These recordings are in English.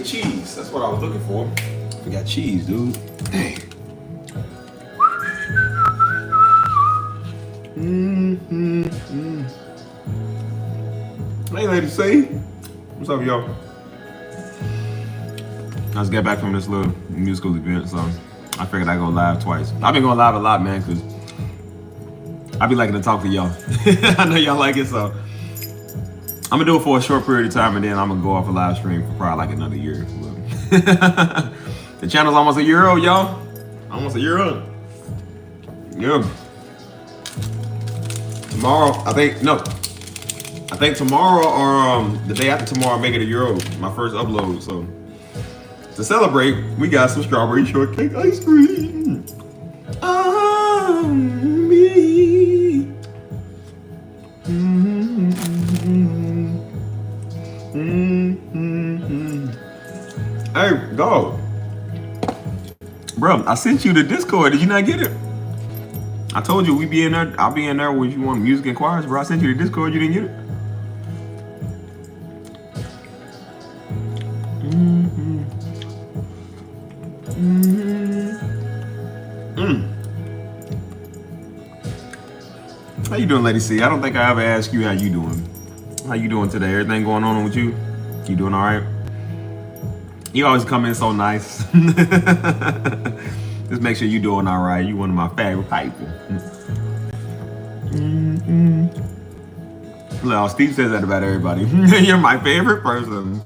cheese. That's what I was looking for. We got cheese, dude. Dang. Hey, Lady C. What's up, y'all? I just got back from this little musical event, so I figured I'd go live twice. I've been going live a lot, man, because I be liking to talk to y'all. I know y'all like it, so I'm gonna do it for a short period of time, and then I'm gonna go off a live stream for probably like another year. The channel's almost a year old, y'all. Almost a year old. Yeah. Tomorrow, I think tomorrow or the day after tomorrow, I'll make it a year old. My first upload, so to celebrate, we got some strawberry shortcake ice cream. On me. Hey, dog. Bro, I sent you the Discord. Did you not get it? I told you we be in there. I'll be in there when you want music inquiries, bro. I sent you the Discord. You didn't get it? How you doing, Lady C? I don't think I ever asked you how you doing. How you doing today? Everything going on with you? You doing all right? You always come in so nice. Just make sure you doing all right. You one of my favorite people. Well, Steve says that about everybody. You're my favorite person.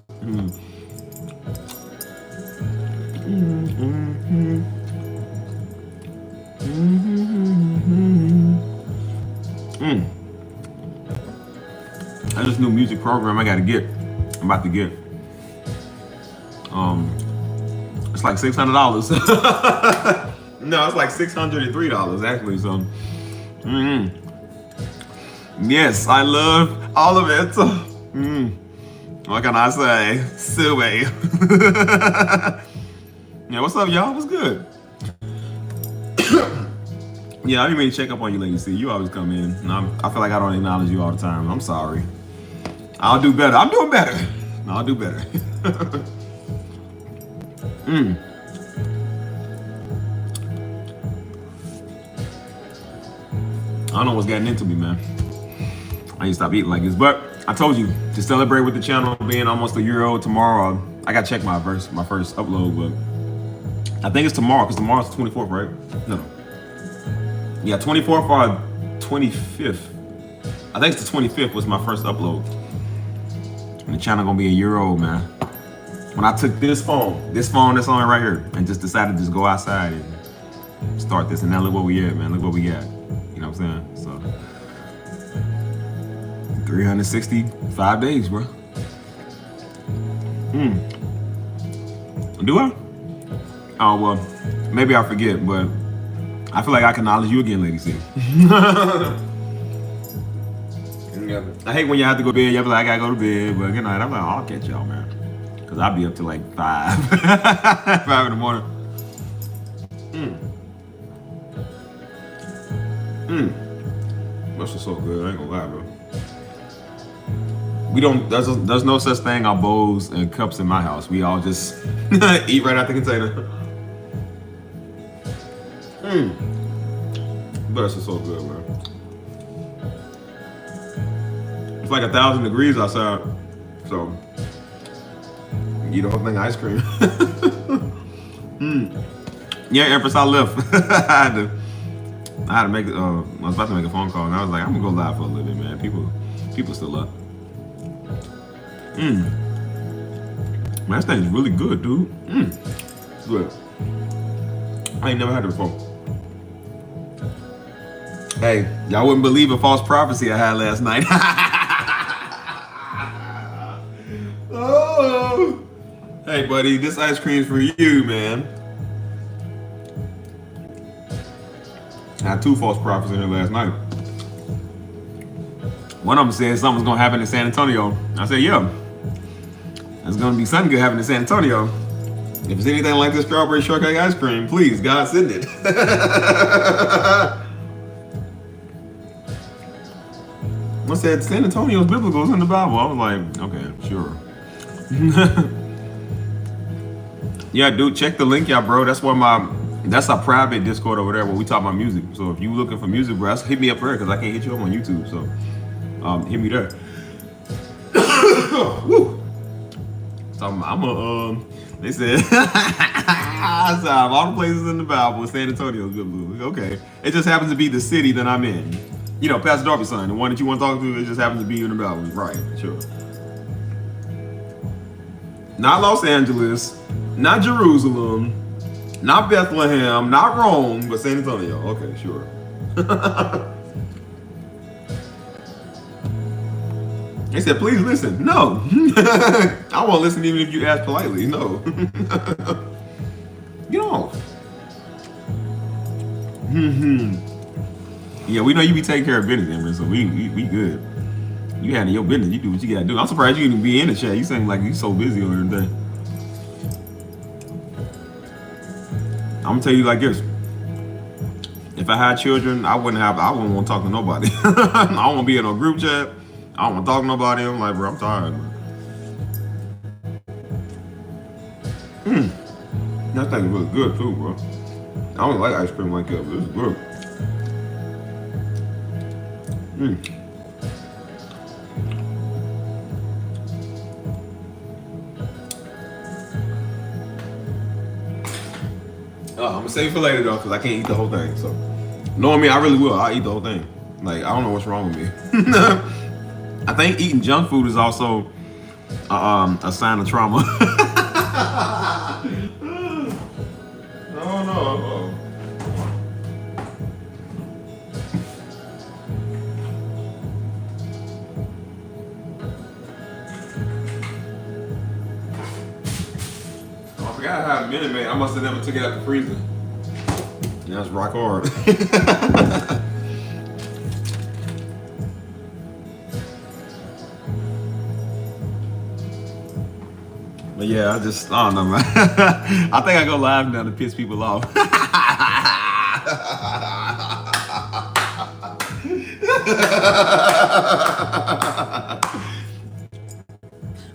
That's this new music program I gotta get. I'm about to get. It's like $600. No, it's like $603 actually. So, yes, I love all of it. What can I say? Sue. Yeah, what's up, y'all? What's good? Yeah, I didn't mean to check up on you, Lady C. You always come in, and I feel like I don't acknowledge you all the time. I'm sorry. I'll do better. I'm doing better. I'll do better. I don't know what's getting into me, man. I need to stop eating like this. But I told you, to celebrate with the channel being almost a year old tomorrow, I gotta check my first upload, but I think it's tomorrow, because tomorrow's the 24th, right? No. Yeah, 24th or 25th. I think it's the 25th was my first upload. And the channel gonna be a year old, man. When I took this phone that's on right here, and just decided to just go outside and start this, and now look what we at, man. Look what we got. You know what I'm saying? So 365 days, bro. Do I? Oh, well, maybe I forget, but I feel like I can acknowledge you again, Lady C. I hate when you have to go to bed. You're like, I gotta go to bed, but good night. I'm like, I'll catch y'all, man. Because I'll be up to like 5. 5 in the morning. This is so good. I ain't gonna lie, bro. We don't, there's no such thing on bowls and cups in my house. We all just eat right out the container. But this is so good, man. It's like 1,000 degrees outside, so eat the whole thing of ice cream. Yeah, Empress, I left. I had to make. I was about to make a phone call, and I was like, I'm gonna go live for a little bit, man. People still up. Man, this thing's really good, dude. Good. I ain't never had it before. Hey, y'all wouldn't believe a false prophecy I had last night. Oh, hey, buddy, this ice cream's for you, man. I had 2 false prophets in there last night. One of them said something's gonna happen in San Antonio. I said, yeah, there's gonna be something good happening in San Antonio. If it's anything like this strawberry shortcake ice cream, please, God, send it. I said, San Antonio's biblical, it's in the Bible. I was like, okay, sure. Yeah, dude, check the link out, bro. That's a private Discord over there where we talk about music. So if you looking for music, bro, hit me up there because I can't hit you up on YouTube. So hit me there. Woo. So I'm a they said out of all the places in the Bible, San Antonio is good. Okay. It just happens to be the city that I'm in. You know, Pastor Darby's son, the one that you want to talk to, it just happens to be in the Bible. Right, sure. Not Los Angeles, not Jerusalem, not Bethlehem, not Rome, but San Antonio. Okay, sure. They said, please listen. No. I won't listen even if you ask politely. No. Get off. Yeah, we know you be taking care of business, Emma, so we good. You handle your business. You do what you gotta do. I'm surprised you even be in the chat. You seem like you so busy over there. I'm gonna tell you like this. If I had children, I wouldn't want to talk to nobody. I don't want to be in a group chat. I don't want to talk to nobody. I'm like, bro, I'm tired. That thing is really good too, bro. I don't like ice cream like that, but it's good. I'm gonna save it for later though, because I can't eat the whole thing. So, knowing me, I really will. I'll eat the whole thing. Like, I don't know what's wrong with me. I think eating junk food is also a sign of trauma. No. I forgot how Minute Maid. I must have never took it out the freezer. Yeah, it's rock hard. But yeah, I don't know, man. I think I go live now to piss people off.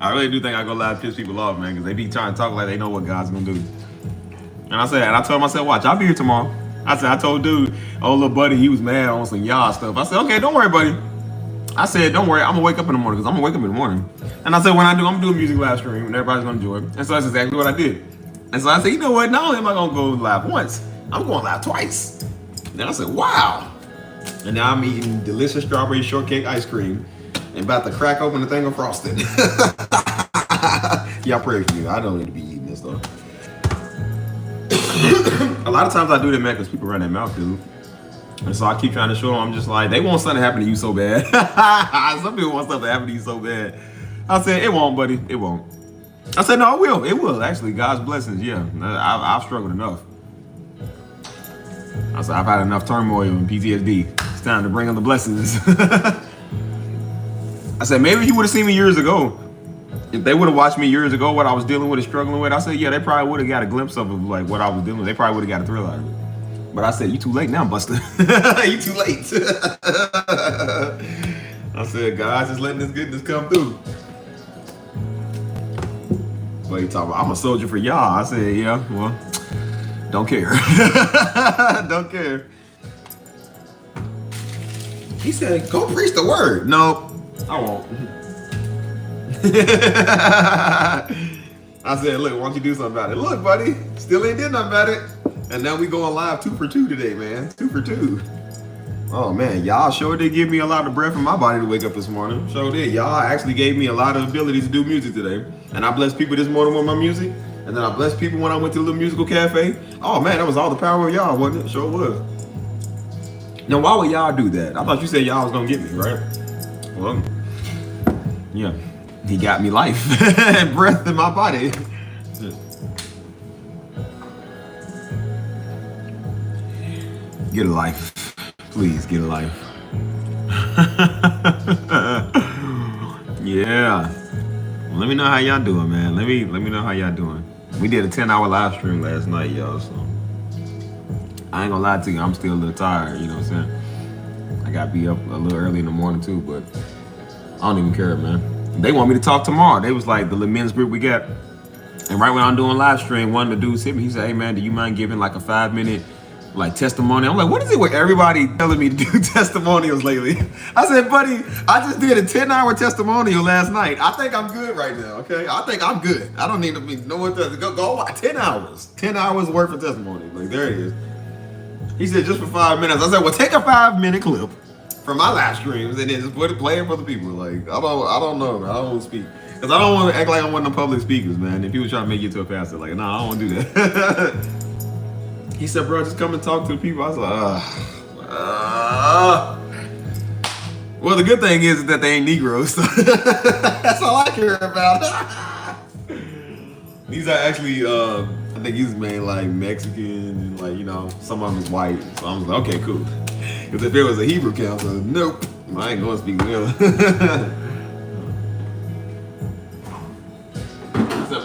I really do think I go live to piss people off, man, because they be trying to talk like they know what God's gonna do. And I told him, I said, watch, I'll be here tomorrow. I told dude, old little buddy, he was mad on some y'all stuff. I said, okay, don't worry, buddy. I said, don't worry, I'm gonna wake up in the morning, because I'm gonna wake up in the morning. And I said, when I do, I'm gonna do a music live stream, and everybody's gonna enjoy it. And so that's exactly what I did. And so I said, you know what, not only am I gonna go live once, I'm going live twice. And I said, wow. And now I'm eating delicious strawberry shortcake ice cream and about to crack open the thing of frosting. Y'all pray for me. I don't need to be eating this stuff. A lot of times I do that, man, because people run their mouth, dude. And so I keep trying to show them, I'm just like, they want something to happen to you so bad. Some people want something to happen to you so bad. I said, it won't, buddy. It won't. I said, no, it will. It will, actually. God's blessings, yeah. I've struggled enough. I said, I've had enough turmoil and PTSD. It's time to bring on the blessings. I said, maybe you would have seen me years ago. If they would have watched me years ago, what I was dealing with and struggling with, I said, yeah, they probably would have got a glimpse of like what I was dealing with. They probably would have got a thrill out of it. But I said, you too late now, Buster. You too late. I said, God's just letting this goodness come through. But he talking about, I'm a soldier for y'all. I said, yeah, well, don't care. Don't care. He said, go preach the word. No, I won't. I said, look, why don't you do something about it? Look, buddy, still ain't did nothing about it. And now we going live 2 for 2 today, man. 2 for 2. Oh, man, y'all sure did give me a lot of breath in my body to wake up this morning. Sure did. Y'all actually gave me a lot of ability to do music today. And I blessed people this morning with my music. And then I blessed people when I went to the little musical cafe. Oh, man, that was all the power of y'all, wasn't it? Sure was. Now, why would y'all do that? I thought you said y'all was going to get me, right? Well, yeah. He got me life and breath in my body. Get a life. Please get a life. Yeah. Well, let me know how y'all doing, man. Let me know how y'all doing. We did a 10-hour live stream last night, y'all, so I ain't gonna lie to you, I'm still a little tired, you know what I'm saying? I gotta be up a little early in the morning too, but I don't even care, man. They want me to talk tomorrow. They was like, the little men's group we got, And right when I'm doing live stream, one of the dudes hit me. He said, "Hey man, do you mind giving like a 5-minute like testimony?" I'm like, "What is it with everybody telling me to do testimonials lately?" I said, "Buddy, I just did a 10-hour testimonial last night. I think I'm good right now. Okay, I think I'm good. I don't need to be no one does go 10 hours, 10 hours worth of testimony. Like there it is." He said, "Just for 5 minutes." I said, "Well, take a 5-minute clip from my live streams and then just play it for the people." Like I don't know, man. I don't want to speak. Cause I don't want to act like I'm one of the public speakers, man. If people try to make you to a pastor, like, nah, I don't want to do that. He said, "Bro, just come and talk to the people." I was like, well, the good thing is that they ain't Negroes. So that's all I care about. These are actually, I think he's made like Mexican and like, you know, some of them is white. So I was like, okay, cool. Because if it was a Hebrew council, nope, I ain't going to speak to them.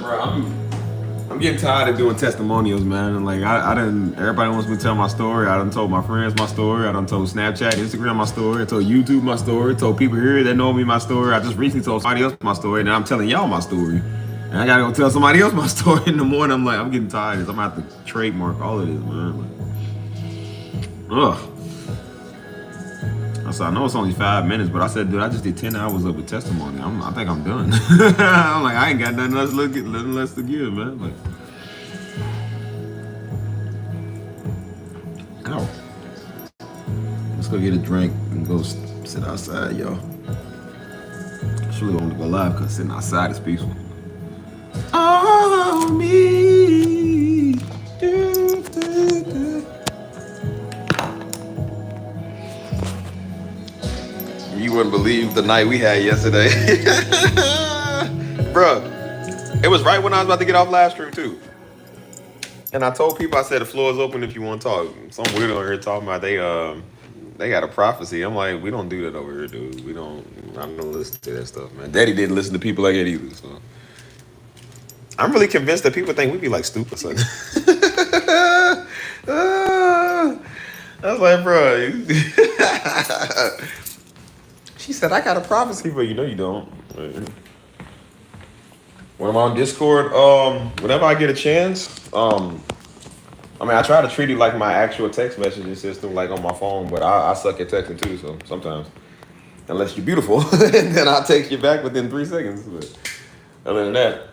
Bro, I'm getting tired of doing testimonials, man. And like everybody wants me to tell my story. I done told my friends my story. I done told Snapchat, Instagram my story. I told YouTube my story. I told people here that know me my story. I just recently told somebody else my story, and now I'm telling y'all my story. And I gotta go tell somebody else my story in the morning. I'm like, I'm getting tired. I'm gonna have to trademark all of this, man. Like, ugh. I said, I know it's only 5 minutes, but I said, dude, I just did 10 hours of a testimony. I think I'm done. I'm like, I ain't got nothing else to give, man. Like, ow. Let's go get a drink and go sit outside, y'all. I really want to go live because sitting outside is peaceful. Oh, me. You wouldn't believe the night we had yesterday. Bruh, it was right when I was about to get off live stream too. And I told people, I said, the floor is open if you want to talk. Some weirdo over here talking about they got a prophecy. I'm like, we don't do that over here, dude. I don't listen to that stuff, man. Daddy didn't listen to people like that either, so. I'm really convinced that people think we be like stupid, son. I was like, bro. She said, I got a prophecy, but you know you don't. When I'm on Discord, whenever I get a chance, I try to treat it like my actual text messaging system, like on my phone, but I suck at texting too, so sometimes. Unless you're beautiful, and then I'll text you back within 3 seconds. But other than that,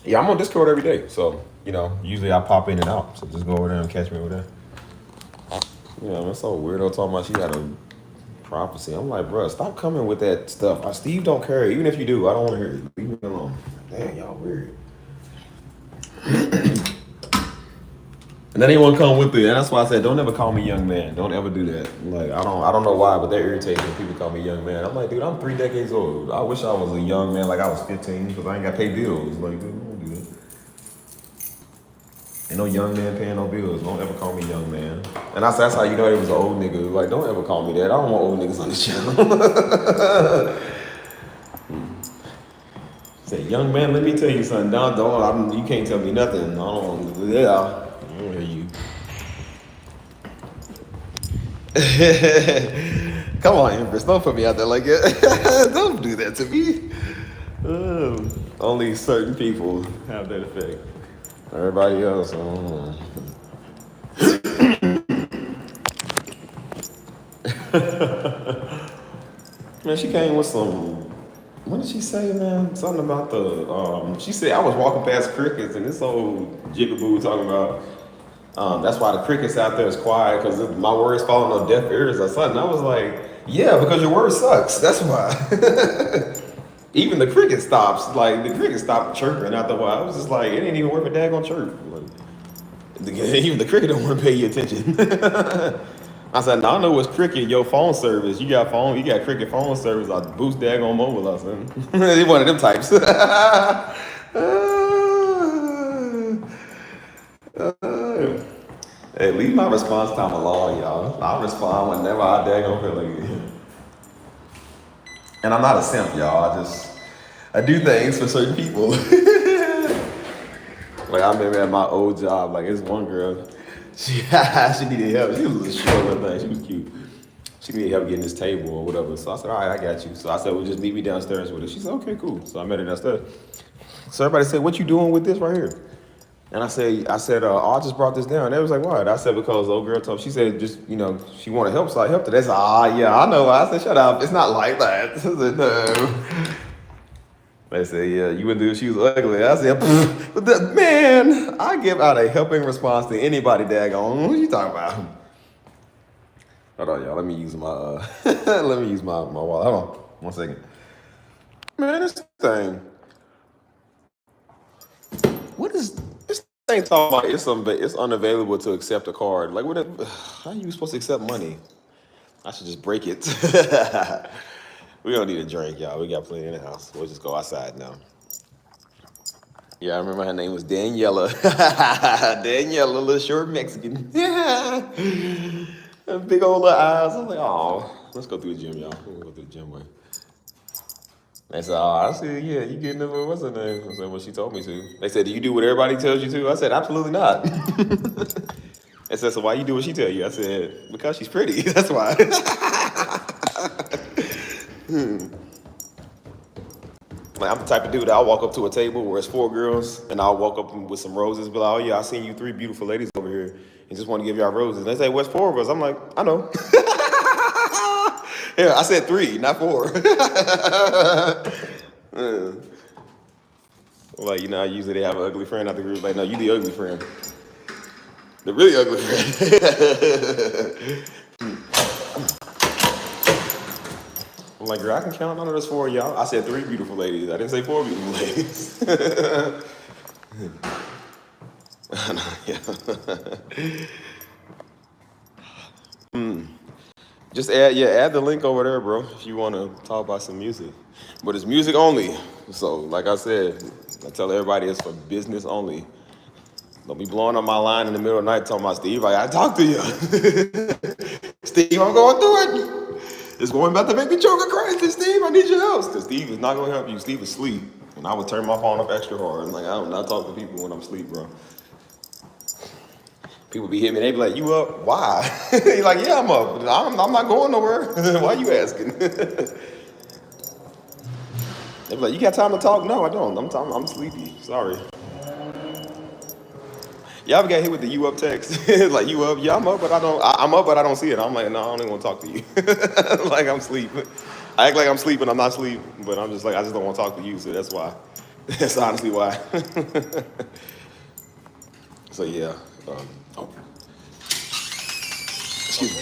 yeah, I'm on Discord every day, so, you know, usually I pop in and out, so just go over there and catch me over there. Yeah, that's so weirdo talking about she got a prophecy. I'm like, bro, stop coming with that stuff. Steve don't care. Even if you do, I don't want to hear it. Leave me alone. Damn, y'all weird. And then they want to come with it, and that's why I said, don't ever call me young man. Don't ever do that. Like, I don't know why, but they're irritating when people call me young man. I'm like, dude, I'm 3 decades old. I wish I was a young man, like I was 15, because I ain't got to pay bills. Like, dude, don't do that. Ain't no young man paying no bills. Don't ever call me young man. And I said, that's how you know it was an old nigga. Like, don't ever call me that. I don't want old niggas on this channel. Say, young man, let me tell you something. You can't tell me nothing. I don't hear you. Come on, Empress. Don't put me out there like that. Don't do that to me. Only certain people have that effect. Everybody else, I don't know. Man, she came with some. What did she say, man? Something about she said, I was walking past crickets, and this old jigaboo talking about, that's why the crickets out there is quiet, because my words falling on deaf ears or something. I was like, yeah, because your word sucks. That's why. Even the cricket stops. Like, the cricket stopped chirping after a while. I was just like, it ain't even worth a daggone chirp. Like, even the cricket don't want to pay you attention. I said, no, I know it's cricket, your phone service. You got cricket phone service. I boost daggone mobile or something. He one of them types. Hey, leave my response time alone, y'all. I'll respond whenever I daggone feel like it. And I'm not a simp, y'all. I do things for certain people. Like, I remember at my old job, like, it's one girl, she needed help. She was a little short little thing. She was cute. She needed help getting this table or whatever. So I said, all right, I got you. So I said, well, just meet me downstairs with her. She said, okay, cool. So I met her downstairs. So everybody said, "What you doing with this right here?" And I said, oh, I just brought this down. They was like, "What?" I said, "Because the old girl told." She said, "Just she want to help, so I helped her." They said, yeah, I know." I said, "Shut up, it's not like that." I said, "No." They said, "Yeah, you wouldn't do it. She was ugly." I said, "Man, I give out a helping response to anybody. Daggone, what are you talking about?" Hold on, y'all. Let me use my let me use my wallet. Hold on, 1 second. Man, this thing. What is this thing talking about? It's unavailable to accept a card. Like, how are you supposed to accept money? I should just break it. We don't need a drink, y'all. We got plenty in the house. We'll just go outside now. Yeah, I remember her name was Daniela. Daniela, little short Mexican. Yeah. Big old little eyes. I was like, oh, let's go through the gym, y'all. We'll go through the gym way. They said, "Oh, I said, yeah, you getting it? What's her name?" I said, "Well, she told me to." They said, "Do you do what everybody tells you to?" I said, "Absolutely not." They said, "So why you do what she tell you?" I said, "Because she's pretty. That's why." Like, I'm the type of dude that I'll walk up to a table where it's 4 girls, and I'll walk up with some roses, be like, "Oh yeah, I seen you 3 beautiful ladies over here, and just want to give y'all roses." And they say, "What's 4 of us?" I'm like, "I know." Yeah, I said 3, not 4. Like, usually they have an ugly friend out the group. Like, no, you the ugly friend. The really ugly friend. I'm like, "Girl, I can count on those 4 of y'all." I said 3 beautiful ladies. I didn't say 4 beautiful ladies. Just add the link over there, bro, if you want to talk about some music. But it's music only. So, like I said, I tell everybody it's for business only. Don't be blowing up my line in the middle of the night talking about, "Steve, I gotta talk to you." "Steve, I'm going through it. It's going about to make me choke or crazy. Steve, I need your help." Because Steve is not going to help you. Steve is asleep. And I would turn my phone up extra hard. Like, I do not talk to people when I'm asleep, bro. People be hitting me. They be like, "You up? Why?" You're like, "Yeah, I'm up. I'm not going nowhere." "Why you asking?" They be like, "You got time to talk?" "No, I don't. I'm sleepy. Sorry." Y'all ever got hit with the "you up" text? Like, "You up?" "Yeah, I'm up, but I'm up, but I don't see it." I'm like, "No, I don't even want to talk to you." Like, I'm asleep. I act like I'm sleeping. I'm not asleep, but I'm just like, I just don't want to talk to you. So that's why. That's honestly why. So yeah. Oh, excuse me.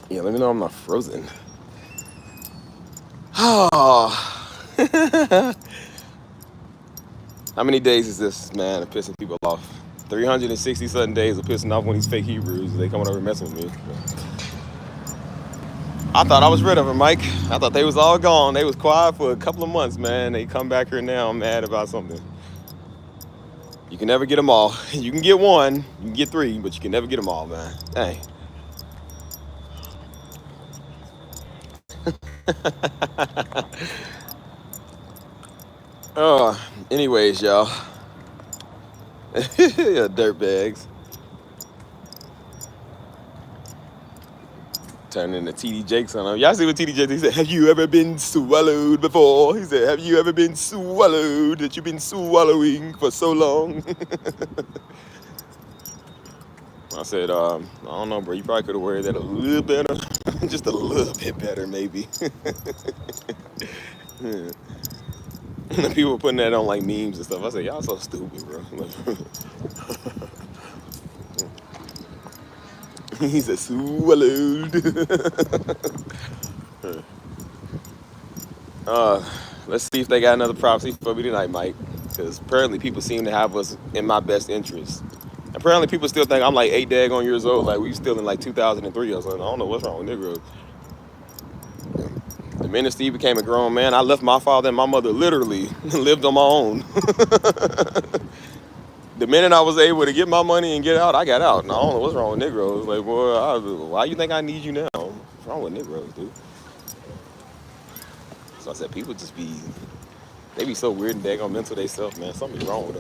Yeah, let me know I'm not frozen. Oh. How many days is this, man, of pissing people off? 360 something days of pissing off one of these fake Hebrews. They coming over and messing with me. I thought I was rid of them, Mike. I thought they was all gone. They was quiet for a couple of months, man. They come back here now mad about something. You can never get them all. You can get 1, you can get 3, but you can never get them all, man. Hey. Anyways, y'all. Yeah, dirt bags. Turning into TD Jakes on them. Y'all see what TD Jakes, he said, "Have you ever been swallowed before?" He said, "Have you ever been swallowed, that you've been swallowing for so long?" I said, "I don't know, bro. You probably could have worded that a little better." Just a little bit better, maybe. People putting that on like memes and stuff. I said, "Y'all so stupid, bro." He's a swallowed. Let's see if they got another prophecy for me tonight, Mike. Because apparently people seem to have us in my best interest. Apparently people still think I'm like 8 daggone years old. Like, we still in like 2003 or something. I don't know what's wrong with Negroes. The minute Steve became a grown man, I left my father and my mother literally lived on my own. The minute I was able to get my money and get out, I got out. And I don't know what's wrong with Negroes. Like, boy, why you think I need you now? What's wrong with Negroes, dude? So I said, people just they be so weird and daggone mental they self, man. Something's wrong with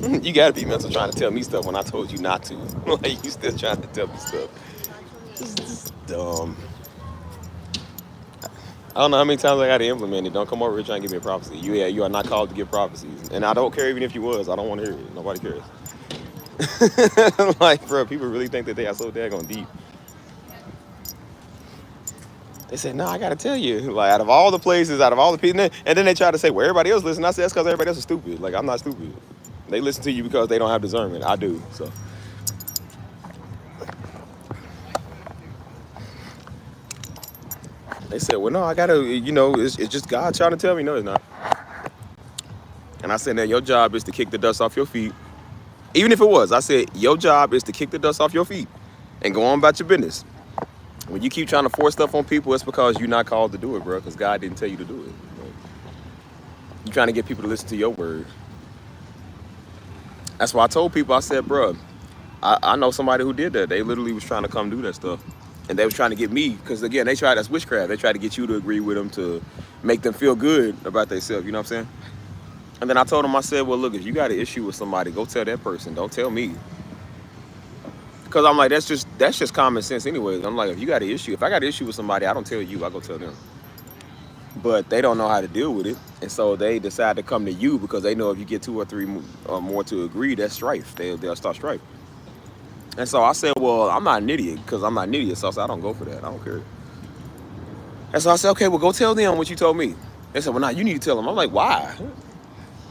them. You gotta be mental trying to tell me stuff when I told you not to. Like, you still trying to tell me stuff. This is dumb. I don't know how many times I got to implement it. Don't come over here trying to give me a prophecy. You are not called to give prophecies. And I don't care even if you was. I don't want to hear it. Nobody cares. Like, bro, people really think that they are so daggone deep. They said, no, I got to tell you. Like, out of all the places, out of all the people. And then they try to say, well, everybody else listen. I said, that's because everybody else is stupid. Like, I'm not stupid. They listen to you because they don't have discernment. I do. So. They said, well, no, I got to, it's just God trying to tell me. No, it's not. And I said, now your job is to kick the dust off your feet. Even if it was, I said, your job is to kick the dust off your feet and go on about your business. When you keep trying to force stuff on people, it's because you're not called to do it, bro, because God didn't tell you to do it. You're trying to get people to listen to your word. That's why I told people, I said, bro, I know somebody who did that. They literally was trying to come do that stuff. And they was trying to get me, because again, they tried, that's witchcraft. They tried to get you to agree with them to make them feel good about themselves, you know what I'm saying? And then I told them, I said, well, look, if you got an issue with somebody, go tell that person. Don't tell me. Because I'm like, that's just common sense anyways. I'm like, if you got an issue, if I got an issue with somebody, I don't tell you, I go tell them. But they don't know how to deal with it. And so they decide to come to you because they know if you get 2 or 3 or more to agree, that's strife. They'll start strife. And so I said, well, I'm not an idiot because I'm not an idiot. So I said, I don't go for that. I don't care. And so I said, okay, well, go tell them what you told me. They said, well, nah, you need to tell them. I'm like, why?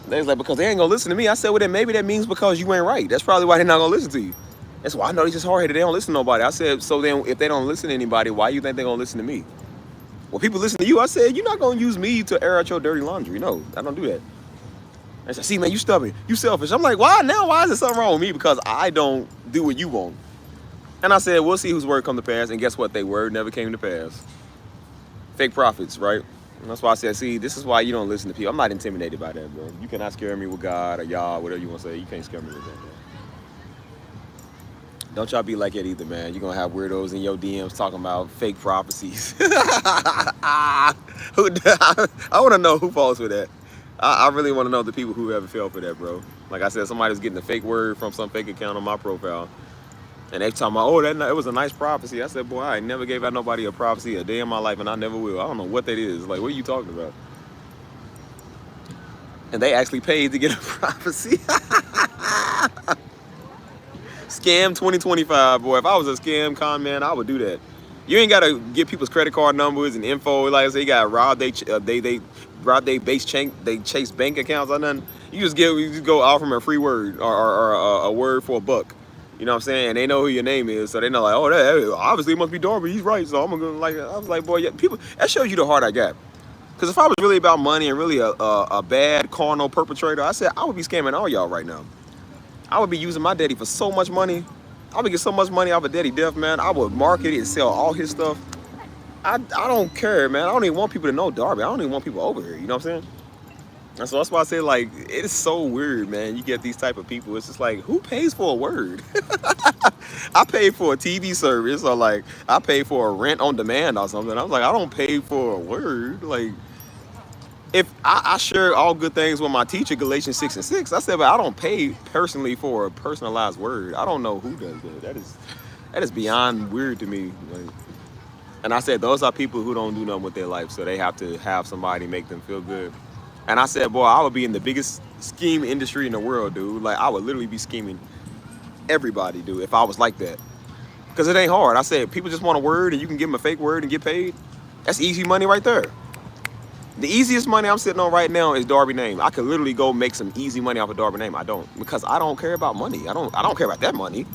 They was like, because they ain't going to listen to me. I said, well, then maybe that means because you ain't right. That's probably why they're not going to listen to you. That's why I know they're just hard-headed. They don't listen to nobody. I said, so then if they don't listen to anybody, why you think they're going to listen to me? Well, people listen to you. I said, you're not going to use me to air out your dirty laundry. No, I don't do that. They said, see, man, you stubborn. You selfish. I'm like, why now? Why is there something wrong with me? Because I don't do what you want. And I said, we'll see whose word come to pass. And guess what? Their word never came to pass. Fake prophets, right? And that's why I said, see, this is why you don't listen to people. I'm not intimidated by that, bro. You cannot scare me with God or Yah, whatever you want to say. You can't scare me with that, bro. Don't y'all be like that either, man. You're going to have weirdos in your DMs talking about fake prophecies. I want to know who falls for that. I really want to know the people who ever fell for that, bro. Like I said, somebody's getting a fake word from some fake account on my profile. And they talking about, oh, it was a nice prophecy. I said, boy, I ain't never gave out nobody a prophecy a day in my life, and I never will. I don't know what that is. Like, what are you talking about? And they actually paid to get a prophecy. Scam 2025, boy. If I was a scam con man, I would do that. You ain't gotta get people's credit card numbers and info. Like I say, you got rob they rob they chase bank accounts or nothing. You just go offer them a free word or a word for $1. You know what I'm saying? And they know who your name is, so they know like, oh, that obviously it must be Darby. He's right. So I'm gonna like. I was like, boy, yeah, people. That shows you the heart I got. Because if I was really about money and really a bad carnal perpetrator, I said I would be scamming all y'all right now. I would be using my daddy for so much money. I would get so much money off of Daddy Death, man. I would market it and sell all his stuff. I don't care, man. I don't even want people to know Darby. I don't even want people over here. You know what I'm saying? And so that's why I say, like, it is so weird, man. You get these type of people. It's just like, who pays for a word? I paid for a TV service, or like, I paid for a rent on demand or something. I was like, I don't pay for a word. Like, if I share all good things with my teacher, Galatians 6:6. I said, but I don't pay personally for a personalized word. I don't know who does that. That is beyond weird to me. Like, and I said, those are people who don't do nothing with their life, so they have to have somebody make them feel good. And I said, boy, I would be in the biggest scheme industry in the world, dude. Like, I would literally be scheming everybody, dude, if I was like that. Because it ain't hard. I said, people just want a word and you can give them a fake word and get paid. That's easy money right there. The easiest money I'm sitting on right now is Darby name. I could literally go make some easy money off of Darby name. I don't, because I don't care about money. I don't care about that money.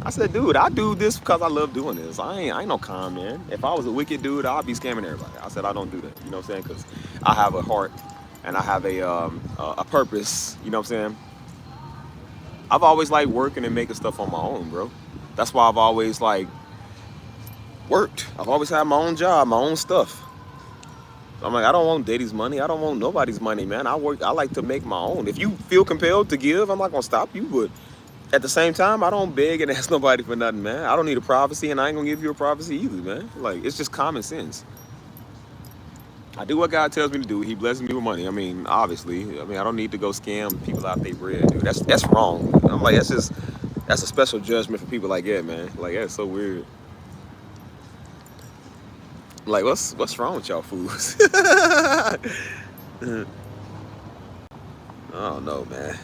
I said, dude, I do this because I love doing this. I ain't no con man. If I was a wicked dude, I'd be scamming everybody. I said, I don't do that. You know what I'm saying? Because I have a heart and I have a purpose. You know what I'm saying? I've always liked working and making stuff on my own, bro. That's why I've always like worked. I've always had my own job, my own stuff. I'm like, I don't want Daddy's money. I don't want nobody's money, man. I like to make my own. If you feel compelled to give, I'm not gonna stop you. But at the same time, I don't beg and ask nobody for nothing, man. I don't need a prophecy, and I ain't gonna give you a prophecy either, man. Like, it's just common sense. I do what God tells me to do. He blesses me with money. I mean, obviously. I mean, I don't need to go scam people out their bread, dude. That's wrong. I'm like, that's a special judgment for people like that, man. Like, that's so weird. Like, what's wrong with y'all fools? I don't know, man.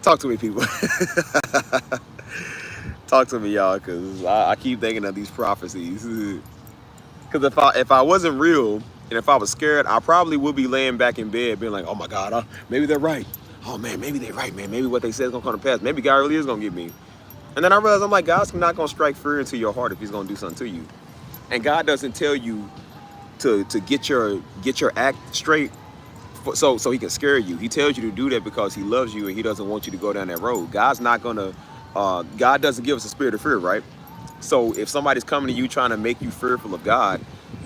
Talk to me, people. Talk to me, y'all, because I keep thinking of these prophecies. Because if I wasn't real and if I was scared, I probably would be laying back in bed, being like, "Oh my God, maybe they're right. Oh man, maybe they're right, man. Maybe what they said is gonna come to pass. Maybe God really is gonna get me." And then I realized I'm like, God's not gonna strike fear into your heart if He's gonna do something to you. And God doesn't tell you to get your act straight so He can scare you. He tells you to do that because He loves you and He doesn't want you to go down that road. God's not gonna. God doesn't give us a spirit of fear, right? So if somebody's coming to you trying to make you fearful of God,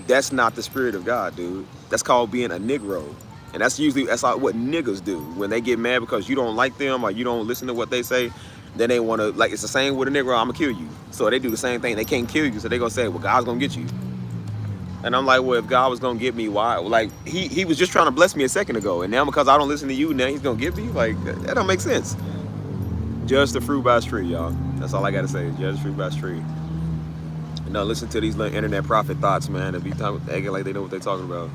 that's not the spirit of God, dude. That's called being a Negro. And that's what niggas do. When they get mad because you don't like them or you don't listen to what they say, then they want to, like, it's the same with a Negro, I'm going to kill you. So they do the same thing. They can't kill you. So they going to say, well, God's going to get you. And I'm like, well, if God was going to get me, why? Like, he was just trying to bless me a second ago. And now because I don't listen to you, now He's going to get me? Like, that don't make sense. Judge the fruit by its tree, y'all. That's all I got to say. Judge the fruit by its tree. No, listen to these little internet prophet thoughts, man. If you acting like they know what they're talking about.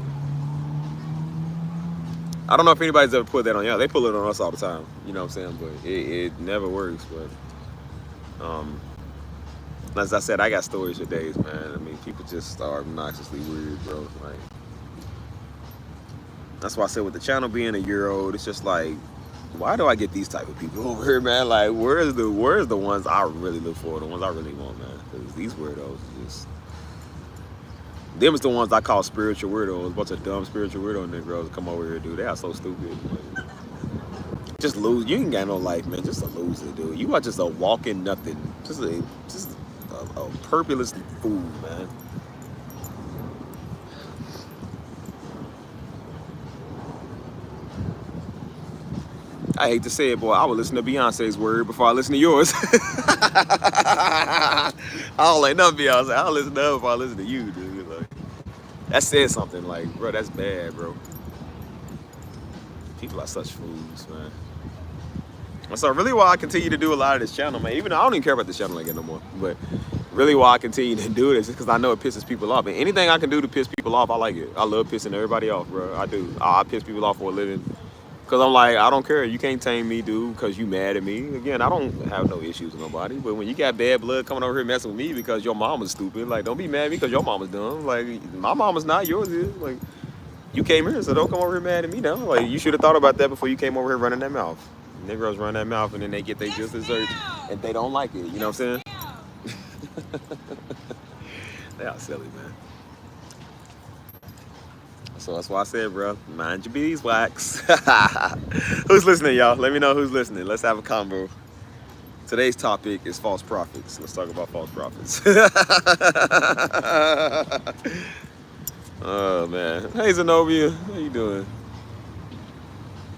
I don't know if anybody's ever put that on y'all. They pull it on us all the time. You know what I'm saying? But it never works. But as I said, I got stories for days, man. I mean, people just are obnoxiously weird, bro. Like, that's why I said with the channel being a year old, it's just like, why do I get these type of people over here, man? Like, where's the ones I really look for, the ones I really want, man? Because these weirdos just, them is the ones I call spiritual weirdos. A bunch of dumb spiritual weirdo niggas come over here, dude. They are so stupid. Like, just lose. You ain't got no life, man. Just a loser, dude. You are just a walking nothing. Just a purposeless fool, man. I hate to say it, boy. I would listen to Beyonce's word before I listen to yours. I don't like nothing Beyonce. I'll listen to her before I listen to you, dude. Like, that says something. Like, bro, that's bad, bro. People are such fools, man. And so really why I continue to do a lot of this channel, man, even though I don't even care about this channel like that no more, but really why I continue to do this is because I know it pisses people off. And anything I can do to piss people off, I like it. I love pissing everybody off, bro. I do. I piss people off for a living. Because I'm like, I don't care. You can't tame me, dude, because you mad at me. Again, I don't have no issues with nobody. But when you got bad blood coming over here messing with me because your mama's stupid, like, don't be mad at me because your mama's dumb. Like, my mama's not, yours is. Like, you came here, so don't come over here mad at me now. Like, you should have thought about that before you came over here running that mouth. Negroes run that mouth and then they get their just desserts and they don't like it. You know what I'm saying? They are silly, man. So that's why I said, bro, mind your beeswax. Who's listening, y'all? Let me know who's listening. Let's have a combo. Today's topic is false prophets. Let's talk about false prophets. Oh, man. Hey, Zenobia. How you doing?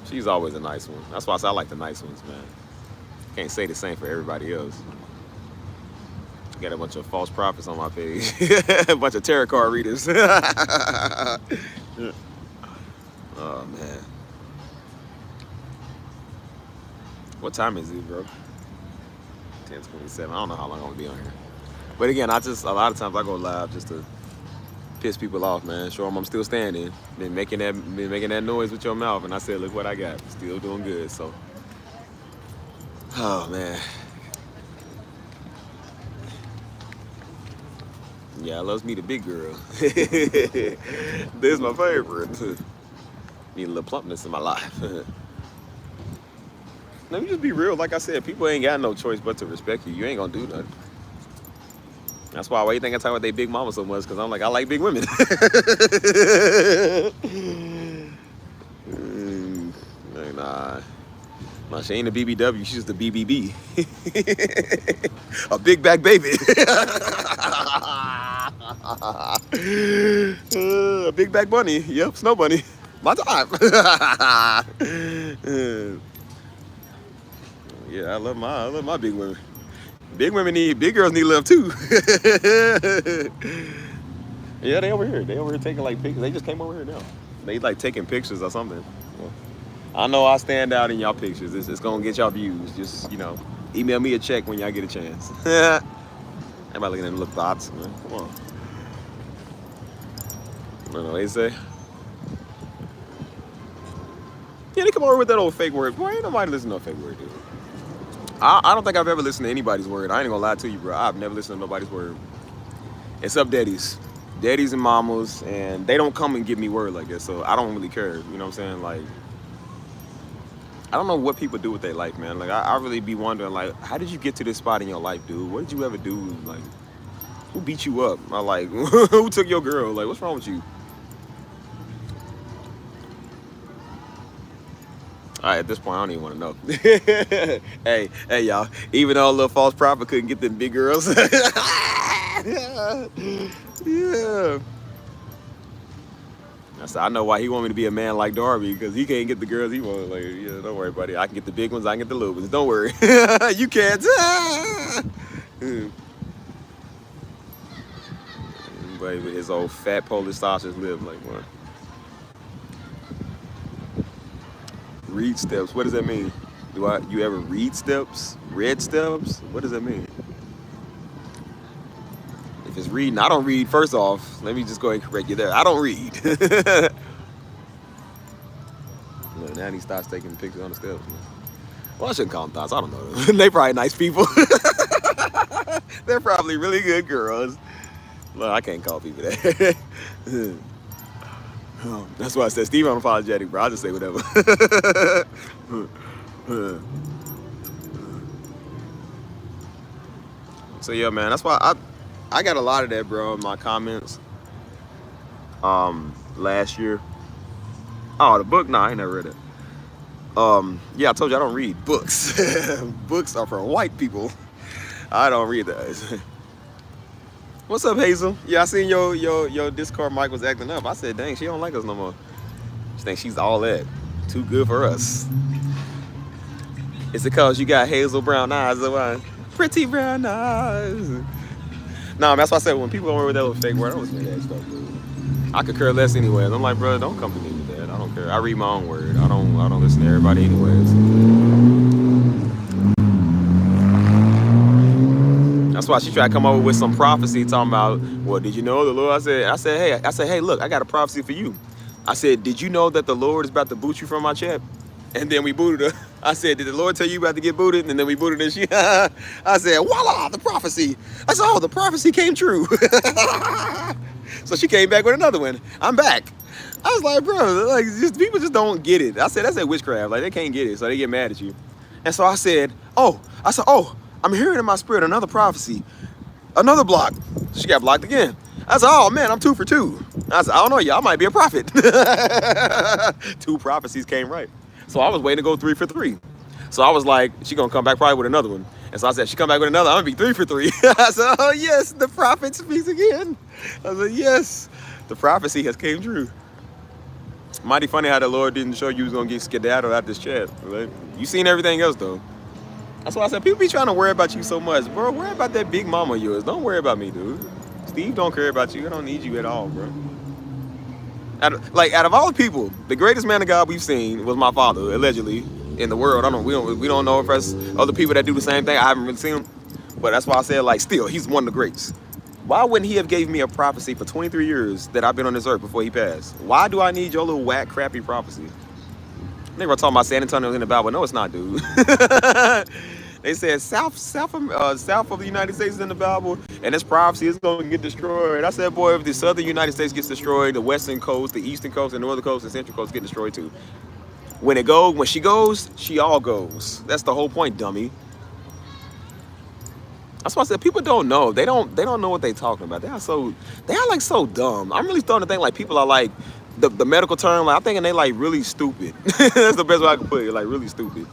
She's always a nice one. That's why I say I like the nice ones, man. Can't say the same for everybody else. Got a bunch of false prophets on my page. A bunch of tarot card readers. Oh, man. What time is it, bro? 10:27. I don't know how long I'm gonna be on here. But again, a lot of times I go live just to piss people off, man. Show them I'm still standing. Been making that noise with your mouth, and I said, look what I got. Still doing good, so. Oh, man. Yeah, loves me the big girl. This is my favorite. Need a little plumpness in my life. Let me just be real. Like I said, people ain't got no choice but to respect you. You ain't gonna do nothing. That's why you think I talk about they big mama so much, because I'm like, I like big women. Nah, she ain't a BBW, she's just a BBB. A big back baby. A big back bunny. Yep, snow bunny. My time. Yeah, I love my big women. Big girls need love too. Yeah, they over here taking like pictures. They just came over here now. They like taking pictures or something. Well, I know I stand out in y'all pictures. It's gonna get y'all views. Just, email me a check when y'all get a chance. Everybody looking at them little thoughts, man. Come on. I don't know what they say. Yeah, they come over with that old fake word. Boy, ain't nobody listen to no fake word, dude. I don't think I've ever listened to anybody's word. I ain't gonna lie to you, bro. I've never listened to nobody's word. Except daddies. Daddies and mamas, and they don't come and give me word like that, so I don't really care. You know what I'm saying? Like, I don't know what people do with their life, man. Like, I really be wondering, like, how did you get to this spot in your life, dude? What did you ever do? Like, who beat you up? Or like, who took your girl? Like, what's wrong with you? All right, at this point, I don't even want to know. hey, y'all. Even though a little false prophet couldn't get them big girls. yeah. I know why he want me to be a man like Darby, because he can't get the girls he wants. Like, yeah, don't worry, buddy. I can get the big ones. I can get the little ones. Don't worry. You can't. Buddy with his old fat Polish sausage lip, like what? Read steps. What does that mean? You ever read steps? Read steps? What does that mean? If it's reading, I don't read. First off, let me just go ahead and correct you there. I don't read. Look, now he starts taking pictures on the steps. Man. Well, I shouldn't call them thoughts. I don't know. They probably nice people. They're probably really good girls. Look, I can't call people that. That's why I said Steve unapologetic, bro. I'll just say whatever. So yeah, man, that's why I got a lot of that, bro, in my comments. Last year. Oh, the book? Nah, I ain't never read it. Yeah, I told you I don't read books. Books are for white people. I don't read those. What's up, Hazel? Yeah, I seen your Discord mic was acting up. I said, dang, she don't like us no more. She thinks she's all that. Too good for us. It's because you got hazel brown eyes. Pretty brown eyes. Nah, that's why I said when people don't with that little fake word, I don't listen to that stuff, dude. I could care less anyways. I'm like, bro, don't come to me with that. I don't care. I read my own word. I don't listen to everybody anyways. That's why she tried to come over with some prophecy talking about, well, did you know the Lord? I said, hey, look, I got a prophecy for you. I said, did you know that the Lord is about to boot you from my chat? And then we booted her. I said, did the Lord tell you about to get booted? And then we booted her. I said, voila, the prophecy. I said, oh, the prophecy came true. So she came back with another one. I'm back. I was like, bro, like, people just don't get it. I said, that's that witchcraft. Like, they can't get it, so they get mad at you. And so I said, oh, I'm hearing in my spirit another prophecy. Another block. She got blocked again. I said, oh, man, I'm 2 for 2. I said, I don't know, y'all might be a prophet. 2 prophecies came right. So I was waiting to go 3 for 3. So I was like, she gonna come back probably with another one. And so I said, she come back with another, I'm gonna be 3 for 3. I said, oh, yes, the prophet speaks again. I said, yes, the prophecy has came true. Mighty funny how the Lord didn't show you was gonna get skedaddled out this chat. Right? You seen everything else, though. That's why I said, people be trying to worry about you so much. Bro, worry about that big mama of yours. Don't worry about me, dude. Steve don't care about you. I don't need you at all, bro. Out of all the people, the greatest man of God we've seen was my father, allegedly, in the world. We don't know if there's other people that do the same thing. I haven't really seen him. But that's why I said, like, still, he's one of the greats. Why wouldn't he have gave me a prophecy for 23 years that I've been on this earth before he passed? Why do I need your little whack, crappy prophecy? They were talking about San Antonio in the Bible. No, it's not, dude. They said south of the United States is in the Bible, and this prophecy is going to get destroyed. I said, boy, if the southern United States gets destroyed, the western coast, the eastern coast, the northern coast, and central coast get destroyed too. When she goes, she all goes. That's the whole point, dummy. That's why I said people don't know. They don't know what they're talking about. They are so dumb. I'm really starting to think like people are like the medical term. Like, I'm thinking they like really stupid. That's the best way I can put it. Like really stupid.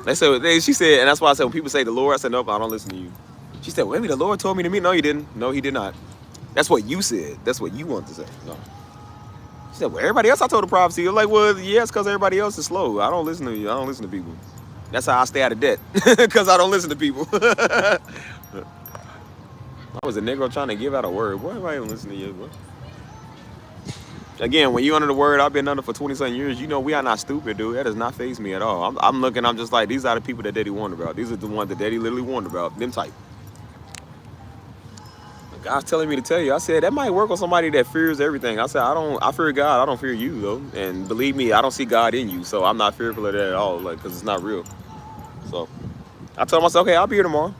She said, and that's why I said when people say the Lord, I said, nope, I don't listen to you. She said, well, maybe the Lord told me to me. No, he didn't. No, he did not. That's what you said. That's what you wanted to say. No. She said, well, everybody else I told the prophecy. I'm like, well, yeah, it's because everybody else is slow. I don't listen to you. I don't listen to people. That's how I stay out of debt. Because I don't listen to people. I was a Negro trying to give out a word. Boy, everybody don't listen to you, boy. Again, when you under the word, I've been under for 20-something years. You know, we are not stupid, dude. That does not faze me at all. I'm looking, I'm just like, these are the people that Daddy warned about. These are the ones that Daddy literally warned about. Them type. God's telling me to tell you. I said, that might work on somebody that fears everything. I said, I fear God. I don't fear you, though. And believe me, I don't see God in you. So I'm not fearful of that at all, like, because it's not real. So I told myself, okay, I'll be here tomorrow.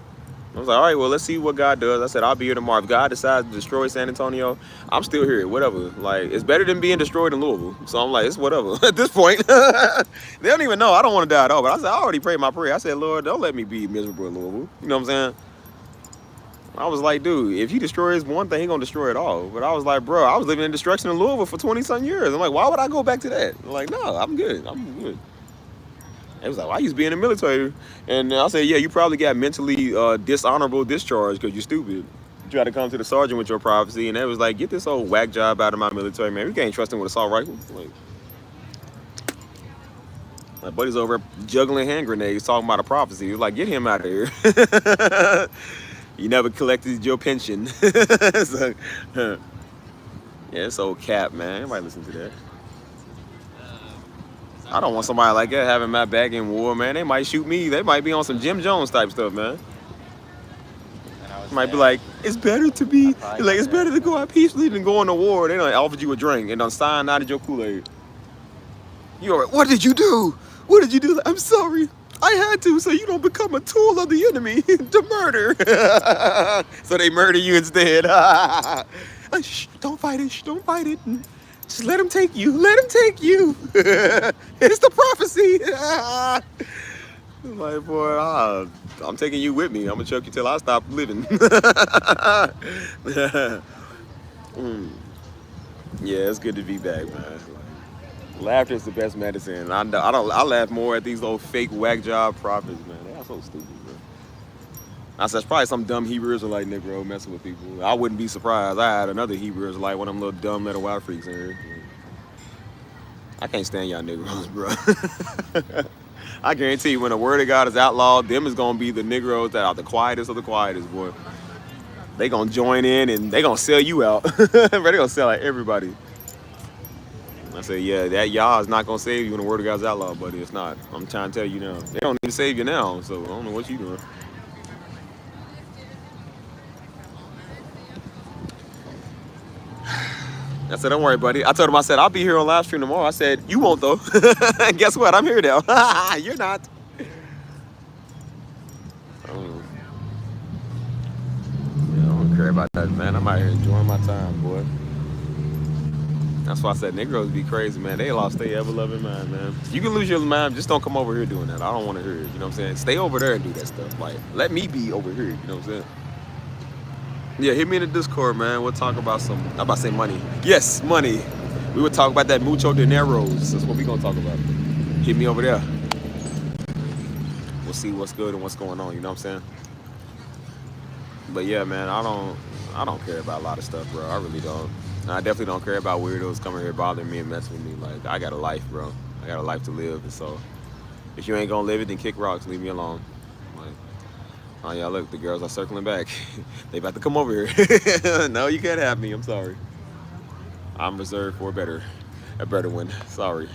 I was like, all right, well, let's see what God does. I said, I'll be here tomorrow. If God decides to destroy San Antonio, I'm still here, whatever. Like, it's better than being destroyed in Louisville. So I'm like, it's whatever. At this point, they don't even know. I don't want to die at all. But I said, I already prayed my prayer. I said, Lord, don't let me be miserable in Louisville. You know what I'm saying? I was like, dude, if he destroys one thing, he gonna destroy it all. But I was like, bro, I was living in destruction in Louisville for 20-something years. I'm like, why would I go back to that? I'm like, no, I'm good. I'm good. It was like, well, I used to be in the military. And I said, yeah, you probably got mentally dishonorable discharge because you're stupid. You tried to come to the sergeant with your prophecy, and they was like, get this old whack job out of my military, man. We can't trust him with assault rifle. Like, my buddy's over juggling hand grenades talking about a prophecy. He was like, get him out of here. You never collected your pension. So, yeah, it's old cap, man. Anybody listen to that? I don't want somebody like that having my back in war, man. They might shoot me. They might be on some Jim Jones type stuff, man. Might be like, it's better to be, like, it's better to go out peacefully than go on to war. They done offered you a drink and done signed out of your Kool-Aid. You're like, what did you do? What did you do? I'm sorry. I had to, so you don't become a tool of the enemy to murder. So they murder you instead. Shh, don't fight it. Shh, don't fight it. Just let him take you. Let him take you. It's the prophecy. Like, boy, I'm taking you with me. I'm going to choke you till I stop living. Yeah, it's good to be back, man. Laughter is the best medicine. I laugh more at these old fake whack job prophets, man. They are so stupid, bro. I said, it's probably some dumb Hebrew Israelite Negro messing with people. I wouldn't be surprised. I had another Hebrew Israelite, one of them little dumb little wild freaks in here. I can't stand y'all Negroes, bro. I guarantee you, when the word of God is outlawed, them is going to be the Negroes that are the quietest of the quietest, boy. They going to join in and they going to sell you out. They going to sell out everybody. I said, yeah, that y'all is not going to save you when the word of God's outlawed, buddy. It's not. I'm trying to tell you now. They don't need to save you now, so I don't know what you doing. I said, don't worry, buddy. I told him, I said, I'll be here on live stream tomorrow. I said, you won't, though. And guess what? I'm here now. You're not. I don't care about that, man. I'm out here enjoying my time, boy. That's why I said Negroes be crazy, man. They lost their ever-loving mind, man. You can lose your mind, just don't come over here doing that. I don't want to hear it, you know what I'm saying? Stay over there and do that stuff. Like, let me be over here, you know what I'm saying? Yeah, hit me in the Discord, man. We'll talk about some, I'm about to say money. Yes, money. We would talk about that mucho dineros. That's what we're going to talk about. Hit me over there. We'll see what's good and what's going on, you know what I'm saying? But yeah, man, I don't care about a lot of stuff, bro. I really don't. And I definitely don't care about weirdos coming here bothering me and messing with me. Like, I got a life, bro. I got a life to live. And so, if you ain't gonna live it, then kick rocks. Leave me alone. Like, oh, yeah, look, the girls are circling back. They about to come over here. No, you can't have me. I'm sorry. I'm reserved for a better one. Sorry.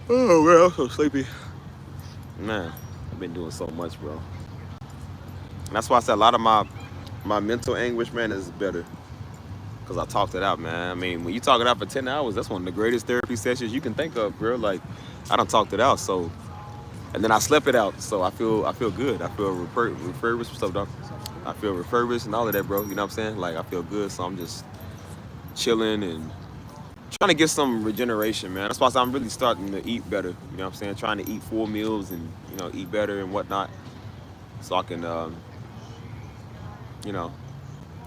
Oh, well, I'm so sleepy. Man, I've been doing so much, bro. And that's why I said a lot of my mental anguish, man, is better. Because I talked it out, man. I mean, when you talk it out for 10 hours, that's one of the greatest therapy sessions you can think of, bro. Like, I done talked it out, so. And then I slept it out, so I feel good. I feel refurbished. What's up, dog? I feel refurbished and all of that, bro. You know what I'm saying? Like, I feel good, so I'm just chilling and trying to get some regeneration, man. That's why I'm really starting to eat better. You know what I'm saying? Trying to eat full meals and, you know, eat better and whatnot. So I can, you know,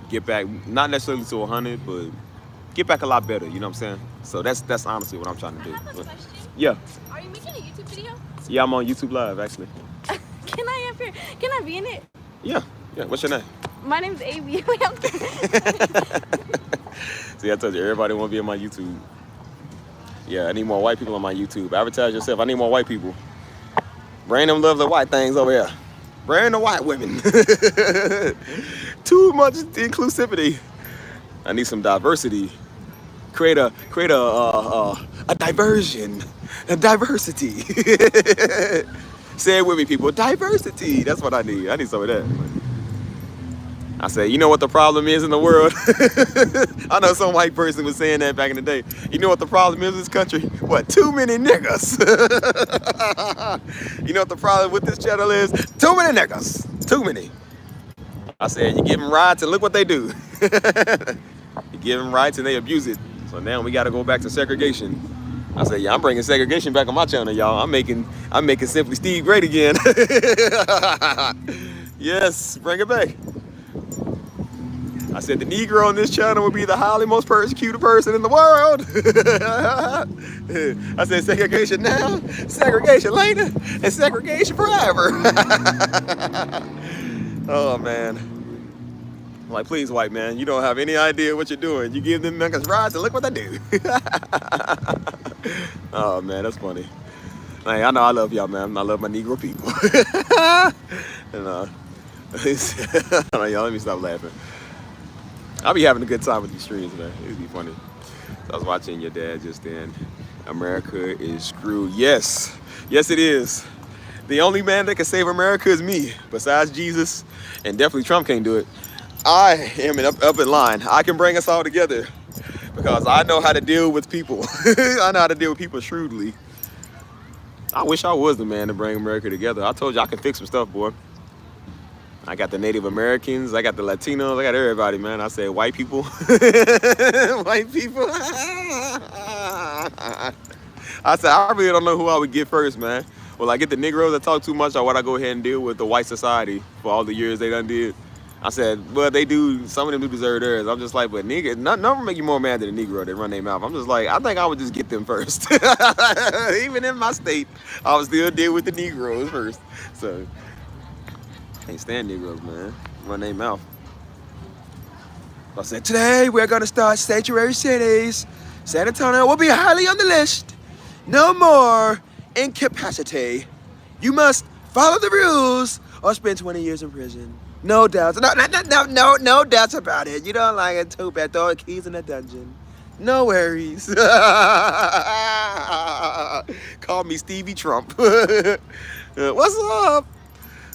get back, not necessarily to 100, but get back a lot better, you know what I'm saying? So that's honestly what I'm trying to do. But, yeah. Are you making a YouTube video? Yeah, I'm on YouTube Live, actually. Can I be in it? Yeah. What's your name? My name's AB. See, I told you, everybody want to be on my YouTube. Yeah, I need more white people on my YouTube. Advertise yourself. I need more white people. Bring them lovely white things over here. Bring the white women. Too much inclusivity. I need some diversity. Create a diversion, a diversity. Say it with me, people. Diversity. That's what I need. I need some of that. I said, you know what the problem is in the world? I know some white person was saying that back in the day. You know what the problem is in this country? What? Too many niggas. You know what the problem with this channel is? Too many niggas. Too many. I said, you give them rights and look what they do. You give them rights and they abuse it. So now we got to go back to segregation. I said, yeah, I'm bringing segregation back on my channel, y'all. I'm making Simply Steve great again. Yes, bring it back. I said the Negro on this channel would be the highly most persecuted person in the world. I said segregation now, segregation later, and segregation forever. Oh man. I'm like, please, white man, you don't have any idea what you're doing. You give them niggas rights and look what they do. Oh man, that's funny. Hey, I know I love y'all, man. I love my Negro people. And y'all, let me stop laughing. I'll be having a good time with these streams, man. It'd be funny. So I was watching your dad just then. America is screwed. Yes. Yes, it is. The only man that can save America is me. Besides Jesus, and definitely Trump can't do it. I am up in line. I can bring us all together because I know how to deal with people. I know how to deal with people shrewdly. I wish I was the man to bring America together. I told you I can fix some stuff, boy. I got the Native Americans, I got the Latinos, I got everybody, man. I said white people. White people. I said, I really don't know who I would get first, man. Will I get the Negroes that talk too much, or would I go ahead and deal with the white society for all the years they done did? I said, well, they do, some of them do deserve theirs. I'm just like, but nigga, none of them make you more mad than a Negro that run their mouth. I'm just like, I think I would just get them first. Even in my state, I would still deal with the Negroes first. So, can't stand Negroes, man. Run their mouth. I said, today we're gonna start sanctuary cities. San Antonio will be highly on the list. No more incapacity. You must follow the rules or spend 20 years in prison. No doubts. No doubts about it. You don't like it, too bad. Throw the keys in the dungeon. No worries. Call me Stevie Trump. What's up?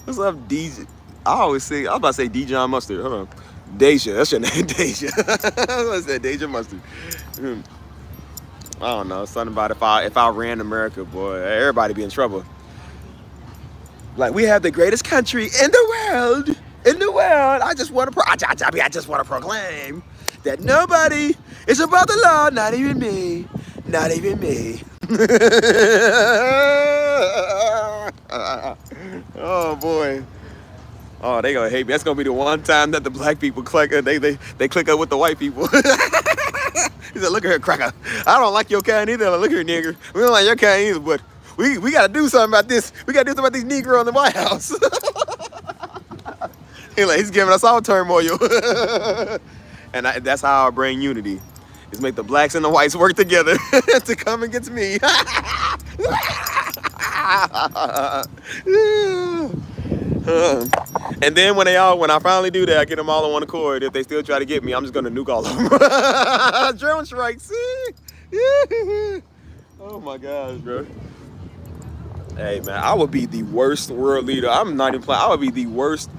What's up, DJ? I always say, I was about to say Dijon Mustard. Hold on. Deja, that's your name, Deja. I said Deja Mustard. I don't know, something about if I ran America, boy, everybody be in trouble. Like, we have the greatest country in the world. In the world. I just want to proclaim that nobody is above the law, not even me. Not even me. Oh boy. Oh, they gonna hate me. That's gonna be the one time that the black people click. They click up with the white people. He said, "Look at her, cracker. I don't like your kind either. Look at her, nigger. We don't like your kind either. But we gotta do something about this. We gotta do something about these Negroes in the White House." He's giving us all turmoil. And that's how I bring unity. Is make the blacks and the whites work together to come against me. And then when I finally do that, I get them all on one accord. If they still try to get me, I'm just gonna nuke all of them. Drone strikes. Oh my gosh, bro. Hey man, I would be the worst world leader. I'm not even playing. I would be the worst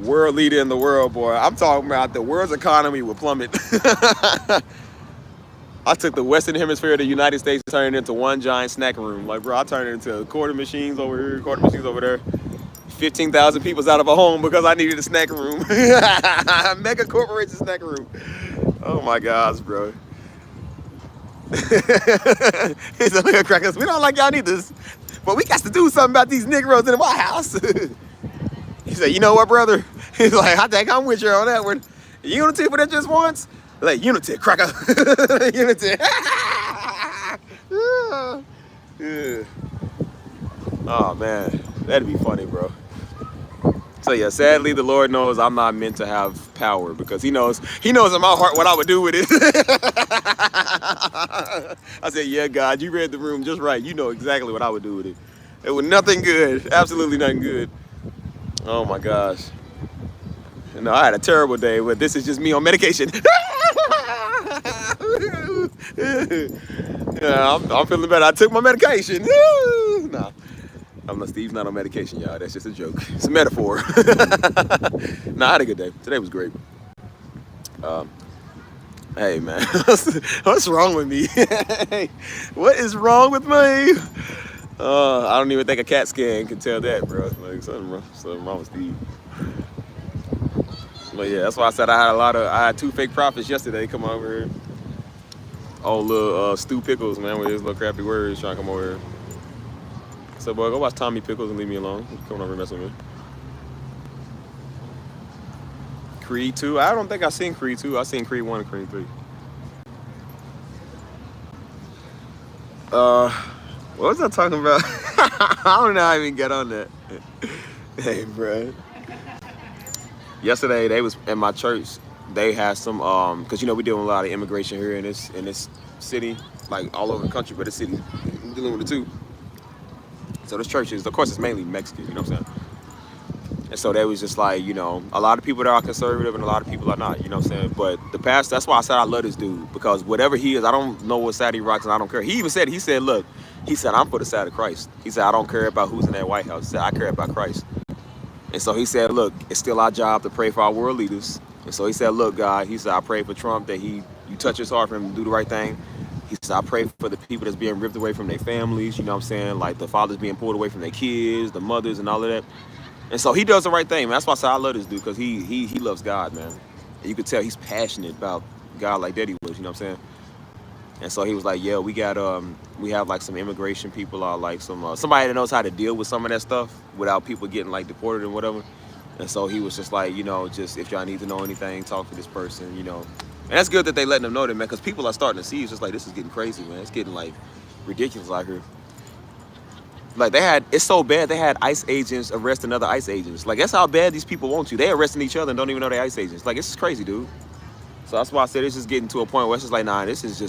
world leader in the world, boy. I'm talking about the world's economy would plummet. I took the Western Hemisphere of the United States and turned it into one giant snack room. Like, bro, I turned it into quarter machines over here, quarter machines over there. 15,000 people's out of a home because I needed a snack room. Mega corporation snack room. Oh my gosh, bro. He said, look at crackers. We don't like y'all neither, but we got to do something about these Negroes in the White House. He said, you know what, brother? He's like, I think I'm with you on that one. Unity for that just once? Like, unity, cracker. Unity. Yeah. Oh, man. That'd be funny, bro. So, yeah, sadly, the Lord knows I'm not meant to have power because he knows in my heart what I would do with it. I said, yeah, God, you read the room just right. You know exactly what I would do with it. It was nothing good. Absolutely nothing good. Oh my gosh. No, I had a terrible day, but this is just me on medication. Yeah, I'm feeling better. I took my medication. Nah, Steve's not on medication, y'all. That's just a joke. It's a metaphor. Nah, I had a good day. Today was great. Hey, man. What's wrong with me? What is wrong with me? I don't even think a CAT scan can tell that, bro. Like, something wrong with Steve. But yeah, that's why I said I had 2 fake prophets yesterday come over here. Old little Stu Pickles, man, with his little crappy words trying to come over here. So, boy, go watch Tommy Pickles and leave me alone. Come over and mess with me. Creed 2? I don't think I've seen Creed 2. I've seen Creed 1 and Creed 3. What was I talking about? I don't know how I even get on that. Hey, bro. Yesterday, they was in my church. They had some, cause you know we dealing with a lot of immigration here in this city, like all over the country, but this city dealing with it too. So this church is, of course, it's mainly Mexican. You know what I'm saying? And so they was just like, you know, a lot of people that are conservative and a lot of people are not. You know what I'm saying? But the pastor, that's why I said I love this dude, because whatever he is, I don't know what side he rocks and I don't care. He even said, look, he said, I'm for the side of Christ. He said, I don't care about who's in that White House. He said, I care about Christ. And so he said, look, it's still our job to pray for our world leaders. And so he said, look, God, he said, I pray for Trump that you touch his heart for him to do the right thing. He said, I pray for the people that's being ripped away from their families, you know what I'm saying? Like the fathers being pulled away from their kids, the mothers and all of that. And so he does the right thing, man. That's why I say I love this dude, because he loves God, man. And you could tell he's passionate about God like Daddy was, you know what I'm saying? And so he was like, yeah, we have like some immigration people, or like somebody that knows how to deal with some of that stuff without people getting like deported and whatever. And so he was just like, you know, just if y'all need to know anything, talk to this person, you know. And that's good that they letting them know that, man, because people are starting to see it's just like, this is getting crazy, man. It's getting like ridiculous out here. Like it's so bad, they had ICE agents arresting other ICE agents. Like that's how bad these people want you. They arresting each other and don't even know they're ICE agents. Like, it's just crazy, dude. So that's why I said it's just getting to a point where it's just like, nah, this is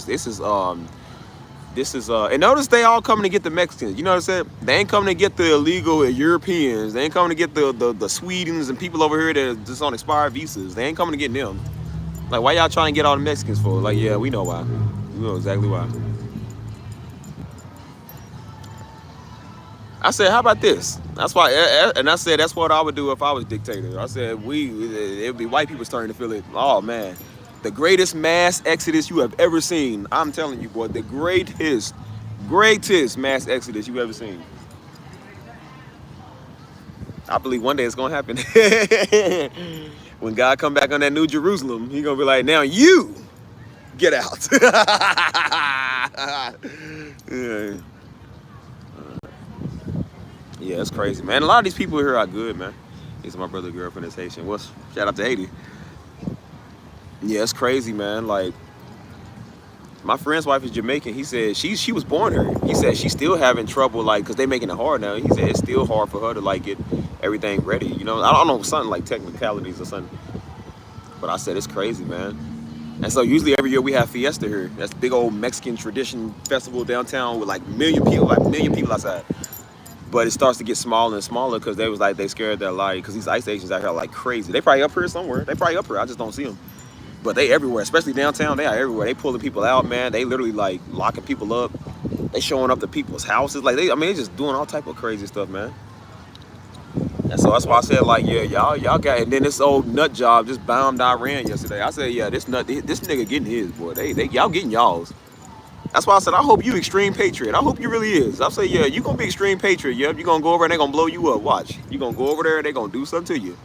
and notice they all coming to get the Mexicans. You know what I'm saying? They ain't coming to get the illegal Europeans. They ain't coming to get the Swedens and people over here that are just on expired visas. They ain't coming to get them. Like, why y'all trying to get all the Mexicans for? Like, yeah, we know why. We know exactly why. I said, how about this? That's why, and I said that's what I would do if I was dictator. I said it would be white people starting to feel it. Oh man, the greatest mass exodus you have ever seen. I'm telling you, boy, the greatest mass exodus you ever seen. I believe one day it's gonna happen. When God come back on that New Jerusalem, he gonna be like, now you get out. Yeah, it's crazy, man. A lot of these people here are good, man. These are my brother's girlfriend is Haitian. Shout out to Haiti. Yeah, it's crazy, man. Like, my friend's wife is Jamaican. He said she was born here. He said she's still having trouble, like, because they making it hard now. He said it's still hard for her to, like, get everything ready. You know, I don't know, something like technicalities or something. But I said it's crazy, man. And so usually every year we have Fiesta here. That's big old Mexican tradition festival downtown with like a million people outside. But it starts to get smaller and smaller because they scared their life, because these ICE agents out here are like crazy. They probably up here somewhere. I just don't see them. But they everywhere, especially downtown. They are everywhere. They pulling people out, man. They literally like locking people up. They showing up to people's houses. Like they just doing all type of crazy stuff, man. And so that's why I said, like, yeah, y'all got. And then this old nut job just bombed Iran yesterday. I said, yeah, this nigga getting his, boy. Y'all getting y'all's. That's why I said, I hope you extreme patriot. I hope you really is. I say, yeah, you gonna be extreme patriot. Yeah, you gonna go over and they gonna blow you up. Watch. You gonna go over there and they gonna do something to you.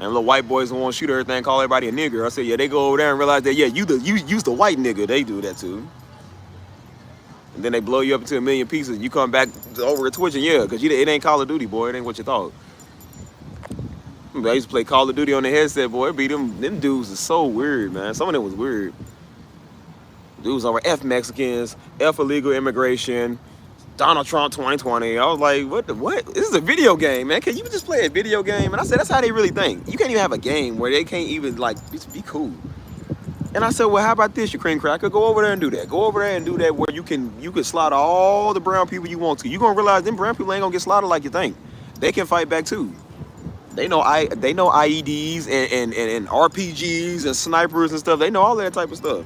And little white boys who want to shoot everything, call everybody a nigger. I said, yeah, they go over there and realize that, yeah, you use the white nigga. They do that too. And then they blow you up into a million pieces. You come back over at Twitch and yeah, because it ain't Call of Duty, boy. It ain't what you thought. I used to play Call of Duty on the headset, boy. Them dudes are so weird, man. Some of them was weird. Dudes over F Mexicans, F illegal immigration, Donald Trump 2020. I was like, what? This is a video game, man. Can you just play a video game? And I said, that's how they really think. You can't even have a game where they can't even, like, just be cool. And I said, well, how about this, you cream cracker? Go over there and do that. Go over there and do that where you can slaughter all the brown people you want to. You're going to realize them brown people ain't going to get slaughtered like you think. They can fight back, too. They know IEDs and RPGs and snipers and stuff. They know all that type of stuff.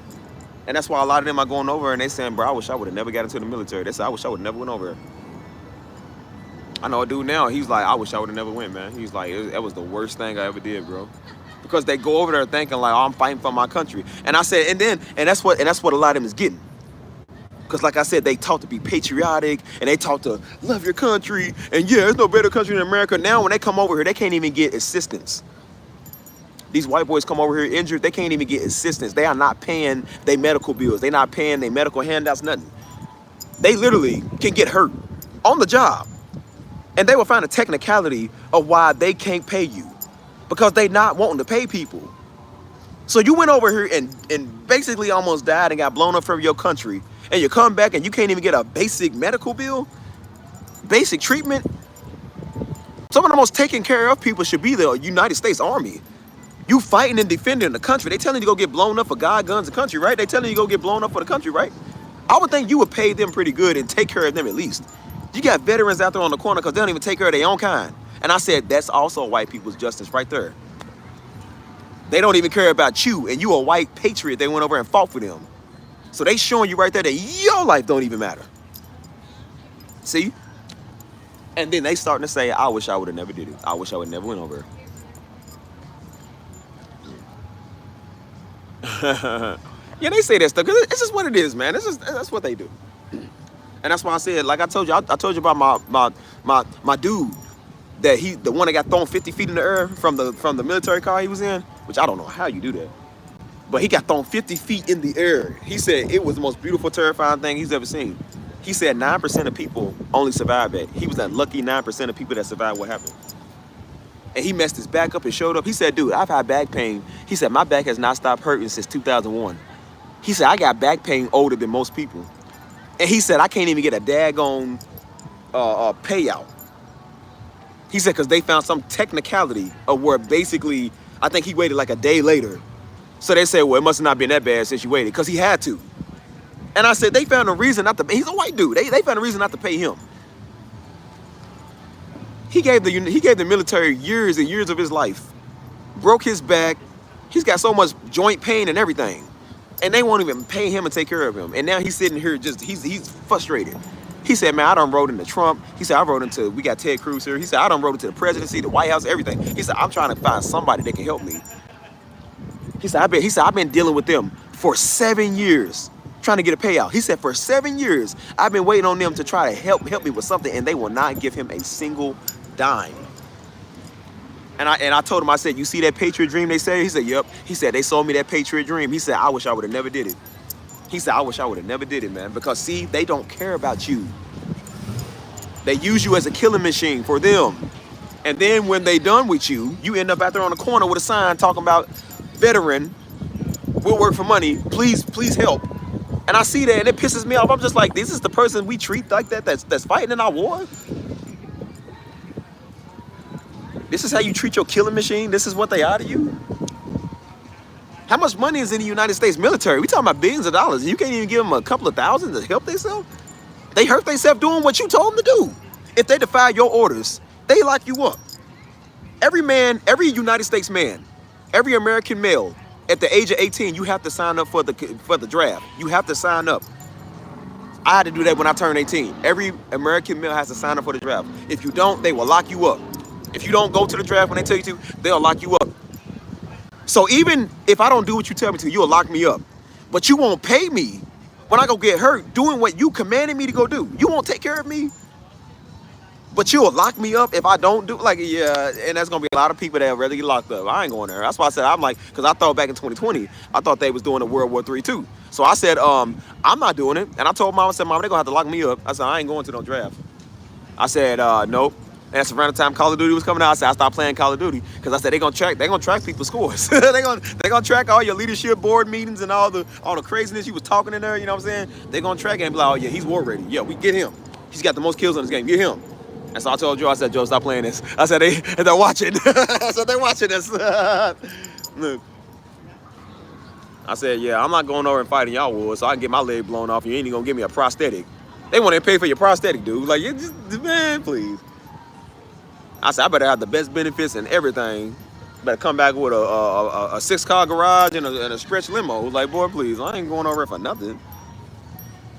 And that's why a lot of them are going over and they saying, bro, I wish I would have never got into the military. They said, I wish I would have never went over. I know a dude now, he's like, I wish I would have never went, man. He's like, that was the worst thing I ever did, bro. Because they go over there thinking like, oh, I'm fighting for my country. And I said, and that's what a lot of them is getting. Because like I said, they taught to be patriotic and they taught to love your country. And yeah, there's no better country than America. Now when they come over here, they can't even get assistance. These white boys come over here injured, they can't even get assistance. They are not paying their medical bills. They're not paying their medical handouts, nothing. They literally can get hurt on the job. And they will find a technicality of why they can't pay you. Because they not wanting to pay people. So you went over here and basically almost died and got blown up from your country. And you come back and you can't even get a basic medical bill? Basic treatment? Some of the most taken care of people should be the United States Army. You fighting and defending the country. They telling you to go get blown up for God, guns, and country, right? They telling you to go get blown up for the country, right? I would think you would pay them pretty good and take care of them at least. You got veterans out there on the corner because they don't even take care of their own kind. And I said, that's also white people's justice right there. They don't even care about you, and you a white patriot. They went over and fought for them. So they showing you right there that your life don't even matter. See? And then they starting to say, I wish I would have never did it. I wish I would never went over. Yeah, they say that stuff because it's just what it is, man. That's what they do. And that's why I said, like I told you about my dude that the one that got thrown 50 feet in the air from the military car he was in, which I don't know how you do that. But he got thrown 50 feet in the air. He said it was the most beautiful, terrifying thing he's ever seen. He said 9% of people only survived that. He was that lucky 9% of people that survived what happened. And he messed his back up and showed up. He said, dude, I've had back pain. He said, my back has not stopped hurting since 2001. He said, I got back pain older than most people. And he said, I can't even get a daggone payout. He said, because they found some technicality of where basically, I think he waited like a day later. So they said, well, it must have not been that bad since you waited, because he had to. And I said, they found a reason not to pay. He's a white dude. They found a reason not to pay him. He gave the military years and years of his life. Broke his back. He's got so much joint pain and everything. And they won't even pay him and take care of him. And now he's sitting here he's frustrated. He said, man, I done rode into Trump. He said, we got Ted Cruz here. He said, I done rode into the presidency, the White House, everything. He said, I'm trying to find somebody that can help me. He said, I've been dealing with them for 7 years, trying to get a payout. He said, for 7 years, I've been waiting on them to try to help me with something, and they will not give him a single dime. And I told him, I said, you see that Patriot Dream they say? He said, yep. He said, they sold me that Patriot Dream. He said, I wish I would have never did it. He said, I wish I would have never did it, man. Because see, they don't care about you. They use you as a killing machine for them. And then when they done with you, you end up out there on the corner with a sign talking about veteran, we'll work for money, please help. And I see that and it pisses me off. I'm just like, this is the person we treat like that that's fighting in our war? This is how you treat your killing machine? This is what they are to you? How much money is in the United States military? We talking about billions of dollars. You can't even give them a couple of thousand to help themselves? They hurt themselves doing what you told them to do. If they defy your orders, they lock you up. Every man, every United States man, every American male, at the age of 18, you have to sign up for the draft. You have to sign up. I had to do that when I turned 18. Every American male has to sign up for the draft. If you don't, they will lock you up. If you don't go to the draft when they tell you to, they'll lock you up. So even if I don't do what you tell me to, you'll lock me up. But you won't pay me when I go get hurt doing what you commanded me to go do. You won't take care of me. But you'll lock me up if I don't do, like, yeah, and there's going to be a lot of people that rather get locked up. I ain't going there. That's why I said, I'm like, because I thought back in 2020, I thought they was doing a World War III too. So I said, I'm not doing it. And I told Mom, I said, Mom, they're going to have to lock me up. I said, I ain't going to no draft. I said, nope. And that's around the time Call of Duty was coming out. I said, I stopped playing Call of Duty because I said they're gonna track people's scores. they're gonna track all your leadership board meetings and all the craziness you was talking in there. You know what I'm saying? They're gonna track it and be like, oh yeah, he's war ready. Yeah, we get him. He's got the most kills in this game. Get him. And so I told Joe, I said, Joe, stop playing this. I said they're watching. I said they're watching this. Look. I said, yeah, I'm not going over and fighting y'all war, so I can get my leg blown off. You ain't even gonna give me a prosthetic. They want to pay for your prosthetic, dude. Like, just, man, please. I said, I better have the best benefits and everything. Better come back with a 6-car garage and a stretch limo. Like, boy, please, I ain't going over there for nothing.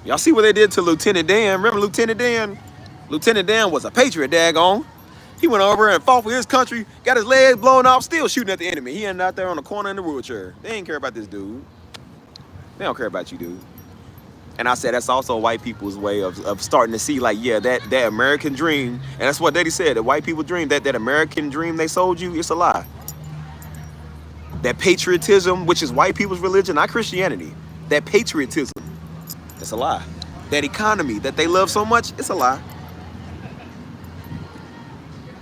Y'all see what they did to Lieutenant Dan? Remember Lieutenant Dan? Lieutenant Dan was a patriot, daggone. He went over and fought for his country, got his legs blown off, still shooting at the enemy. He ended out there on the corner in the wheelchair. They ain't care about this dude. They don't care about you, dude. And I said that's also white people's way of starting to see, like, yeah, that American dream, and that's what Daddy said, the white people dream, that American dream they sold you, it's a lie. That patriotism, which is white people's religion, not Christianity, that patriotism, it's a lie. That economy that they love so much, it's a lie.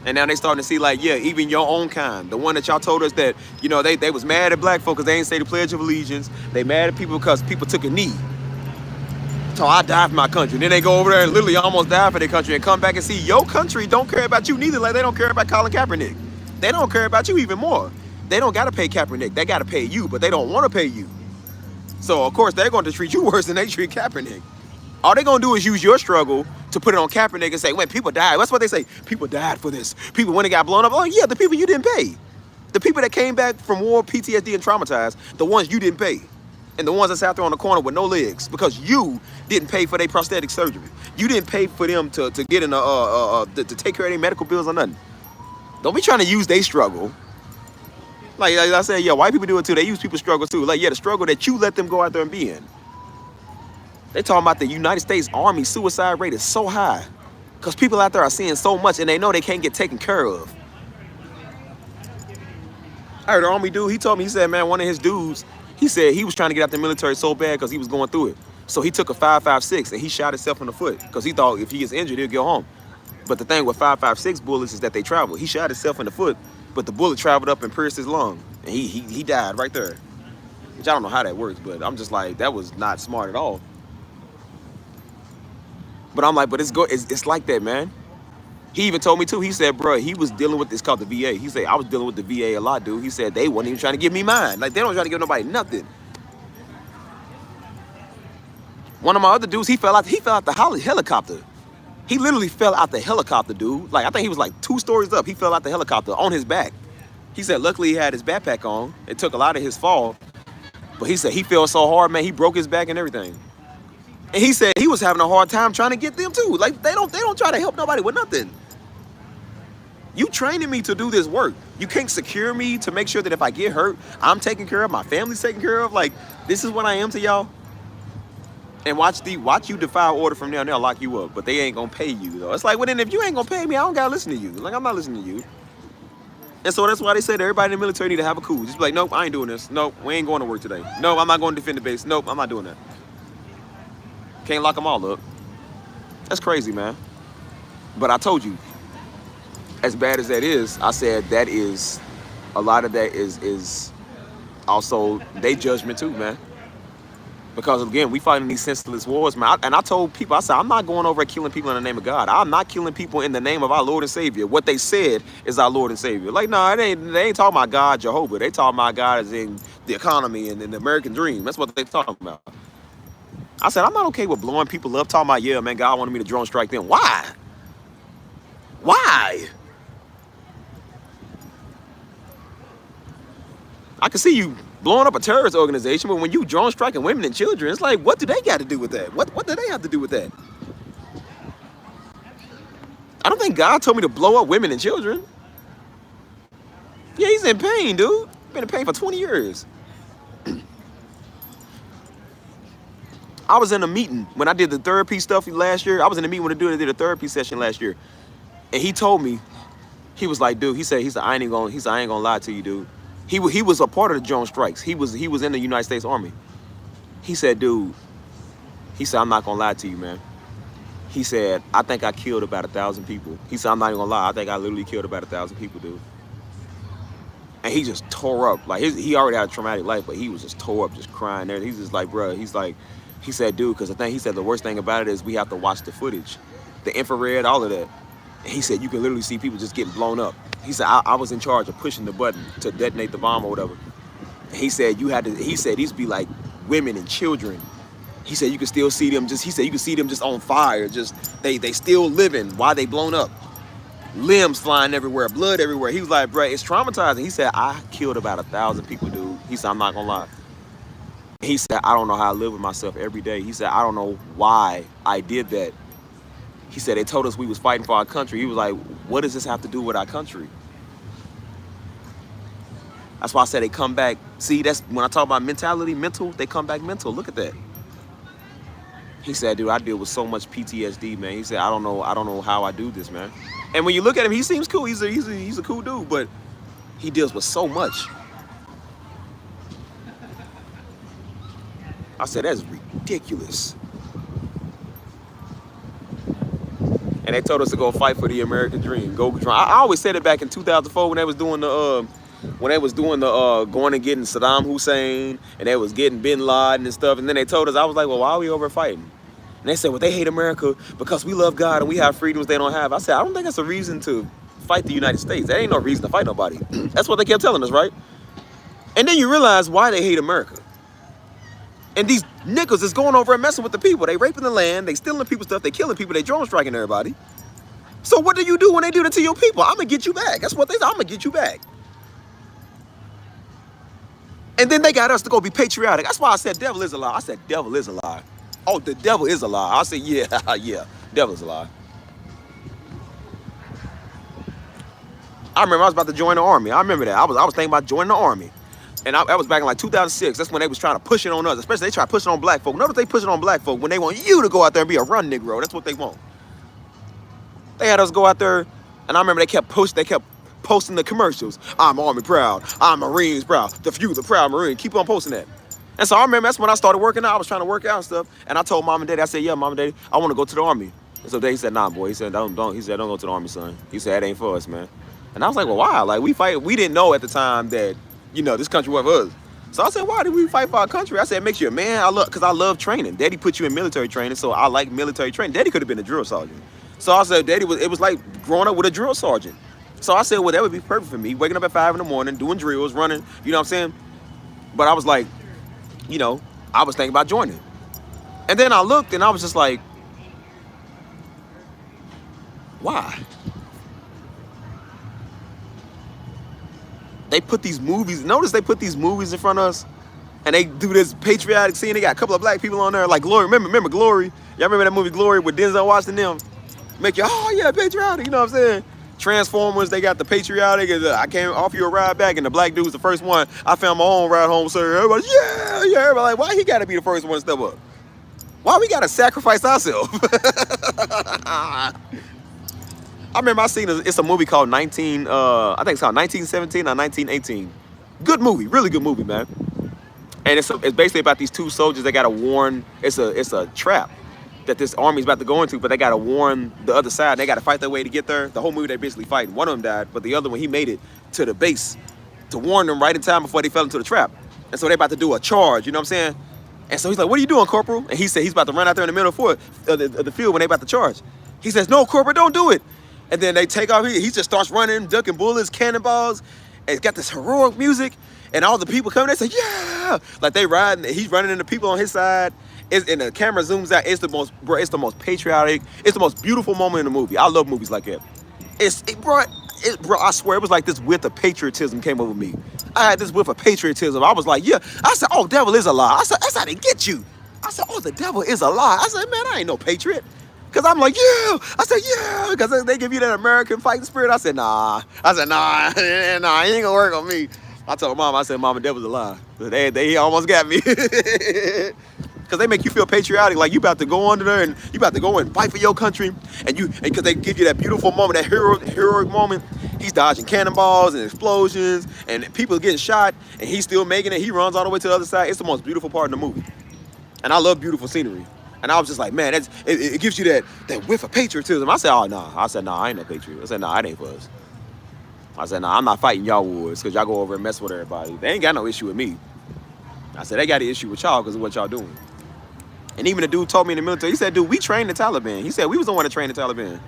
And now they starting to see, like, yeah, even your own kind, the one that y'all told us that, you know, they was mad at black folks because they ain't say the Pledge of Allegiance. They mad at people because people took a knee. So I died for my country. Then they go over there and literally almost die for their country and come back and see your country don't care about you neither. Like they don't care about Colin Kaepernick. They don't care about you even more. They don't got to pay Kaepernick. They got to pay you, but they don't want to pay you. So, of course, they're going to treat you worse than they treat Kaepernick. All they're going to do is use your struggle to put it on Kaepernick and say, when people died, that's what they say. People died for this. People, when it got blown up, oh, yeah, the people you didn't pay. The people that came back from war, PTSD, and traumatized, the ones you didn't pay. And the ones that sat there on the corner with no legs because you didn't pay for their prosthetic surgery. You didn't pay for them to get in to take care of their medical bills or nothing. Don't be trying to use their struggle. Like I said, yeah, white people do it too. They use people's struggle too. Like, yeah, the struggle that you let them go out there and be in. They talking about the United States Army suicide rate is so high because people out there are seeing so much and they know they can't get taken care of. I heard an Army dude, he told me, he said, man, one of his dudes, he said he was trying to get out the military so bad because he was going through it. So he took a 5.56 and he shot himself in the foot because he thought if he gets injured, he'll go home. But the thing with 5.56 bullets is that they travel. He shot himself in the foot, but the bullet traveled up and pierced his lung. And he died right there. Which I don't know how that works, but I'm just like, that was not smart at all. But I'm like, but it's like that, man. He even told me too, he said, bro, he was dealing with this called the VA. He said, I was dealing with the VA a lot, dude. He said, they wasn't even trying to give me mine. Like, they don't try to give nobody nothing. One of my other dudes, he fell out the helicopter. He literally fell out the helicopter, dude. Like, I think he was like 2 stories up. He fell out the helicopter on his back. He said, luckily he had his backpack on. It took a lot of his fall. But he said he fell so hard, man, he broke his back and everything. And he said he was having a hard time trying to get them too. Like, they don't try to help nobody with nothing. You training me to do this work. You can't secure me to make sure that if I get hurt, I'm taken care of, my family's taken care of. Like, this is what I am to y'all. And watch you defy order from there and they'll lock you up. But they ain't gonna pay you though. It's like, well then if you ain't gonna pay me, I don't gotta listen to you. Like, I'm not listening to you. And so that's why they said everybody in the military need to have a cool. Just be like, nope, I ain't doing this. Nope, we ain't going to work today. Nope, I'm not going to defend the base. Nope, I'm not doing that. Can't lock them all up. That's crazy, man. But I told you, as bad as that is, I said that is, a lot of that is also their judgment too, man. Because again, we fighting these senseless wars, man. And I told people, I said, I'm not going over killing people in the name of God. I'm not killing people in the name of our Lord and Savior. What they said is our Lord and Savior. Like, no, they ain't talking about God, Jehovah. They talking about God as in the economy and the American dream. That's what they talking about. I said, I'm not okay with blowing people up, talking about, yeah, man, God wanted me to drone strike them. Why? Why? I can see you blowing up a terrorist organization, but when you drone striking women and children, it's like, what do they got to do with that? What do they have to do with that? I don't think God told me to blow up women and children. Yeah, he's in pain, dude. Been in pain for 20 years. I was in a meeting when I did the therapy stuff last year. I was in a meeting when I did a therapy session last year. And he told me, he was like, dude, he said, I ain't gonna lie to you, dude. He was a part of the drone strikes. He was in the United States Army. He said, dude, he said, I'm not gonna lie to you, man. He said, I think I killed about 1,000 people. He said, I'm not even gonna lie. I think I literally killed about 1,000 people, dude. And he just tore up. Like, he already had a traumatic life, but he was just tore up, just crying there. He's just like, bro, he said, dude, because he said the worst thing about it is we have to watch the footage, the infrared, all of that. And he said, you can literally see people just getting blown up. He said, I was in charge of pushing the button to detonate the bomb or whatever. He said, these be like women and children. He said, you can still see them you can see them just on fire. Just, they still living while they blown up. limbs flying everywhere, blood everywhere. He was like, bro, it's traumatizing. He said, I killed about 1,000 people, dude. He said, I'm not gonna lie. He said, I don't know how I live with myself every day. He said, I don't know why I did that. He said, they told us we was fighting for our country. He was like, what does this have to do with our country? That's why I said they come back. See, that's when I talk about mentality, mental, they come back mental. Look at that. He said, dude, I deal with so much PTSD, man. He said, I don't know how I do this, man. And when you look at him, he seems cool. He's a cool dude, but he deals with so much. I said, that's ridiculous. And they told us to go fight for the American dream. Go try. I always said it back in 2004 when they was doing the going and getting Saddam Hussein and they was getting Bin Laden and stuff. And then they told us, I was like, well, why are we over fighting? And they said, well, they hate America because we love God and we have freedoms they don't have. I said, I don't think that's a reason to fight the United States. That ain't no reason to fight nobody. That's what they kept telling us, right? And then you realize why they hate America. And these niggas is going over and messing with the people. They raping the land, they stealing people's stuff, they killing people, they drone striking everybody. So what do you do when they do that to your people? I'm gonna get you back. That's what they say, I'm gonna get you back. And then they got us to go be patriotic. That's why I said devil is a lie. I said devil is a lie. Oh, the devil is a lie. I said, yeah, yeah, devil is a lie. I remember I was about to join the army. I remember that. I was thinking about joining the army. And that was back in like 2006. That's when they was trying to push it on us. Especially they try to push it on black folk. Notice they push it on black folk when they want you to go out there and be a run Negro. That's what they want. They had us go out there, and I remember they kept posting the commercials. I'm Army proud. I'm Marines proud. The few, the proud Marine. Keep on posting that. And so I remember that's when I started working out. I was trying to work out and stuff. And I told mom and daddy, I said, yeah, mom and daddy, I want to go to the army. And so he said, nah, boy. He said, don't. He said, don't go to the army, son. He said, that ain't for us, man. And I was like, well, why? Like, we fight. We didn't know at the time that, you know, this country wasn't for us. So I said, why did we fight for our country? I said, it makes you a man. Because I love training. Daddy put you in military training, so I like military training. Daddy could have been a drill sergeant. So I said, it was like growing up with a drill sergeant. So I said, well, that would be perfect for me. Waking up at 5 in the morning, doing drills, running, you know what I'm saying? But I was like, you know, I was thinking about joining. And then I looked and I was just like, why? They put these movies, notice they put these movies in front of us and they do this patriotic scene. They got a couple of black people on there like Glory. Remember Glory? Y'all remember that movie Glory with Denzel Washington and them? Make you, oh yeah, patriotic, you know what I'm saying? Transformers, they got the patriotic, and I came off you a ride back, and the black dude was the first one. I found my own ride home, sir. Everybody's, yeah, everybody like, why he gotta be the first one to step up? Why we gotta sacrifice ourselves? I remember I seen it's a movie called I think it's called 1917 or 1918. Good movie, really good movie, man. And it's basically about these two soldiers that gotta warn, it's a trap that this army's about to go into, but they gotta warn the other side. They gotta fight their way to get there. The whole movie they basically fighting. One of them died, but the other one, he made it to the base to warn them right in time before they fell into the trap. And so they about to do a charge, you know what I'm saying? And so he's like, what are you doing, Corporal? And he said he's about to run out there in the middle of the field when they about to charge. He says, no, Corporal, don't do it. And then they take off. He just starts running, ducking bullets, cannonballs. And it's got this heroic music. And all the people coming, they say, yeah! Like they riding, he's running into people on his side. And the camera zooms out. It's the most patriotic. It's the most beautiful moment in the movie. I love movies like that. Bro, I swear it was like this whiff of patriotism came over me. I had this whiff of patriotism. I was like, yeah. I said, oh, devil is a lie. I said, that's how they get you. I said, oh, the devil is a lie. I said, man, I ain't no patriot. Because I'm like, yeah. I said, yeah. Because they give you that American fighting spirit. I said, nah. Nah, it ain't going to work on me. I told Mom, I said, Mama, devil's a lie. They almost got me. Because they make you feel patriotic, like you about to go under there and you about to go and fight for your country. And because they give you that beautiful moment, that heroic moment. He's dodging cannonballs and explosions and people getting shot and he's still making it. He runs all the way to the other side. It's the most beautiful part in the movie. And I love beautiful scenery. And I was just like, man, it gives you that whiff of patriotism. I said, oh, nah. I said, nah, I ain't no patriot. I said, nah, it ain't for us. I said, nah, I'm not fighting y'all wars because y'all go over and mess with everybody. They ain't got no issue with me. I said, they got an issue with y'all because of what y'all doing. And even the dude told me in the military, he said, dude, we trained the Taliban. He said, we was the one that trained the Taliban.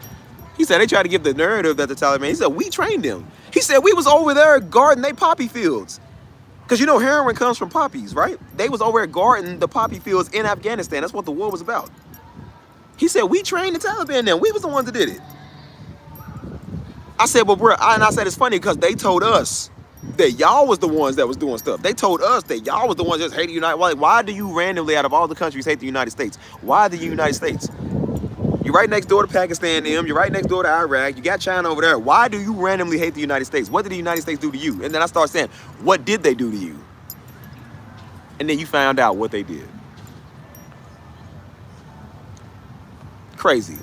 He said, they tried to give the narrative that the Taliban, he said, we trained them. He said, we was over there guarding they poppy fields. Because you know heroin comes from poppies, right? They was over there guarding the poppy fields in Afghanistan. That's what the war was about. He said, we trained the Taliban then. We was the ones that did it. I said, but bro, and I said it's funny because they told us that y'all was the ones that was doing stuff. They told us that y'all was the ones that just hated the United. Why do you randomly, out of all the countries, hate the United States? Why the United States? You're right next door to Pakistan, you're right next door to Iraq, you got China over there. Why do you randomly hate the United States? What did the United States do to you? And then I start saying, what did they do to you? And then you found out what they did. Crazy.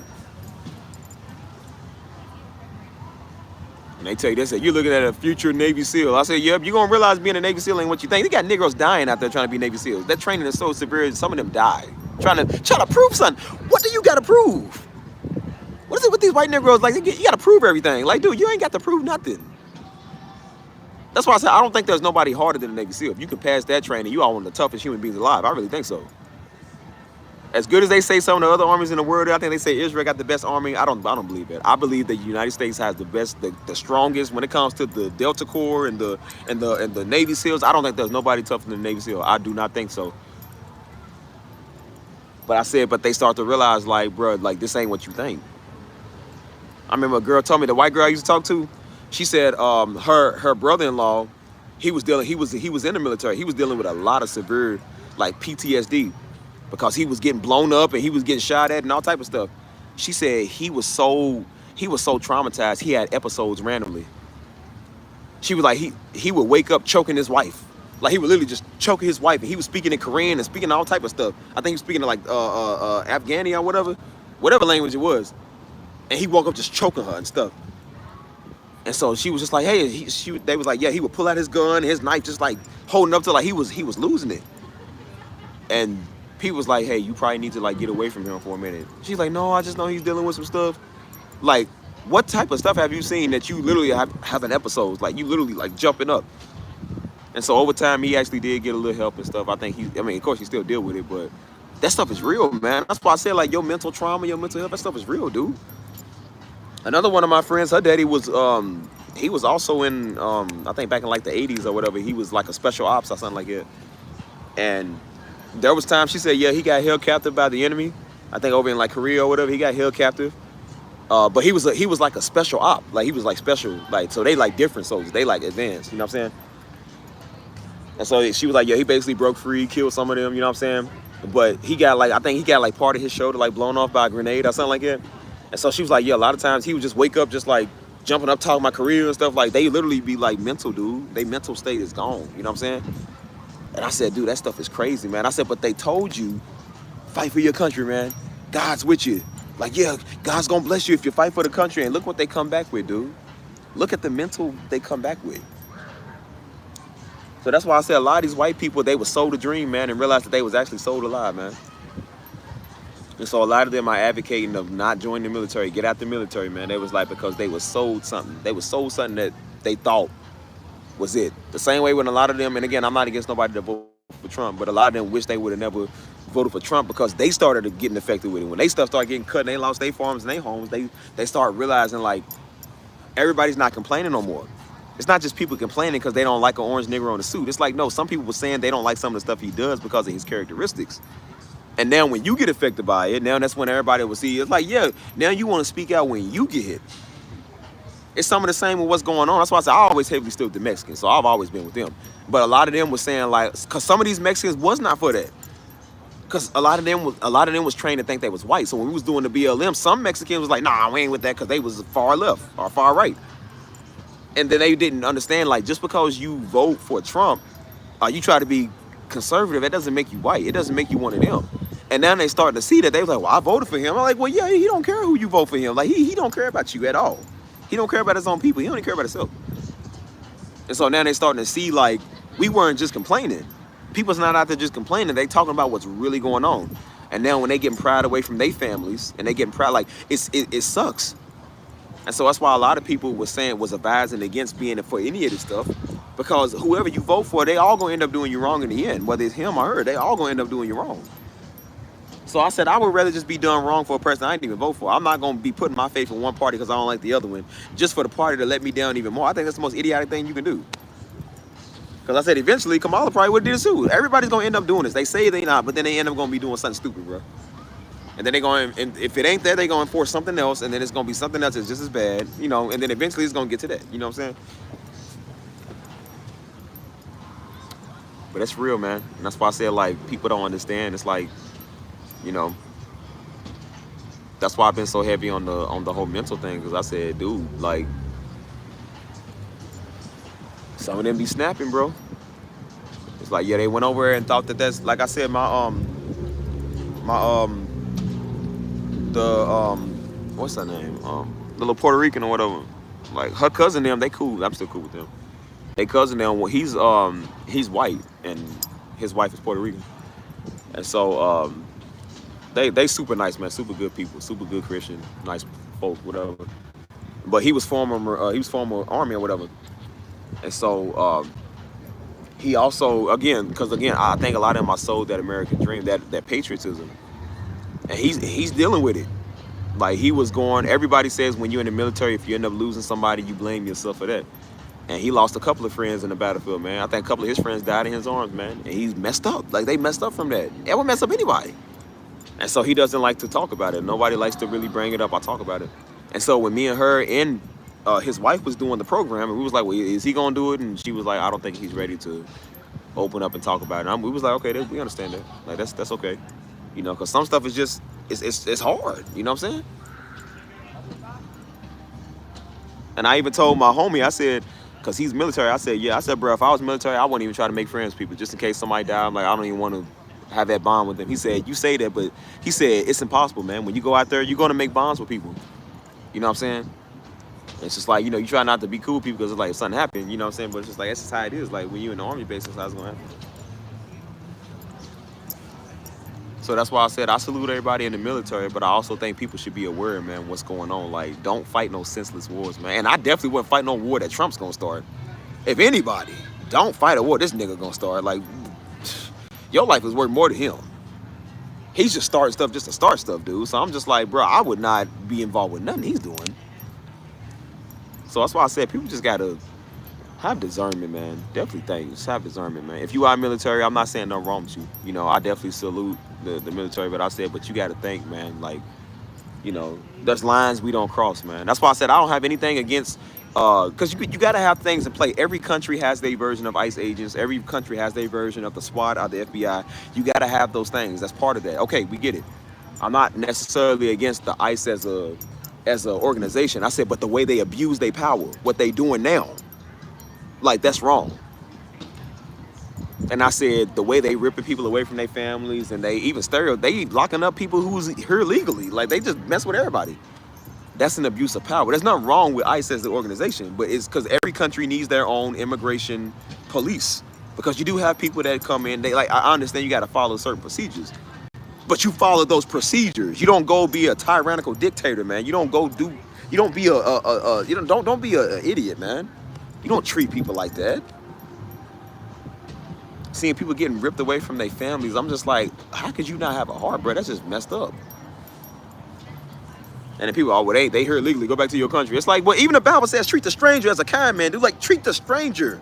And they tell you, they say, you're looking at a future Navy SEAL. I say, yep, you're going to realize being a Navy SEAL ain't what you think. They got Negroes dying out there trying to be Navy SEAls. That training is so severe, some of them die. Trying to prove something. What do you got to prove? What is it with these white Negroes? Like, you got to prove everything. Like, dude, you ain't got to prove nothing. That's why I said, I don't think there's nobody harder than a Navy SEAL. If you can pass that training, you are one of the toughest human beings alive. I really think so. As good as they say some of the other armies in the world, I think they say Israel got the best army. I don't believe it. I believe that the United States has the best, the strongest when it comes to the Delta Corps and the Navy SEALs. I don't think there's nobody tougher than the Navy SEAL. I do not think so. But I said, but they start to realize, like, bro, like this ain't what you think. I remember a girl told me, the white girl I used to talk to, she said her brother-in-law, he was in the military. He was dealing with a lot of severe like PTSD. Because he was getting blown up and he was getting shot at and all type of stuff. She said he was so traumatized, he had episodes randomly. She was like, he would wake up choking his wife. Like he would literally just choke his wife, and he was speaking in Korean and speaking all type of stuff. I think he was speaking like Afghani or whatever language it was. And he woke up just choking her and stuff. And so she was just like, hey, they was like, yeah, he would pull out his gun, his knife, just like holding up to like he was losing it. And people was like, hey, you probably need to like get away from him for a minute. She's like, no, I just know he's dealing with some stuff. Like, what type of stuff have you seen that you literally having episodes? Like, you literally like jumping up. And so over time, he actually did get a little help and stuff. I think of course he still deal with it, but that stuff is real, man. That's why I said like your mental trauma, your mental health, that stuff is real, dude. Another one of my friends, her daddy was, he was also in, I think back in like the 80s or whatever, he was like a special ops or something like that. And there was times she said, yeah, he got held captive by the enemy. I think over in like Korea or whatever, he got held captive. But he was like a special op. Like he was like special. Like, so they like different soldiers. They like advanced, you know what I'm saying? And so she was like, yeah, he basically broke free, killed some of them, you know what I'm saying? But he got like, I think he got like part of his shoulder like blown off by a grenade or something like that. And so she was like, yeah, a lot of times he would just wake up just like jumping up, talking about career and stuff. Like they literally be like mental, dude. They mental state is gone, you know what I'm saying? And I said, dude, that stuff is crazy, man. I said, but they told you, fight for your country, man. God's with you. Like, yeah, God's gonna bless you if you fight for the country. And look what they come back with, dude. Look at the mental they come back with. So that's why I said a lot of these white people, they were sold a dream, man, and realized that they was actually sold alive, man. And so a lot of them are advocating of not joining the military, get out the military, man. They was like, because they was sold something. They was sold something that they thought was it. The same way when a lot of them, and again, I'm not against nobody to vote for Trump, but a lot of them wish they would have never voted for Trump because they started getting affected with it. When they stuff started getting cut and they lost their farms and their homes, they start realizing like everybody's not complaining no more. It's not just people complaining because they don't like an orange nigger on a suit. It's like, no, some people were saying they don't like some of the stuff he does because of his characteristics. And now when you get affected by it, now that's when everybody will see. It's like, yeah, now you want to speak out when you get hit. It's some of the same with what's going on. That's why I say I always heavily stood with the Mexicans, so I've always been with them. But a lot of them was saying like, because some of these Mexicans was not for that. Because a lot of them was trained to think they was white. So when we was doing the BLM, some Mexicans was like, nah, we ain't with that because they was far left or far right. And then they didn't understand, like, just because you vote for Trump or you try to be conservative, that doesn't make you white. It doesn't make you one of them. And now they starting to see that. They was like, well, I voted for him. I'm like, well, yeah, he don't care who you vote for him. Like, he don't care about you at all. He don't care about his own people. He don't even care about himself. And so now they starting to see, like, we weren't just complaining. People's not out there just complaining. They talking about what's really going on. And now when they getting pride away from their families and they getting pride, like, it sucks. And so that's why a lot of people was advising against being for any of this stuff, because whoever you vote for, they all gonna end up doing you wrong in the end. Whether it's him or her, they all gonna end up doing you wrong. So I said I would rather just be done wrong for a person I didn't even vote for. I'm not gonna be putting my faith in one party because I don't like the other one, just for the party to let me down even more. I think that's the most idiotic thing you can do. Because I said eventually Kamala probably would do this too. Everybody's gonna end up doing this. They say they not, but then they end up gonna be doing something stupid, bro. And then they're going, and if it ain't that, they're going to enforce something else, and then it's going to be something else that's just as bad, you know, and then eventually it's going to get to that, you know what I'm saying? But that's real, man. And that's why I said, like, people don't understand. It's like, you know, that's why I've been so heavy on the whole mental thing, because I said, dude, like, some of them be snapping, bro. It's like, yeah, they went over and thought that that's, like I said, what's her name? The little Puerto Rican or whatever. Like, her cousin, them, they cool. I'm still cool with them. They cousin them, he's white and his wife is Puerto Rican. And so they super nice, man, super good people, super good Christian, nice folk, whatever. But he was former army or whatever. And so he also, again, I think a lot of them are sold that American dream, that patriotism. And he's dealing with it. Like, he was going, everybody says when you're in the military, if you end up losing somebody, you blame yourself for that. And he lost a couple of friends in the battlefield, man. I think a couple of his friends died in his arms, man. And he's messed up. Like, they messed up from that. It would mess up anybody. And so he doesn't like to talk about it. Nobody likes to really bring it up or talk about it. And so when me and her and his wife was doing the program, and we was like, well, is he gonna do it? And she was like, I don't think he's ready to open up and talk about it. And we was like, okay, we understand that. Like, that's okay. You know, because some stuff is just, it's hard. You know what I'm saying? And I even told my homie, I said, because he's military, I said, bro, if I was military, I wouldn't even try to make friends with people just in case somebody died. I'm like, I don't even want to have that bond with them. He said, you say that, but he said, it's impossible, man. When you go out there, you're going to make bonds with people. You know what I'm saying? It's just like, you know, you try not to be cool with people because it's like if something happened, you know what I'm saying? But it's just like, that's just how it is. Like, when you're in the army base, that's how it's going to happen. So that's why I said I salute everybody in the military, but I also think people should be aware, man, what's going on. Like, don't fight no senseless wars, man. And I definitely wouldn't fight no war that Trump's gonna start. If anybody, don't fight a war this nigga gonna start. Like, your life is worth more to him. He's just starting stuff just to start stuff, dude. So I'm just like, bro, I would not be involved with nothing he's doing. So that's why I said people just gotta have discernment, man. Definitely just have discernment, man. If you are military, I'm not saying nothing wrong with you. You know, I definitely salute the military, but I said, but you got to think, man, like, you know, there's lines we don't cross, man. That's why I said I don't have anything against, because you got to have things in play. Every country has their version of ICE agents. Every country has their version of the SWAT or the FBI. You got to have those things. That's part of that. Okay, we get it. I'm not necessarily against the ICE as a organization. I said, but the way they abuse their power, what they doing now, like, that's wrong. And I said, the way they ripping people away from their families, and they even they locking up people who's here legally. Like, they just mess with everybody. That's an abuse of power. There's nothing wrong with ICE as the organization, but it's because every country needs their own immigration police. Because you do have people that come in, they like, I understand you got to follow certain procedures, but you follow those procedures. You don't go be a tyrannical dictator, man. You don't go do, you don't be don't be an idiot, man. You don't treat people like that. Seeing people getting ripped away from their families, I'm just like, how could you not have a heart, bro? That's just messed up. And then people, oh, well, they here illegally, go back to your country. It's like, well, even the Bible says treat the stranger as a kind man, dude. Like, treat the stranger.